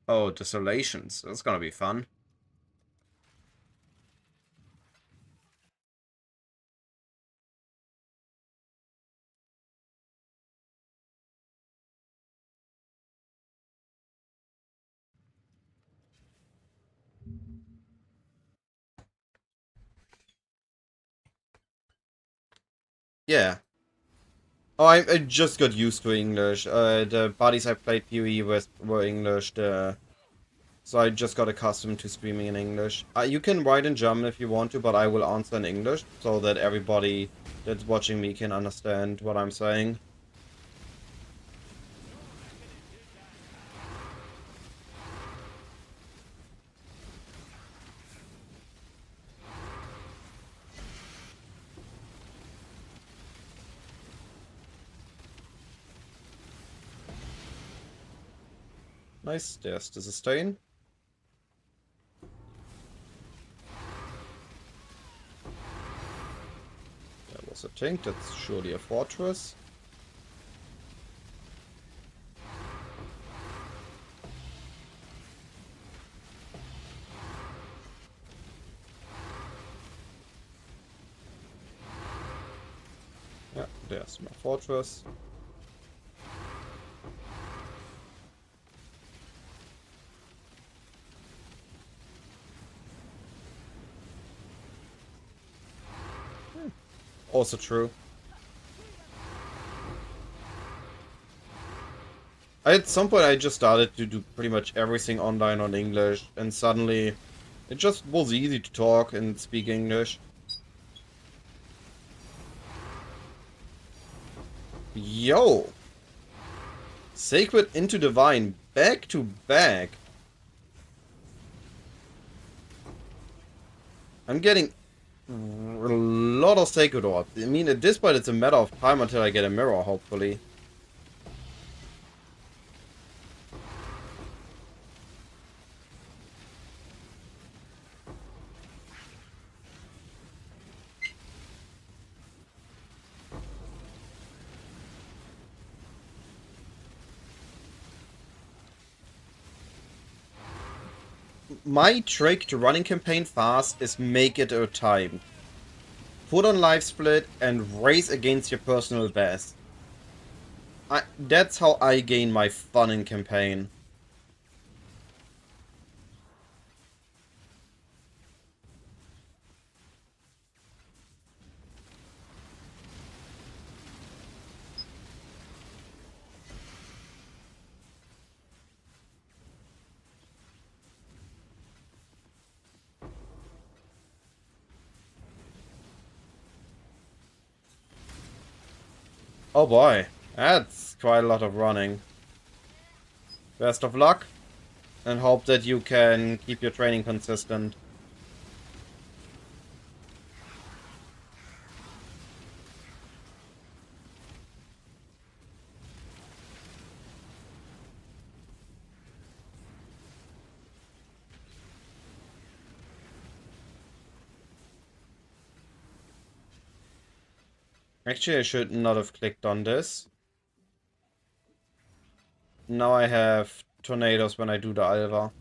Oh, Desolations. That's gonna be fun. Yeah. Oh, I just got used to English. The buddies I played PoE with were English. So I just got accustomed to streaming in English. You can write in German if you want to, but I will answer in English so that everybody that's watching me can understand what I'm saying. Nice, there's the sustain. That was a tank, that's surely a fortress. Yeah, there's my fortress. Also true. At some point I just started to do pretty much everything online on English, and suddenly it just was easy to talk and speak English. Yo! Sacred into Divine, back to back. I'm getting a lot of Sacred Orb. I mean, at this point it's a matter of time until I get a mirror, hopefully. My trick to running campaign fast is make it a time. Put on life split and race against your personal best. That's how I gain my fun in campaign. Oh boy, that's quite a lot of running. Best of luck, and hope that you can keep your training consistent. Actually, I should not have clicked on this. Now I have tornadoes when I do the Alva.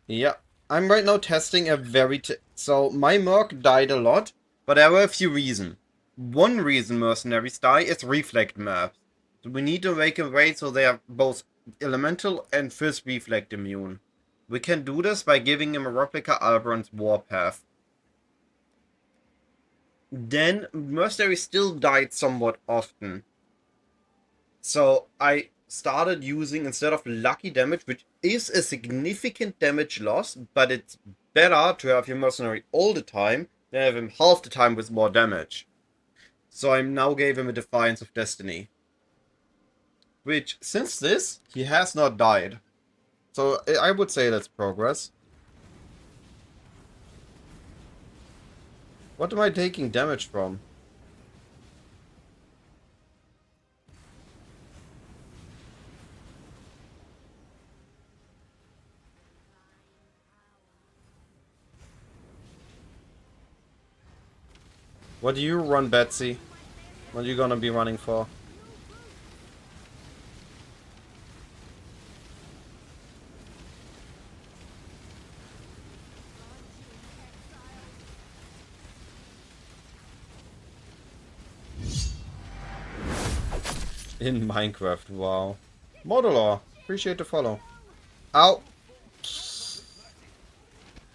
Yeah, I'm right now testing a very... So, my Merc died a lot, but there were a few reasons. One reason mercenaries die is reflect maps. So we need to make a way so they are both elemental and fizz reflect immune. We can do this by giving him a replica Albrand's Warpath. Then, mercenaries still died somewhat often. So I started using, instead of lucky damage, which is a significant damage loss, but it's better to have your mercenary all the time than have him half the time with more damage. So I now gave him a Defiance of Destiny. Which, since this, he has not died. So I would say that's progress. What am I taking damage from? What do you run, Betsy? What are you gonna be running for? In Minecraft, wow. Modular, appreciate the follow. Ow! This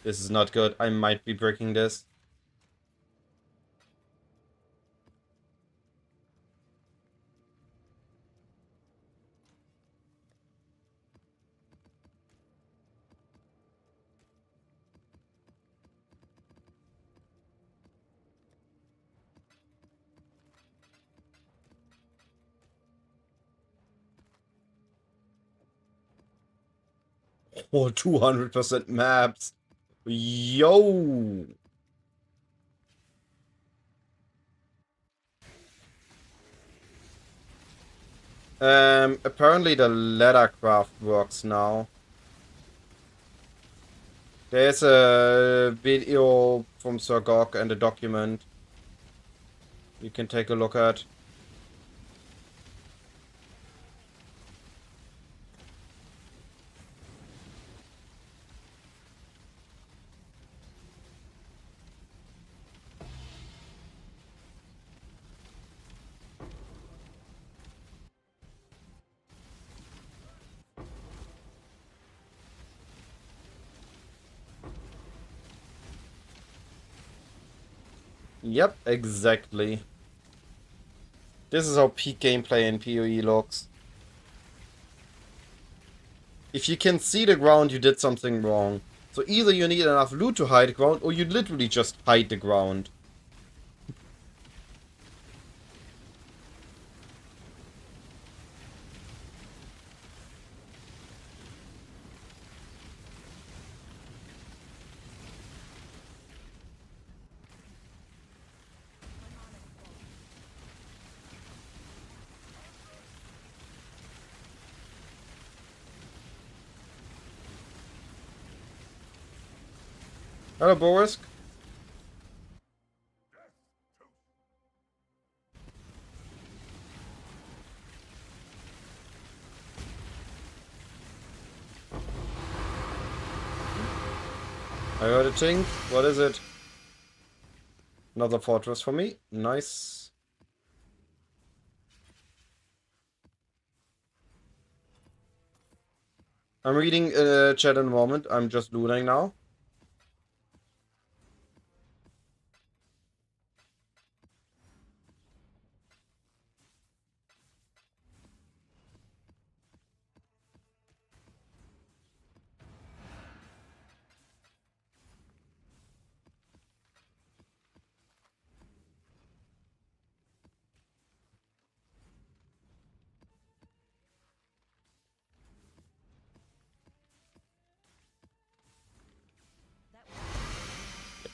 is not good. I might be breaking this. Oh, 200% maps. Yo! Apparently the ladder craft works now. There's a video from Sir Gog and a document you can take a look at. Yep, exactly. This is how peak gameplay in PoE looks. If you can see the ground, you did something wrong. So either you need enough loot to hide the ground, or you literally just hide the ground. Hello, Boris. I heard a chink. What is it? Another fortress for me. Nice. I'm reading chat in a moment. I'm just looting now.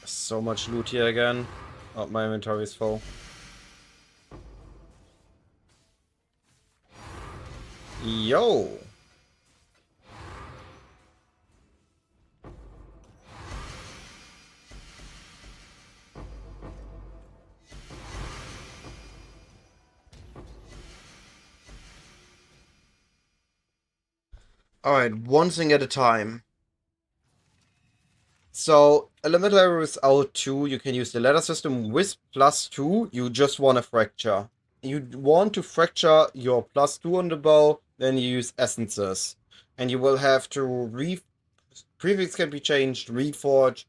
So much loot here again. Oh, my inventory is full. Yo! Alright, one thing at a time. So, Elemental without 2, you can use the ladder system. With +2, you just want a fracture. You want to fracture your +2 on the bow, then you use essences. And you will have to prefix can be changed, reforge,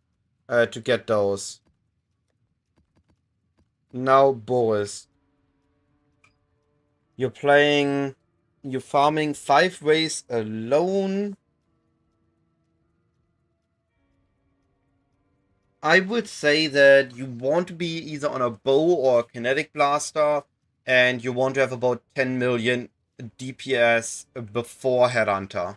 to get those. Now, Boris. You're farming 5 ways alone. I would say that you want to be either on a bow or a kinetic blaster, and you want to have about 10 million DPS before Headhunter.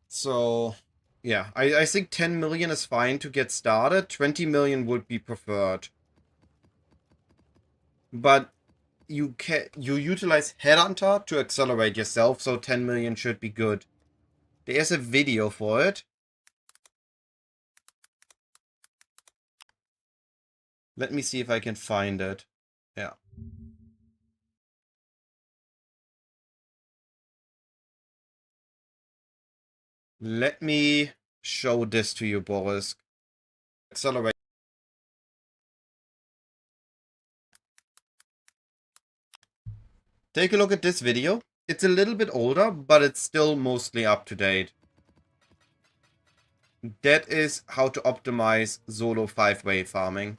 So, yeah, I think 10 million is fine to get started. 20 million would be preferred. But you utilize Headhunter to accelerate yourself, so 10 million should be good. There's a video for it. Let me see if I can find it. Yeah. Let me show this to you, Boris. Accelerate. Take a look at this video. It's a little bit older, but it's still mostly up to date. That is how to optimize solo 5-way farming.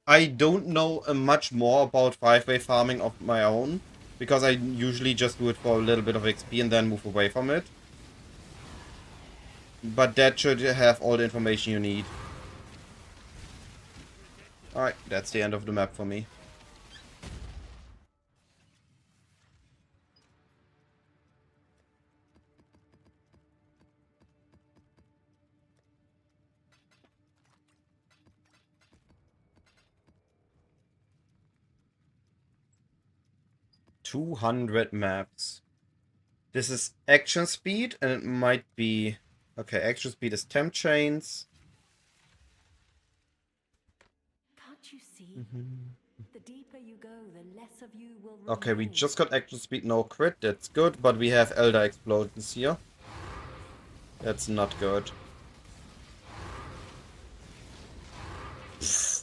I don't know much more about 5-way farming of my own, because I usually just do it for a little bit of XP and then move away from it. But that should have all the information you need. Alright, that's the end of the map for me. $200 maps. This is action speed, and it might be... Okay, action speed is temp chains. Can't you see? The deeper you go, the less of you will Okay, we remain. just got action speed, no crit, that's good, but we have Elder Explosions here. That's not good.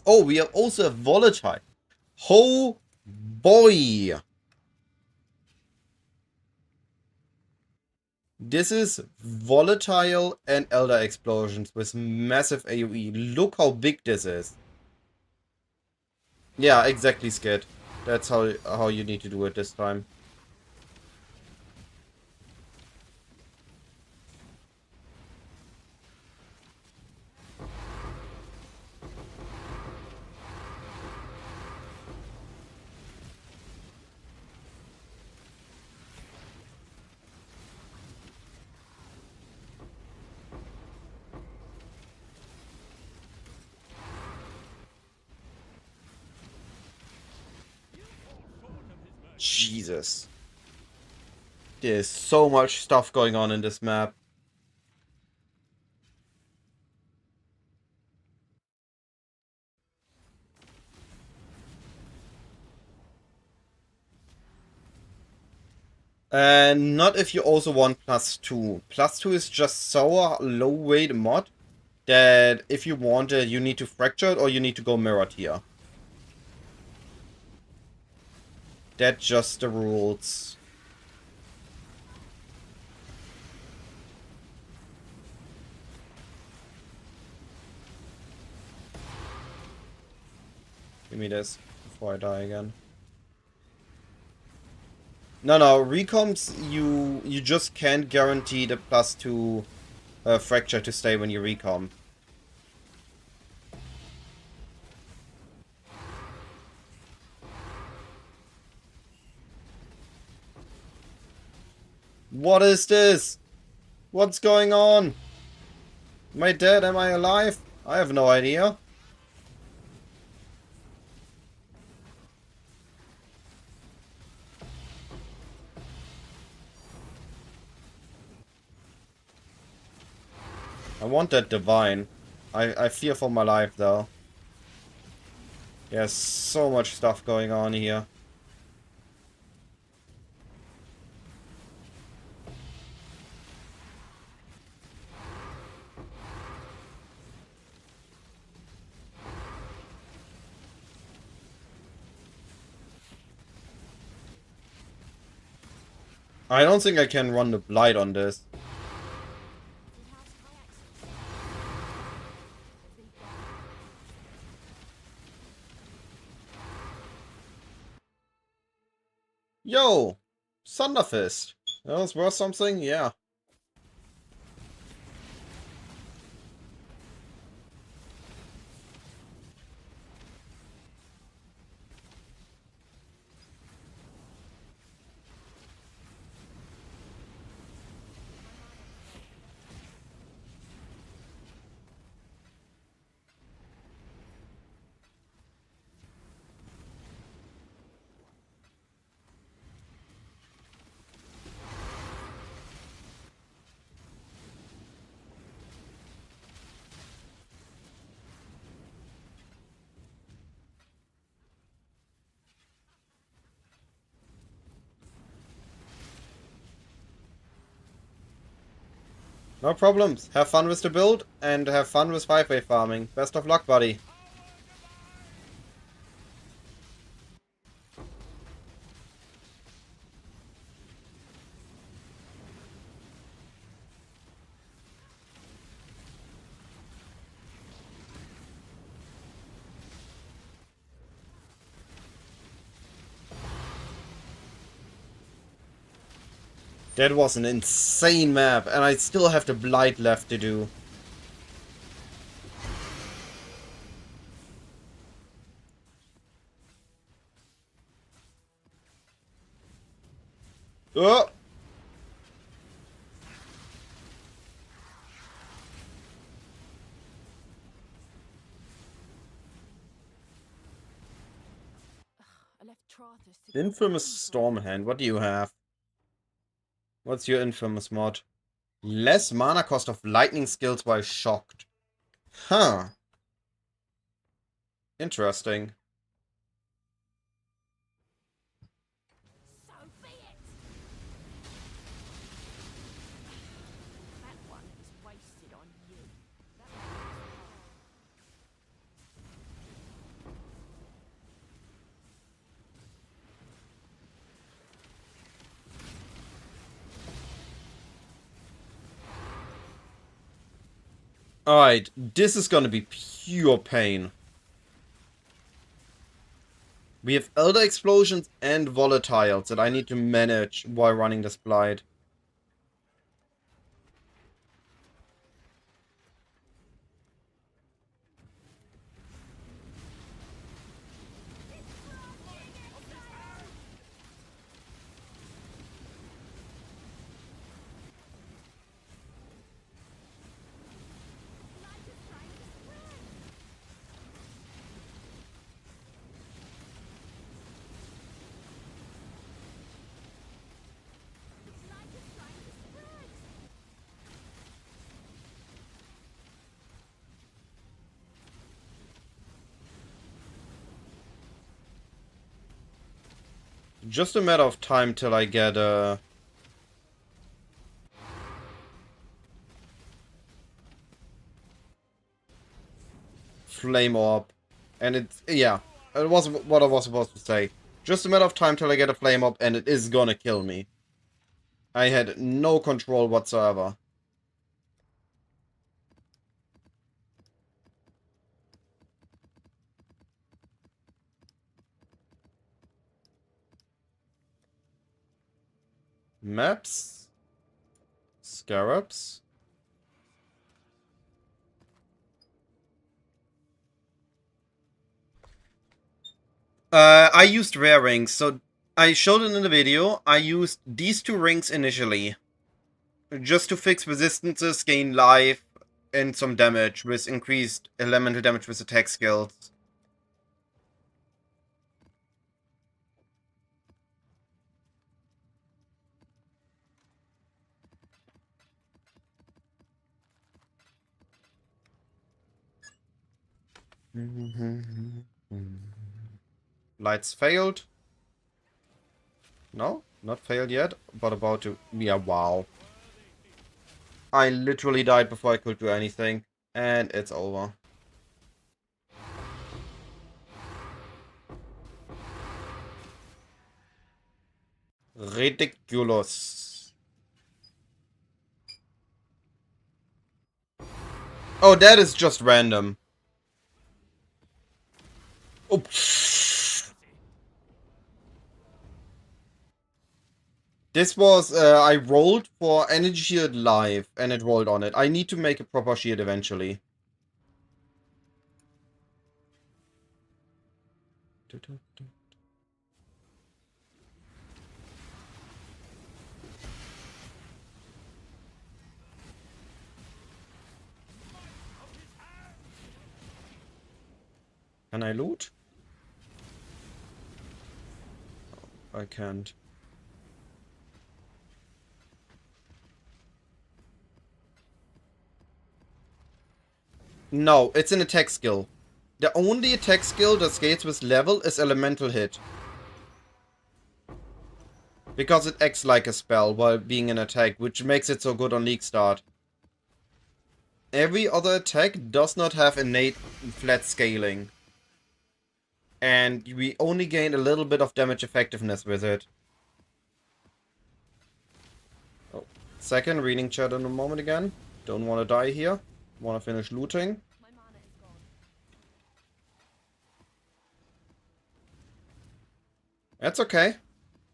Oh, we have also a Volatile. Oh boy! This is Volatile and Elder Explosions with massive AoE. Look how big this is. Yeah, exactly, Skid. That's how you need to do it this time. Jesus. There's so much stuff going on in this map. And not if you also want +2. +2 is just so low weight mod that if you want it, you need to fracture it or you need to go mirrored here. That's just the rules. Give me this before I die again. No, recoms, you just can't guarantee the +2 fracture to stay when you recom. What is this? What's going on? Am I dead? Am I alive? I have no idea. I want that divine. I fear for my life though. There's so much stuff going on here. I don't think I can run the blight on this. Yo! Thunderfist. That was worth something? Yeah. No problems. Have fun with the build and have fun with 5-way farming. Best of luck, buddy. That was an insane map, and I still have the Blight left to do. Oh! I left Trathus to Infamous Stormhand, what do you have? What's your infamous mod? Less mana cost of lightning skills while shocked. Huh. Interesting. So be it! That one is wasted on you. That Alright, this is gonna be pure pain. We have Elder Explosions and Volatiles that I need to manage while running this Blight. Just a matter of time till I get a... Flame Orb. And it's... yeah. It was what I was supposed to say. Just a matter of time till I get a Flame Orb and it is gonna kill me. I had no control whatsoever. Maps? Scarabs? I used rare rings, so I showed it in the video. I used these two rings initially. Just to fix resistances, gain life, and some damage with increased elemental damage with attack skills. Lights failed. No, not failed yet, but about to... yeah, wow. I literally died before I could do anything, and it's over. Ridiculous. Oh, that is just random. Oh. This was, I rolled for Energy Shield live, and it rolled on it. I need to make a proper shield eventually. Can I loot? Oh, I can't. No, it's an attack skill. The only attack skill that scales with level is Elemental Hit. Because it acts like a spell while being an attack, which makes it so good on League Start. Every other attack does not have innate flat scaling. And we only gain a little bit of damage effectiveness with it. Oh, second, reading chat in a moment again. Don't want to die here. Want to finish looting. My mana is gone. That's okay.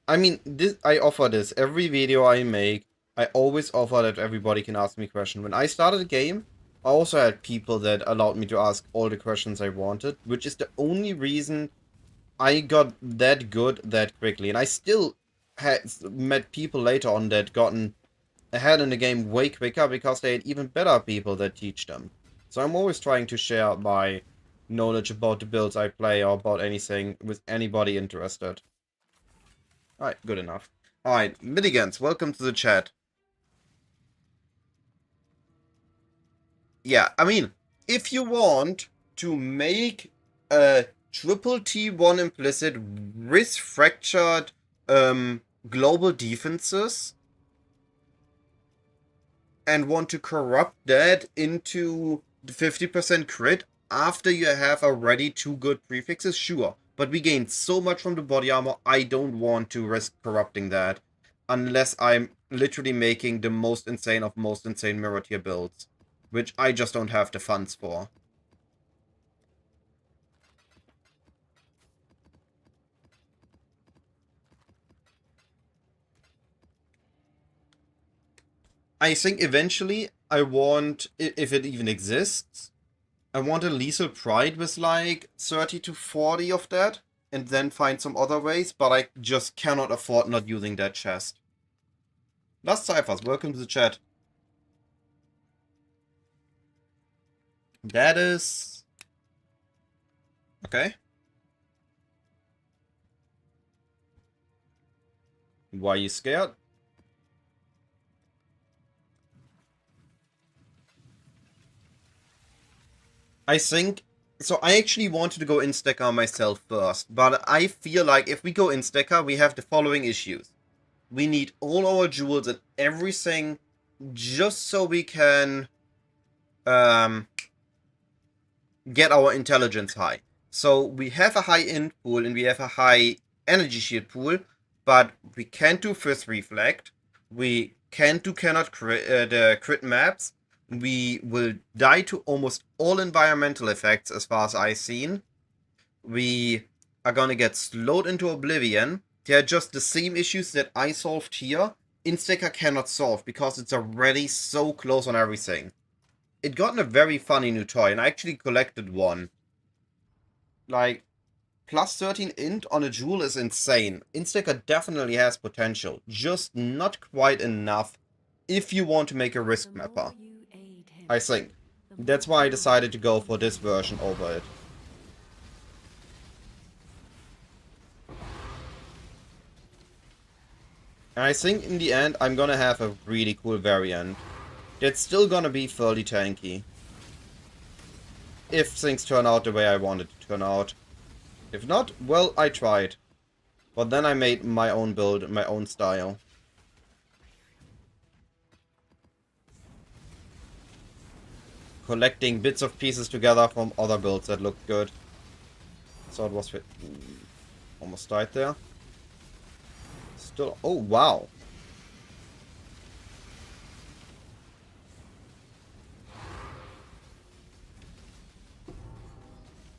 I mean, I offer this every video I make. I always offer that everybody can ask me questions. When I started the game, I also had people that allowed me to ask all the questions I wanted, which is the only reason I got that good that quickly. And I still had met people later on that gotten ahead in the game way quicker because they had even better people that teach them. So I'm always trying to share my knowledge about the builds I play or about anything with anybody interested. Alright, good enough. Alright, Mitigants, welcome to the chat. Yeah, I mean, if you want to make a triple T1 implicit with fractured global defenses and want to corrupt that into the 50% crit after you have already 2 good prefixes, sure. But we gained so much from the body armor, I don't want to risk corrupting that. Unless I'm literally making the most insane of most insane mirror tier builds. Which I just don't have the funds for. I think eventually I want, if it even exists, I want a Lethal Pride with like 30 to 40 of that. And then find some other ways, but I just cannot afford not using that chest. Last Cyphers, welcome to the chat. That is... okay. Why are you scared? I think... so I actually wanted to go Instacker myself first, but I feel like if we go Instacker, we have the following issues. We need all our jewels and everything just so we can get our intelligence high. So we have a high int pool and we have a high energy shield pool, but we can't do first reflect. We can't do the crit maps. We will die to almost all environmental effects as far as I've seen. We are gonna get slowed into oblivion. They're just the same issues that I solved here. Instacker cannot solve because it's already so close on everything. It gotten a very funny new toy, and I actually collected one. Like, plus 13 int on a jewel is insane. Instacker definitely has potential, just not quite enough if you want to make a risk mapper. I think. That's why I decided to go for this version over it. And I think in the end I'm gonna have a really cool variant. That's still gonna be fairly tanky. If things turn out the way I wanted to turn out. If not, well, I tried. But then I made my own build, my own style. Collecting bits of pieces together from other builds that looked good. So it was... almost died there. Still... oh, wow.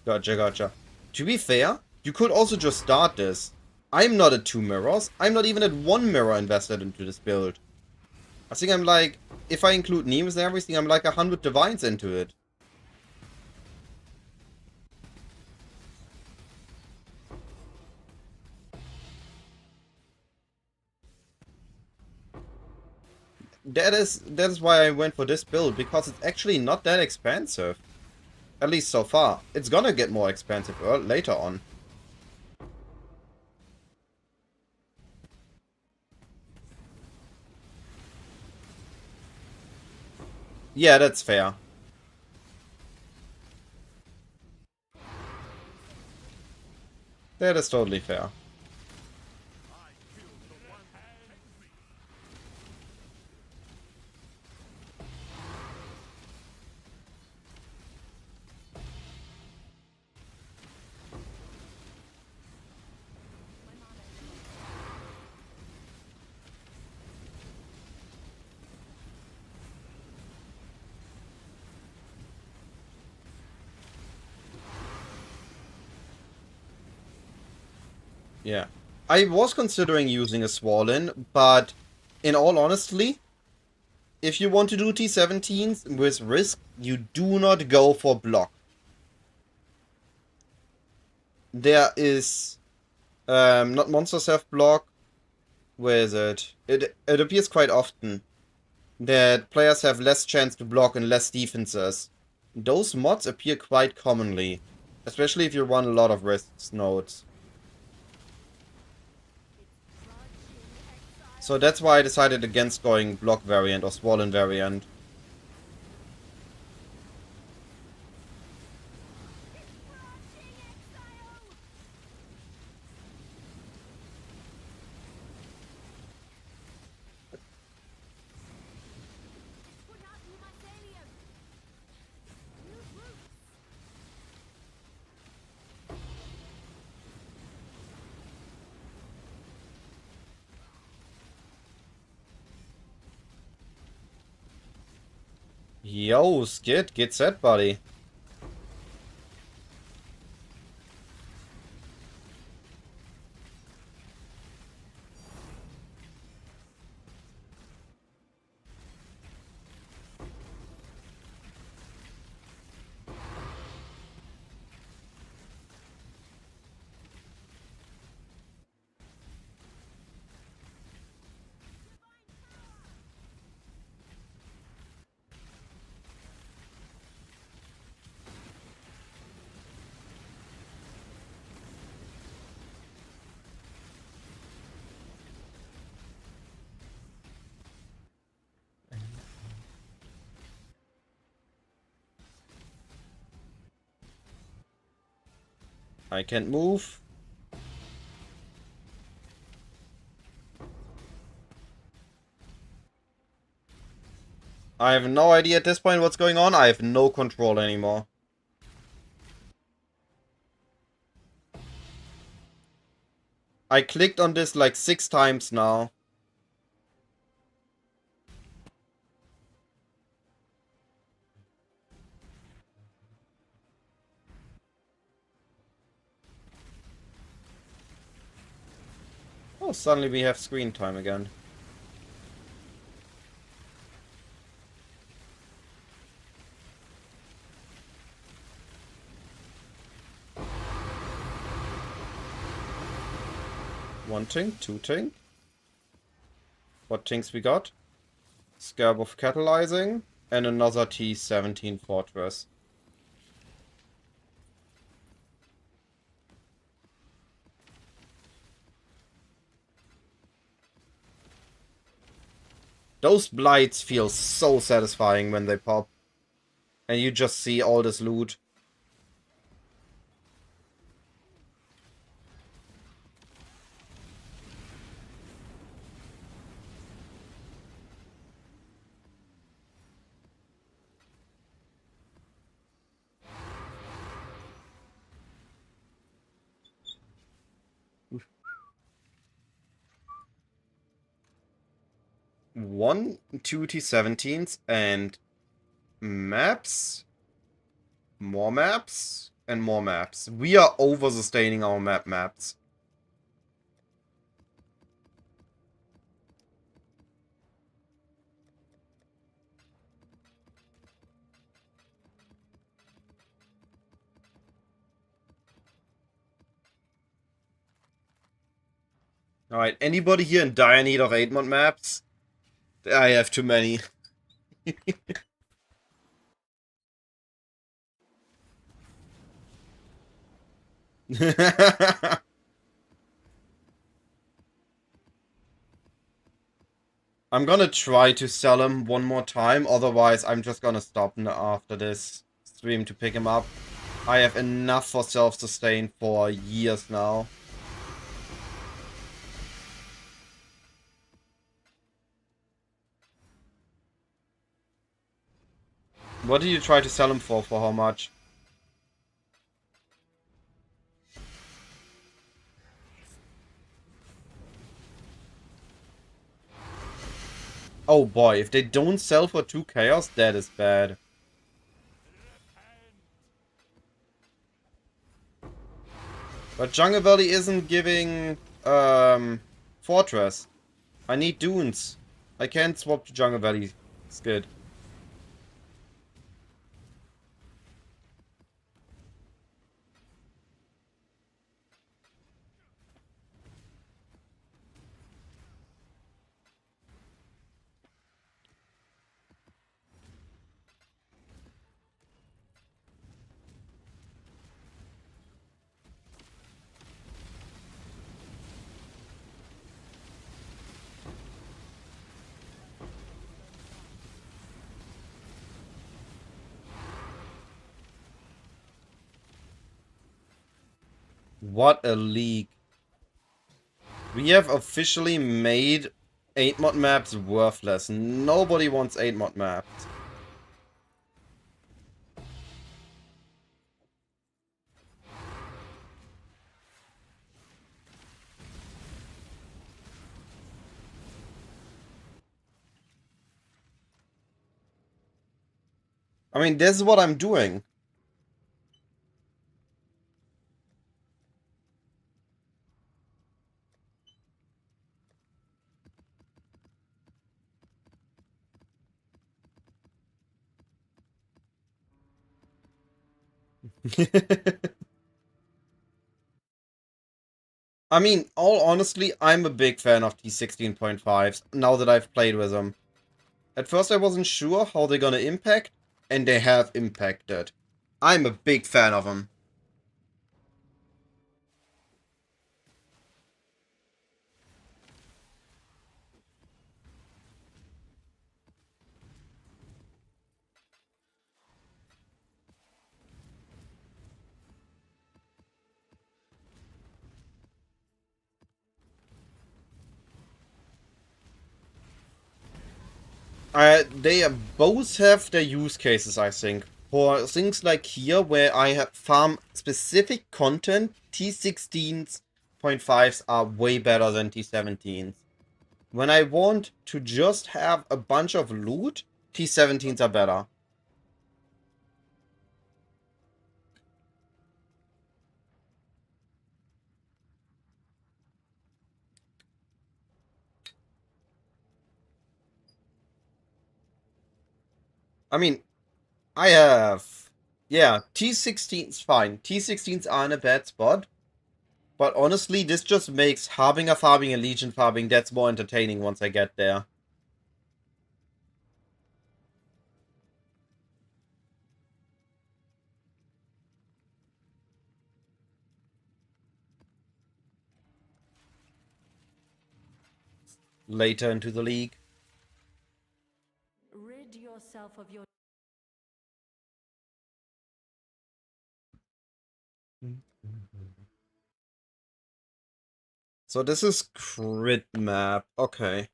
Gotcha, gotcha. To be fair, you could also just start this. I'm not at 2 mirrors. I'm not even at 1 mirror invested into this build. I think I'm like, if I include Nemes and everything, I'm like 100 divines into it. That is why I went for this build, because it's actually not that expensive. At least so far. It's gonna get more expensive later on. Yeah, that's fair. That is totally fair. Yeah. I was considering using a Warden, but in all honesty, if you want to do T17s with risk, you do not go for block. There is not monsters have block. Where is it? It appears quite often that players have less chance to block and less defenses. Those mods appear quite commonly, especially if you run a lot of risk nodes. So that's why I decided against going block variant or swollen variant. Put out the mycelium. New roots. Yo, Skid, get set, buddy. I can't move. I have no idea at this point what's going on. I have no control anymore. I clicked on this like 6 times now. Oh, suddenly we have screen time again. One ting, two ting. What tings we got? Scab of Catalyzing and another T17 Fortress. Those blights feel so satisfying when they pop. And you just see all this loot. One, two T17s and maps, more maps, and more maps. We are over-sustaining our maps. Alright, anybody here in dire need of 8-mod maps? I have too many. I'm gonna try to sell him one more time, otherwise I'm just gonna stop after this stream to pick him up. I have enough for self-sustain for years now. What did you try to sell him for? For how much? Oh boy, if they don't sell for 2 chaos, that is bad. But Jungle Valley isn't giving Fortress. I need dunes. I can't swap to Jungle Valley skid. What a league. We have officially made 8-mod maps worthless. Nobody wants 8-mod maps. I mean, this is what I'm doing. I mean, all honestly, I'm a big fan of T16.5s now that I've played with them. At first I wasn't sure how they're gonna impact, and they have impacted. I'm a big fan of them. They both have their use cases, I think. For things like here, where I have farm specific content, T16.5s are way better than T17s. When I want to just have a bunch of loot, T17s are better. I mean, I have... Yeah, T16's fine. T16s are in a bad spot. But honestly, this just makes Harbinger farming and Legion farming that's more entertaining once I get there. Later into the league. Rid yourself of your So this is crit map. Okay.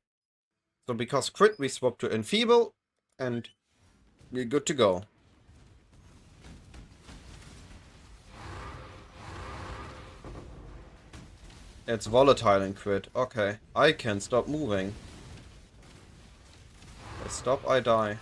So because crit, we swap to enfeeble, and we're good to go. It's volatile in crit. Okay. I can stop moving. I stop, I die.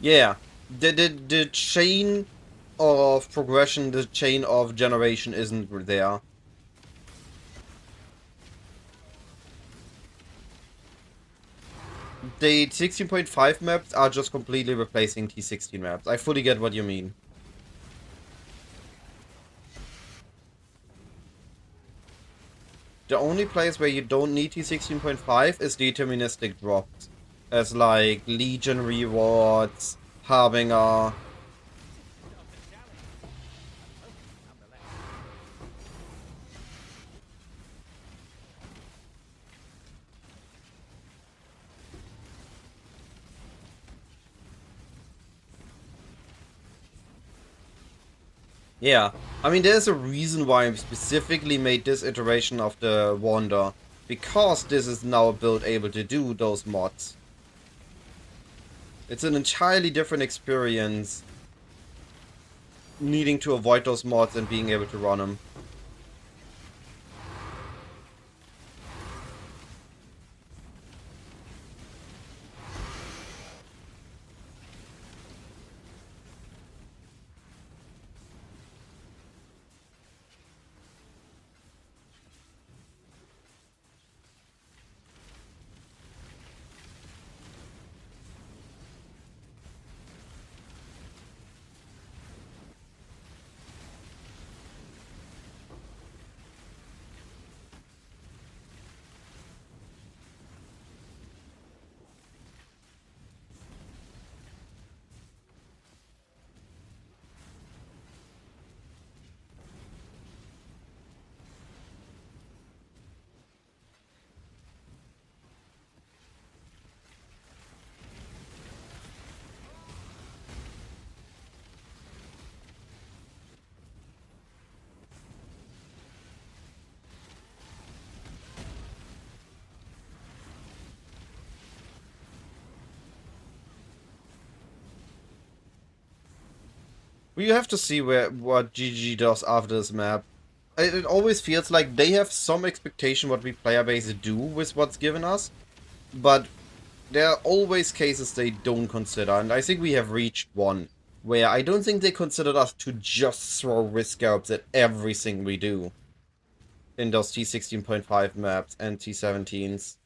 Yeah. The chain of progression, the chain of generation isn't there. The 16.5 maps are just completely replacing T16 maps. I fully get what you mean. The only place where you don't need T16.5 is deterministic drops. As like Legion rewards, Harbinger. Yeah, I mean there's a reason why I specifically made this iteration of the Wander. Because this is now a build able to do those mods. It's an entirely different experience needing to avoid those mods and being able to run them. We have to see what GG does after this map. It always feels like they have some expectation what we player base do with what's given us, but there are always cases they don't consider, and I think we have reached one where I don't think they considered us to just throw risk scalps at everything we do in those T16.5 maps and T17s.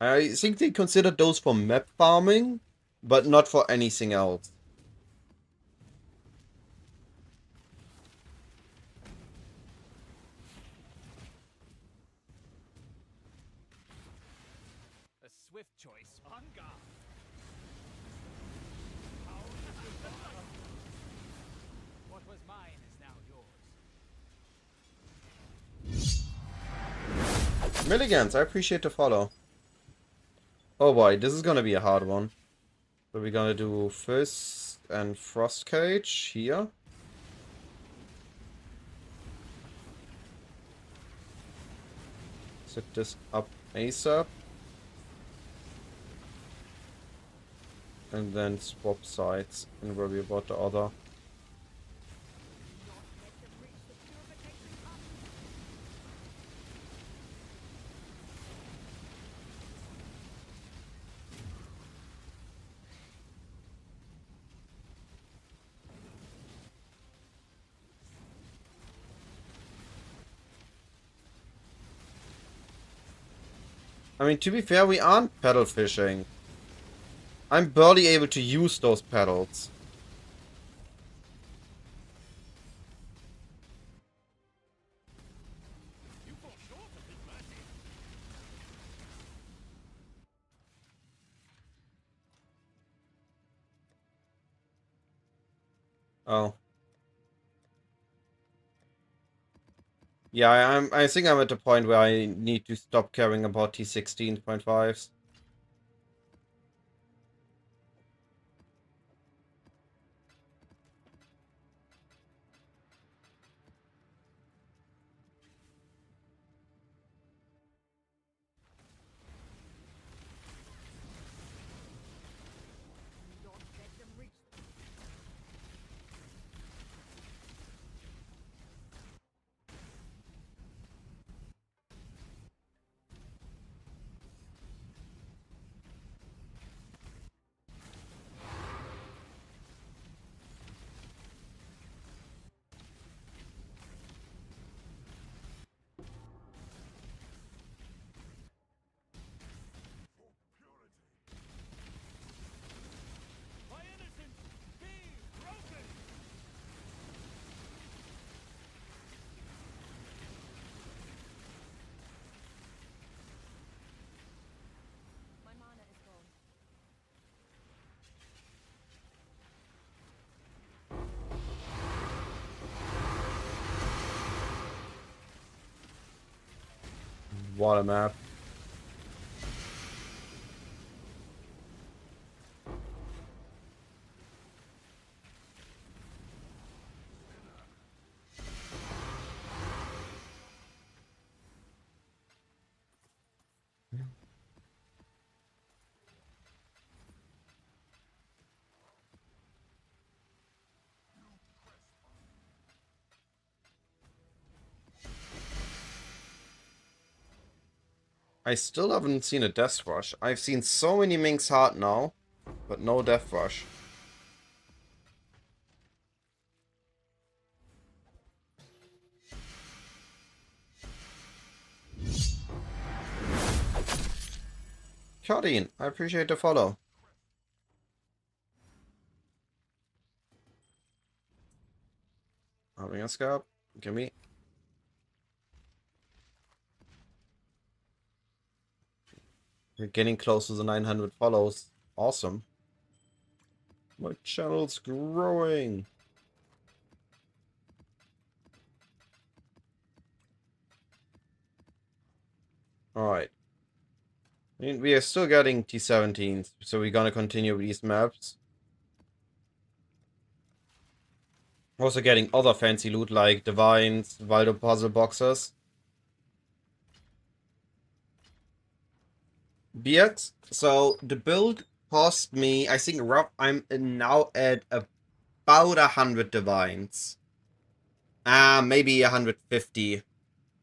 I think they considered those for map farming, but not for anything else. A swift choice. On guard. What was mine is now yours. Milligans, I appreciate the follow. Oh boy, this is gonna be a hard one. So we're gonna do Fist and Frost Cage here. Set this up ASAP. And then swap sides and worry about the other. I mean, to be fair, we aren't paddle fishing. I'm barely able to use those paddles. You fall short of his mercy. Oh. Yeah, I think I'm at the point where I need to stop caring about T16.5s. My innocence be broken. My mana is gone. What a map. I still haven't seen a Death Rush. I've seen so many Mink's Heart now, but no Death Rush. Claudine, I appreciate the follow. Having a scalp. Give me. We're getting close to the 900 follows. Awesome. My channel's growing. Alright. I mean, we are still getting T17s, so we're gonna continue with these maps. Also getting other fancy loot like Divines, Valdo puzzle boxes. BX, so the build cost me, I think I'm now at about 100 divines. Maybe 150.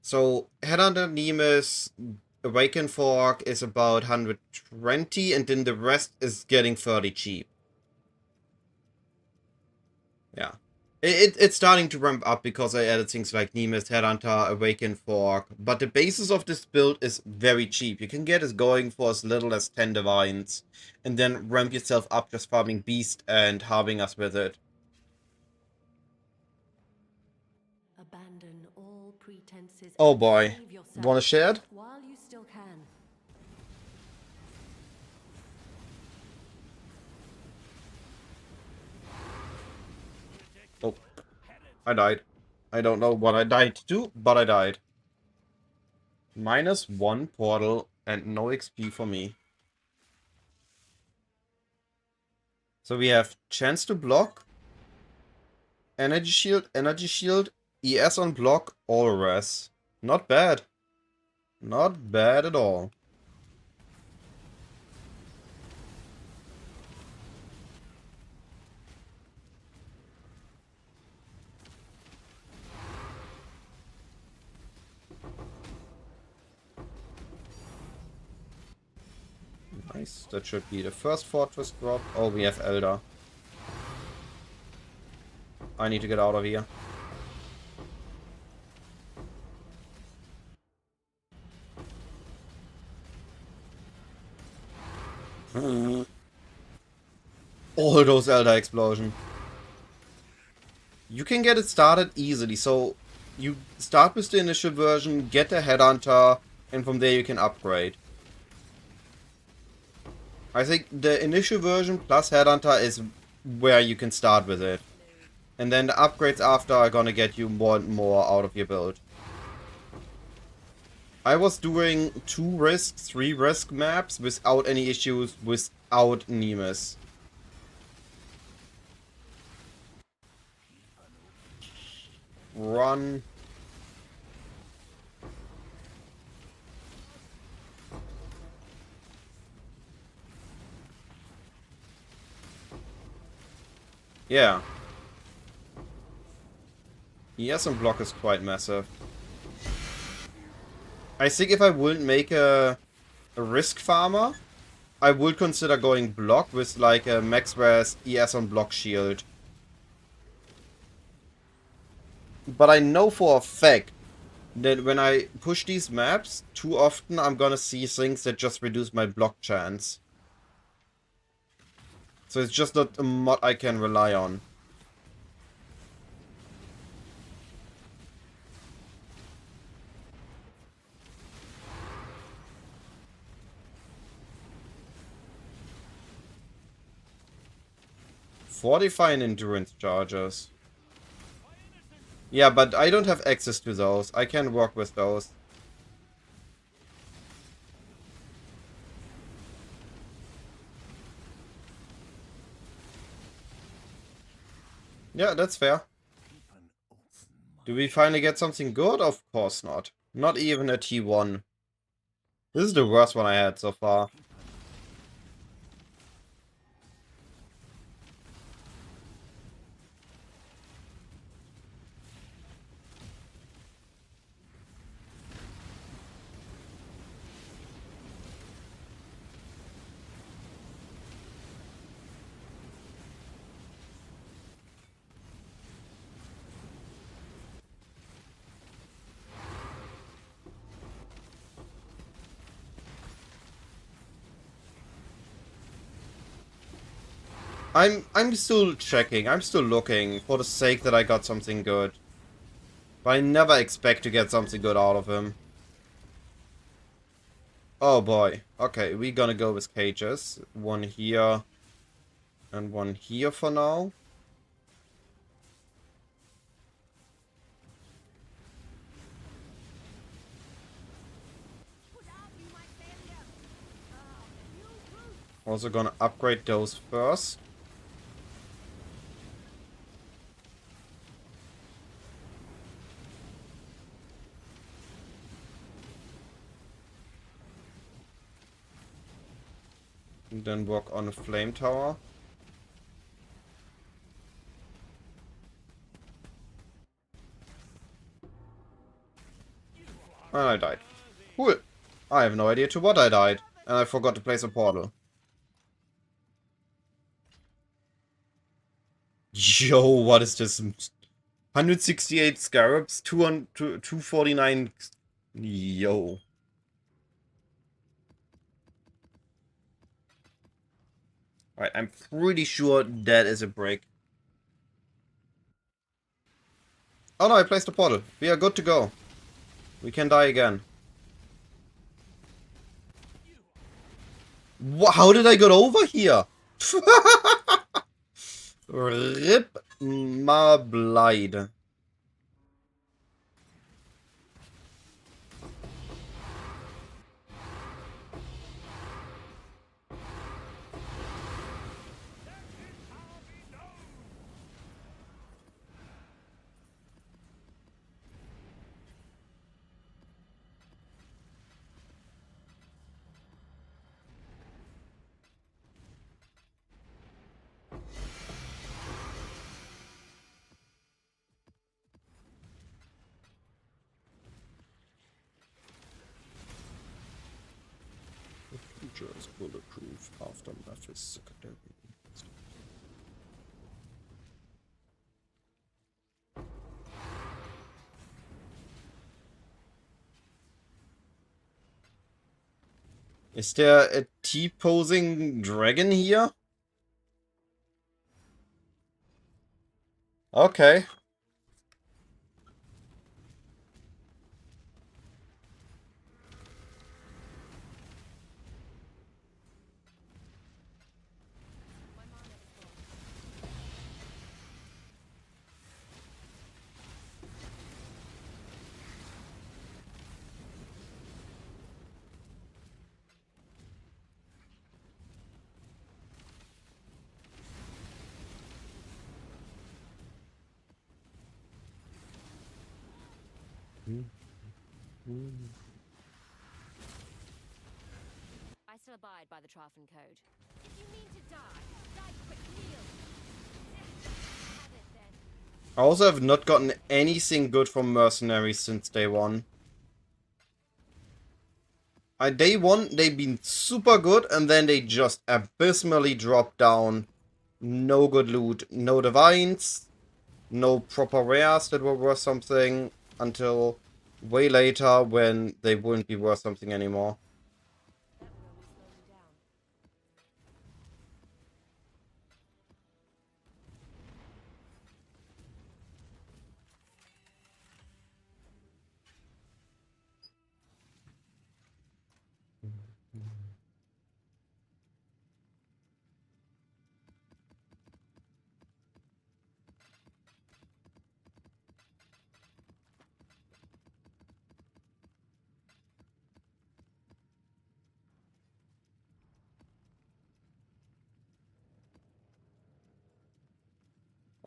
So Headhunter, Nemesis, Awaken Fork is about 120, and then the rest is getting 30 cheap. Yeah. It's starting to ramp up because I added things like Nemesis, Headhunter, Awaken Fork, but the basis of this build is very cheap. You can get it going for as little as 10 divines, and then ramp yourself up just farming Beast and Harbingers with it. Abandon all pretenses Oh and boy. save yourself Wanna share it? while you still can. Oh, I died. I don't know what I died to, but I died. -1 portal and no XP for me. So we have chance to block, energy shield, ES on block, all res. Not bad. Not bad at all. Nice. That should be the first fortress drop. Oh, we have Elder. I need to get out of here. All those Elder explosion. You can get it started easily. So you start with the initial version, get a Headhunter, and from there you can upgrade. I think the initial version plus Headhunter is where you can start with it. And then the upgrades after are gonna get you more and more out of your build. I was doing 2 risk, 3 risk maps without any issues, without Nemesis. Run. Yeah. ES and block is quite massive. I think if I wouldn't make a risk farmer, I would consider going block with like a max res ES on block shield. But I know for a fact that when I push these maps, too often I'm gonna see things that just reduce my block chance. So it's just not a mod I can rely on. Fortify and endurance charges. Yeah, but I don't have access to those. I can work with those. Yeah, that's fair. Do we finally get something good? Of course not. Not even a T1. This is the worst one I had so far. I'm still checking. I'm still looking for the sake that I got something good. But I never expect to get something good out of him. Oh boy. Okay, we're gonna go with cages. One here and one here for now. Also gonna upgrade those first. And then work on a flame tower. And I died. Cool. I have no idea to what I died. And I forgot to place a portal. Yo, what is this? 168 scarabs, 249. Yo. Alright, I'm pretty sure that is a break. Oh no, I placed a portal. We are good to go. We can die again. How did I get over here? Rip my blade. Future is bulletproof. Aftermath is secondary. Is there a T-posing dragon here? Okay. I still abide by the Trafen Code. If you mean to die, die quick, kneel. Have it then. I also have not gotten anything good from mercenaries since day one. Day one, they've been super good, and then they just abysmally dropped down. No good loot, no divines, no proper rares that were worth something, until way later when they wouldn't be worth something anymore. That will only slow you down.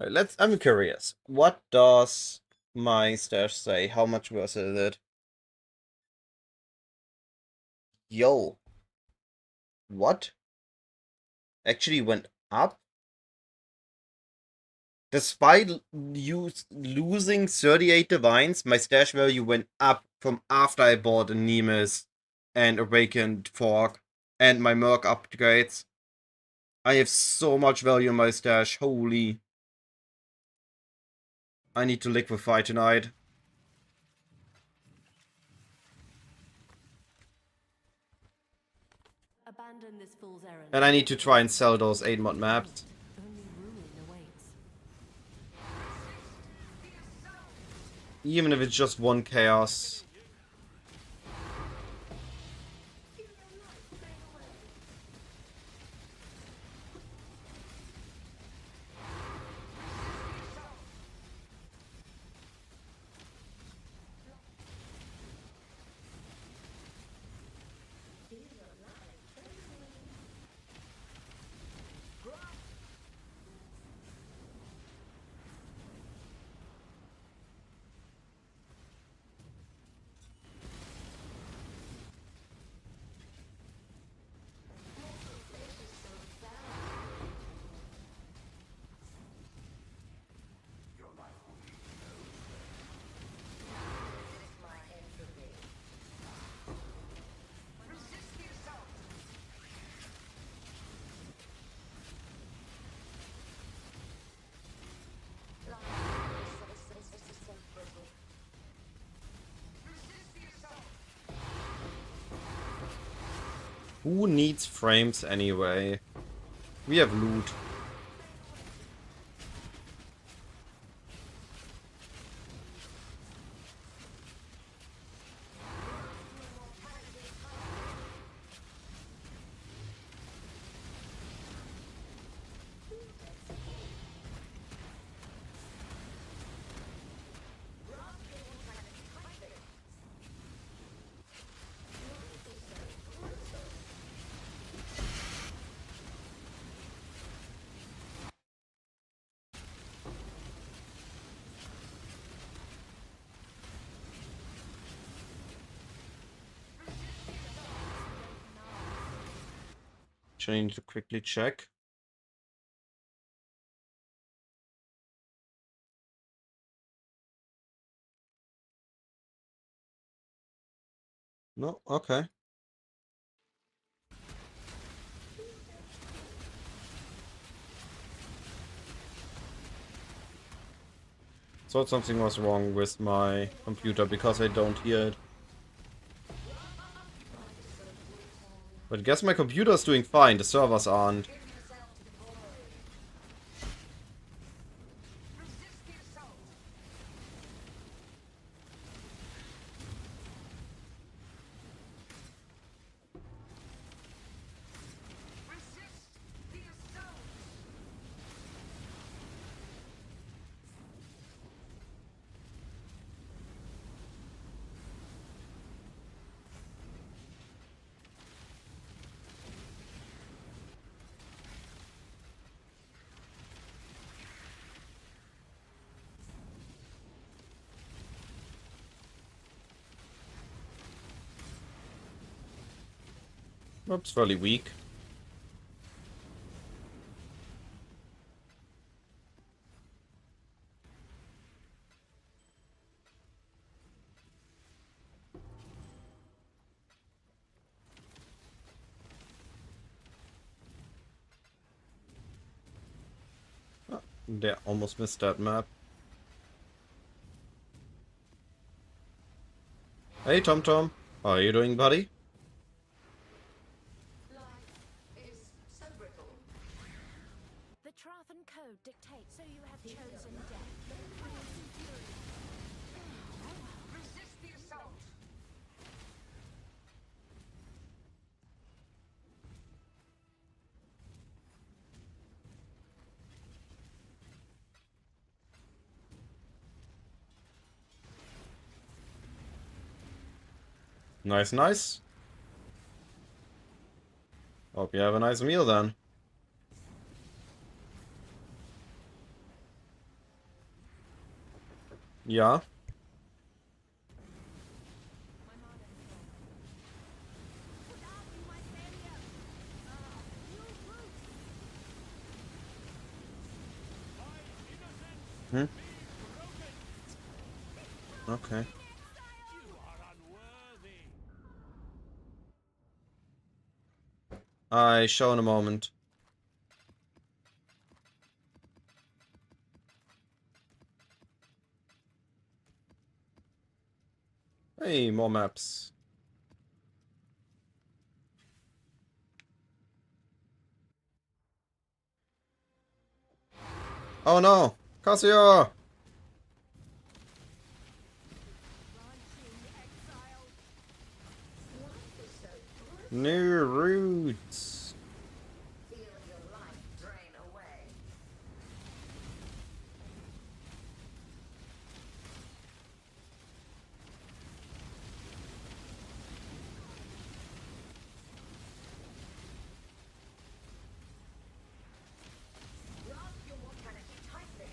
Alright, I'm curious. What does my stash say? How much worse is it? Yo. What? Actually went up? Despite losing 38 divines, my stash value went up from after I bought a Nemesis and Awakened Fork and my Merc upgrades. I have so much value in my stash, holy. I need to liquefy tonight. Abandon this fool's errand. And I need to try and sell those 8-mod maps. Only ruin awaits. Even if it's just one chaos. Who needs frames anyway? We have loot. I need to quickly check. No, okay. Thought something was wrong with my computer because I don't hear it. But guess my computer's doing fine, the servers aren't. Oops, fairly weak. Oh, they almost missed that map. Hey Tom Tom, how are you doing, buddy? The Trothan Code dictates, so you have chosen death. Resist the assault! Nice, nice. Hope you have a nice meal then. Yeah. Hmm? Okay. You are unworthy. I show in a moment. Hey, more maps. Oh no! Casio! New routes. Feel your life drain away. Grasp your mortality tightly.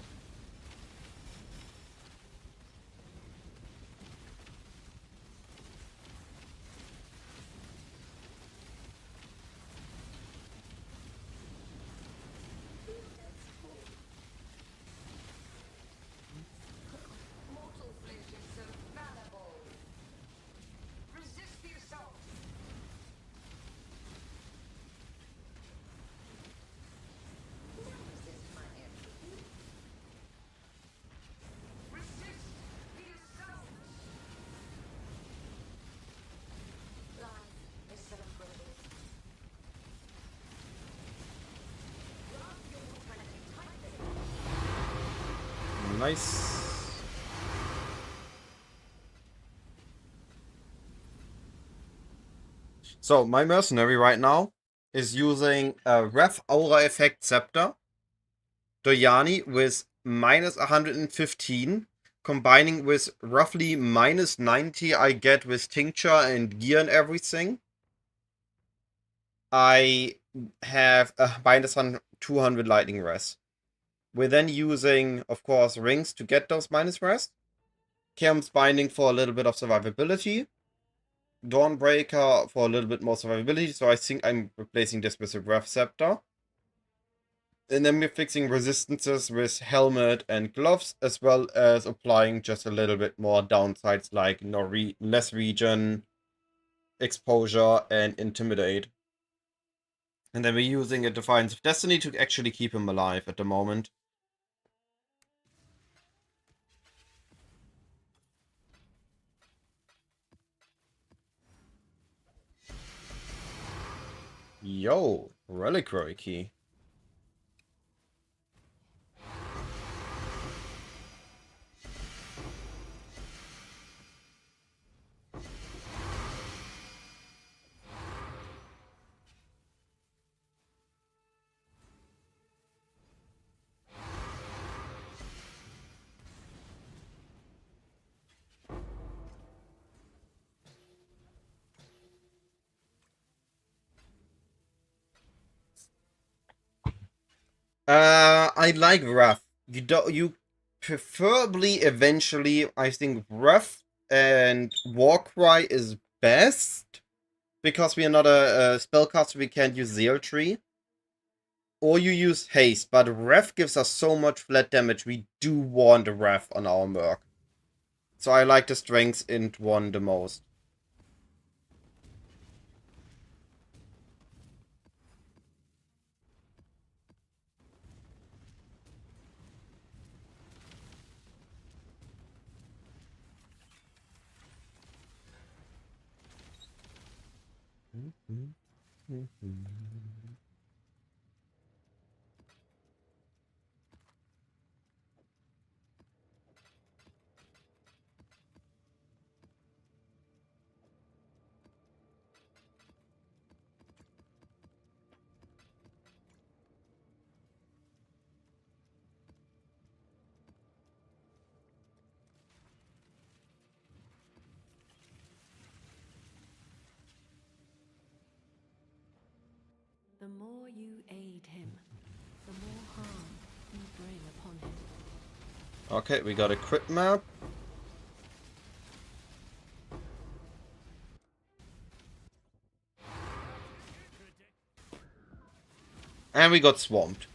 Nice. So, my mercenary right now is using a Ref Aura Effect Scepter, Doyani with minus 115, combining with roughly minus 90 I get with Tincture and gear and everything. I have a minus 200 lightning res. We're then using, of course, rings to get those minus res. Chaos Binding for a little bit of survivability. Dawnbreaker for a little bit more survivability, so I think I'm replacing this with a Breath Scepter. And then we're fixing resistances with Helmet and Gloves, as well as applying just a little bit more downsides like less regen, exposure, and intimidate. And then we're using a Defiance of Destiny to actually keep him alive at the moment. Yo, Reliquary Key. I like Wrath. You preferably eventually, I think Wrath and Warcry is best, because we are not a spellcaster, we can't use Zeal Tree. Or you use Haste, but Wrath gives us so much flat damage, we do want a Wrath on our Merc. So I like the Strength int one the most. The more you aid him, the more harm you bring upon him. Okay, we got a crit map. And we got swamped.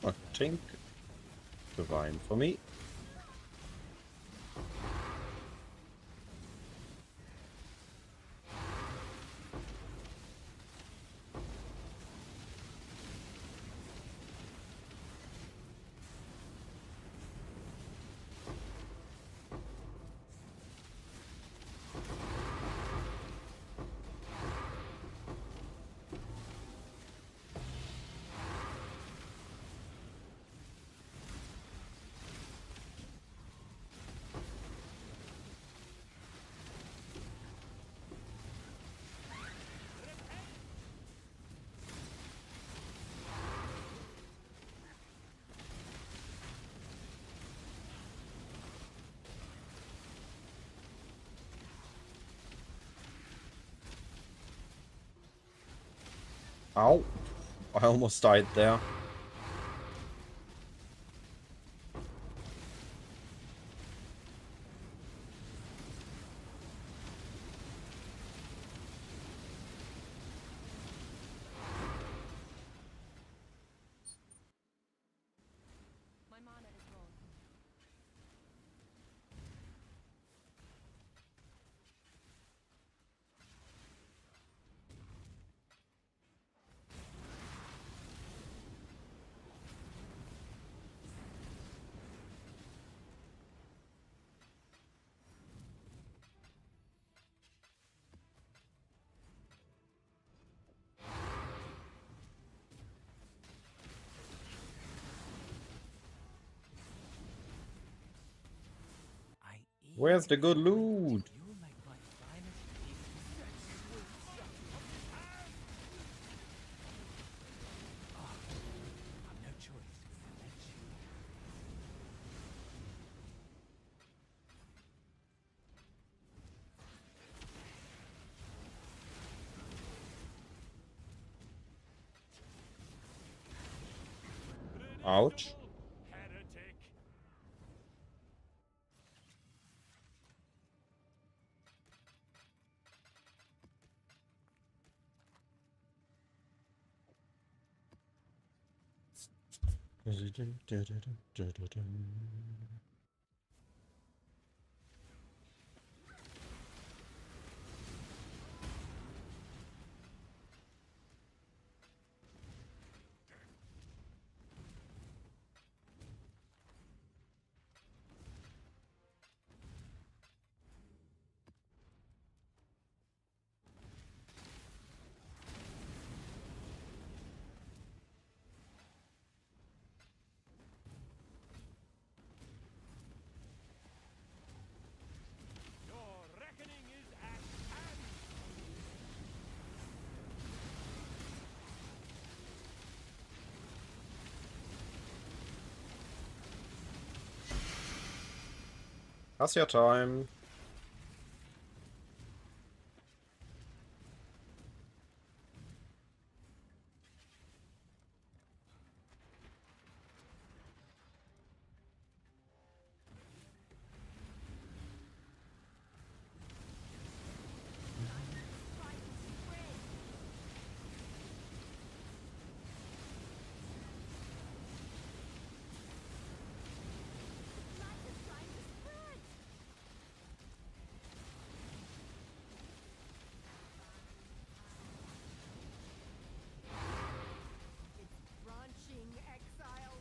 I think divine for me. Ow. I almost died there. My mana is gone. Where's the good loot? You'll make my finest piece. I've no choice. Let you. Ouch. Heretic. Your reckoning is at hand. How's your time? Branching exile.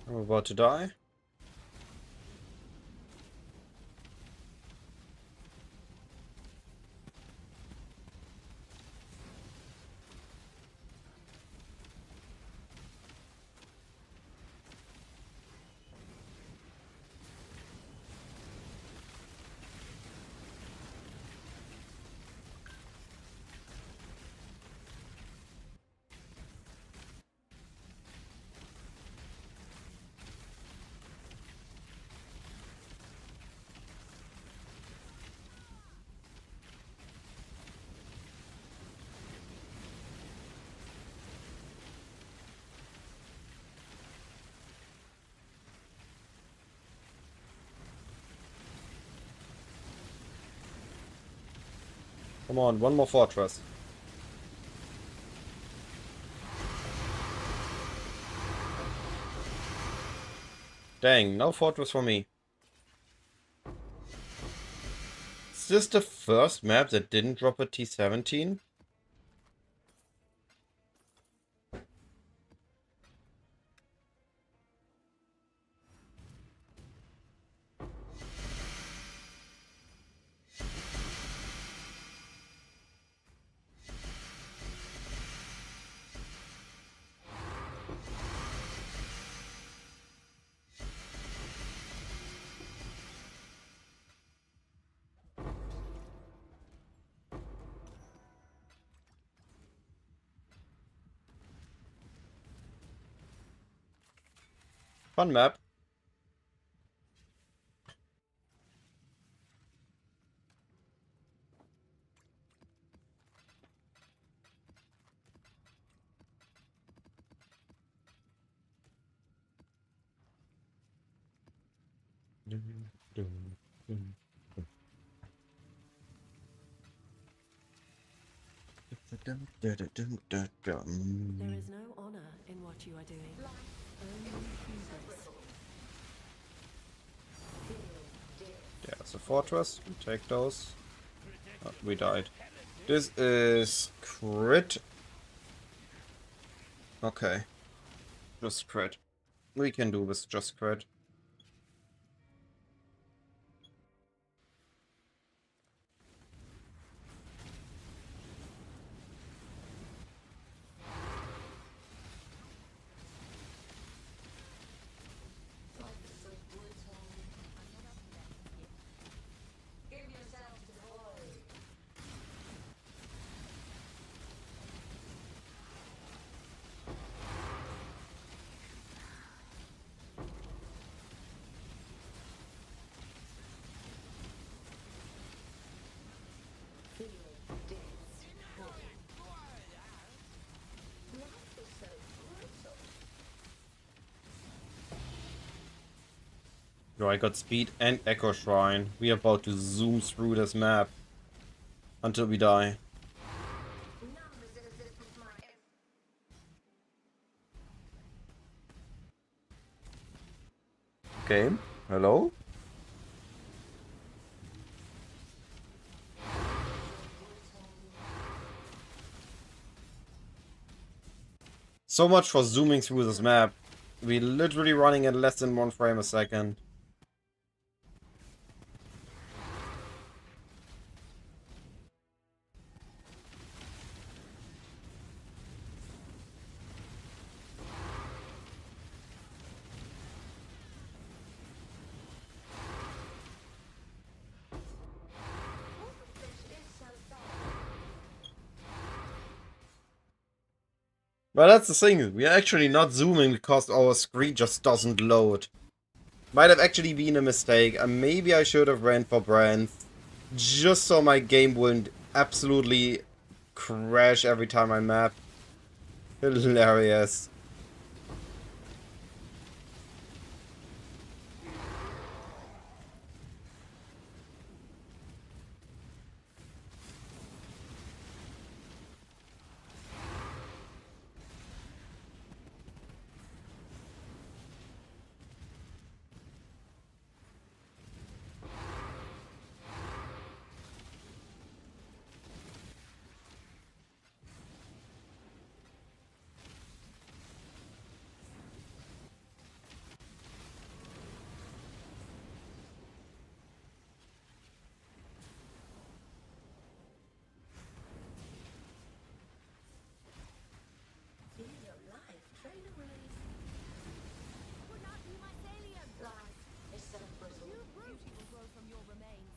I'm about to die. Come on, one more fortress. Dang, no fortress for me. Is this the first map that didn't drop a T-17? Fun map. There is no honor in what you are doing. Only hubris. Yeah, it's a fortress. We take those. Oh, we died. This is crit. Okay. Just crit. We can do this just crit. Give yourself to glory. Feel death's pull. Life is so brutal. Yo, I got speed and echo shrine. We are about to zoom through this map until we die. Numbers in resistance my Game? Hello? So much for zooming through this map. We're literally running at less than 1 frame a second. fish is so fast. But that's the thing, we are actually not zooming because our screen just doesn't load. Might have actually been a mistake, and maybe I should have ran for Brand, just so my game wouldn't absolutely crash every time I map. Hilarious. Feel your life train away. Would not be mycelium. Life is so brutal. New beauty will grow from your remains.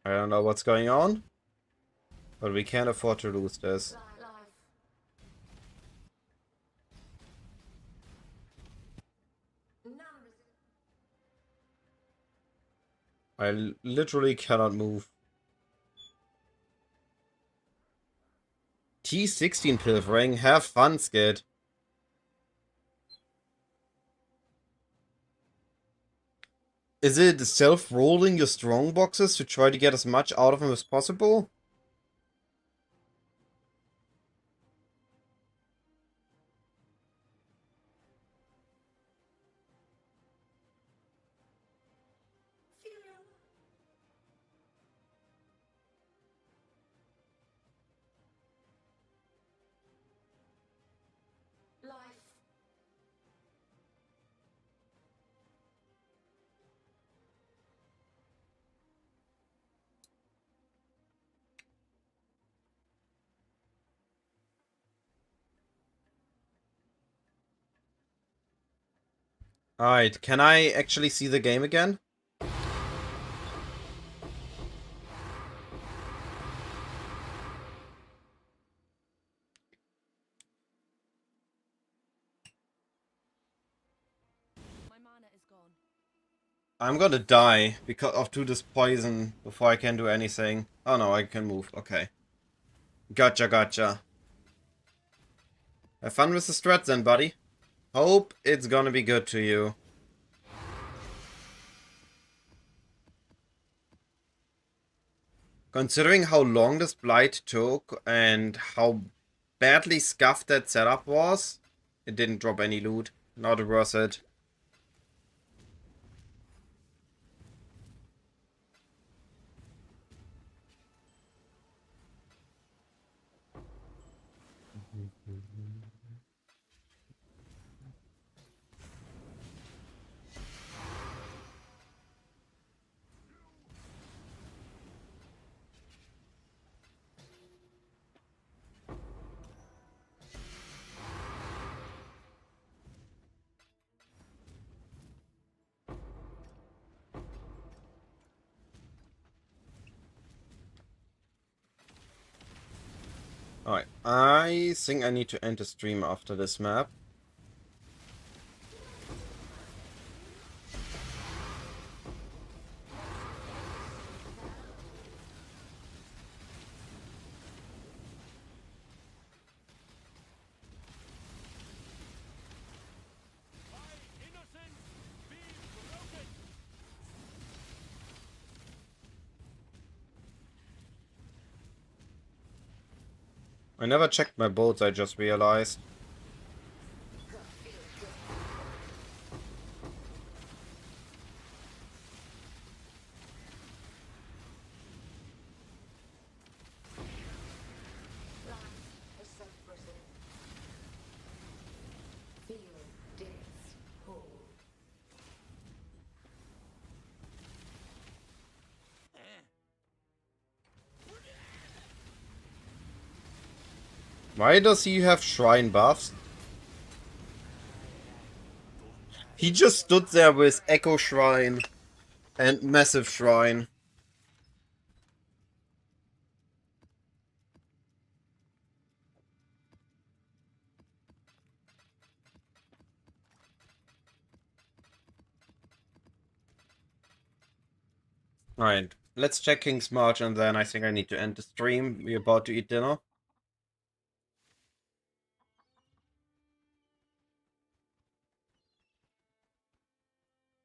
I don't know what's going on, but we can't afford to lose this. Life. Numbers. I literally cannot move. T16 pilfering, have fun, Skid. Is it self-rolling your strong boxes to try to get as much out of them as possible? Feel your life. Alright, can I actually see the game again? I'm gonna die because of this poison before I can do anything. Oh no, I can move. Okay. Gotcha, gotcha. Have fun with the strat then, buddy. Hope it's gonna be good to you. Considering how long this blight took and how badly scuffed that setup was, it didn't drop any loot. Not worth it. Alright, I think I need to end the stream after this map. I never checked my bolts, I just realized. Life is so brittle. Feel death's pull. Why does he have shrine buffs? He just stood there with Echo Shrine and Massive Shrine. Alright, let's check King's March and then I think I need to end the stream. We're about to eat dinner.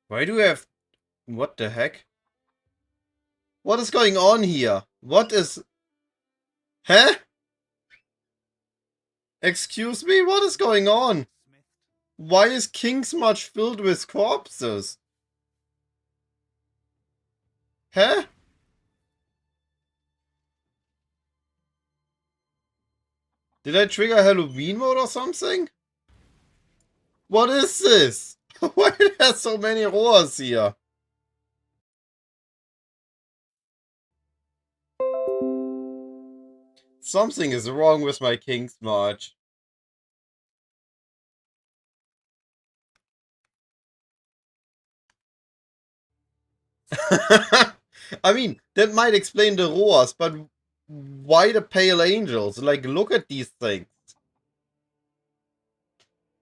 Why do we have... What the heck? What is going on here? What is... Huh? Excuse me? What is going on? Why is King's March filled with corpses? Huh? Did I trigger Halloween mode or something? What is this? Why are there so many roars here? Something is wrong with my King's March. I mean, that might explain the roars, but why the Pale Angels? Like, look at these things.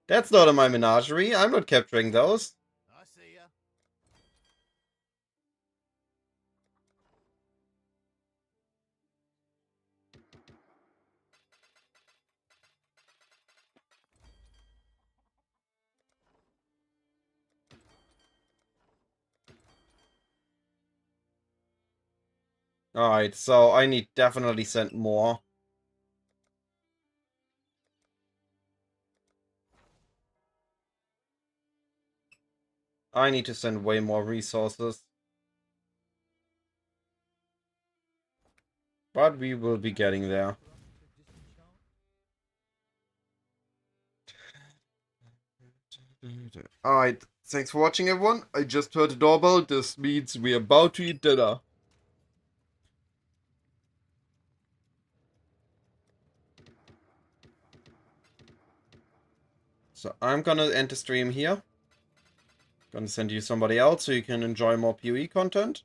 That's not in my menagerie. I'm not capturing those. I see ya. Alright, so I need definitely send more. I need to send way more resources. But we will be getting there. Alright, thanks for watching everyone. I just heard the doorbell. This means we're about to eat dinner. So I'm gonna end the stream here. Gonna send you somebody else so you can enjoy more PoE content.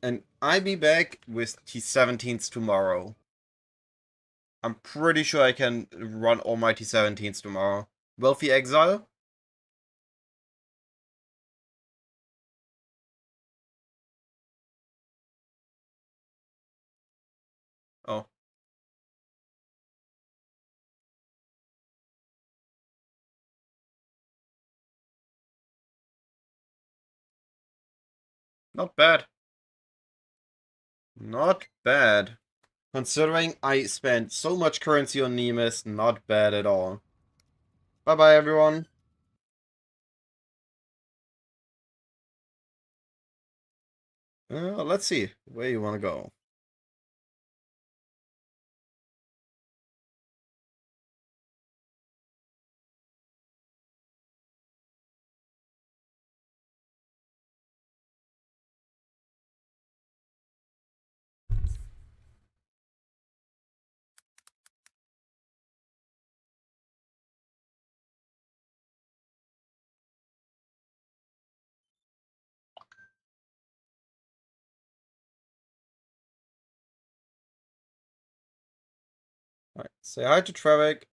And I'll be back with T17s tomorrow. I'm pretty sure I can run all my T17s tomorrow. Wealthy Exile? Not bad. Not bad. Considering I spent so much currency on Nemes, not bad at all. Bye bye, everyone. Let's see where you want to go. Alright, say hi to Trevik.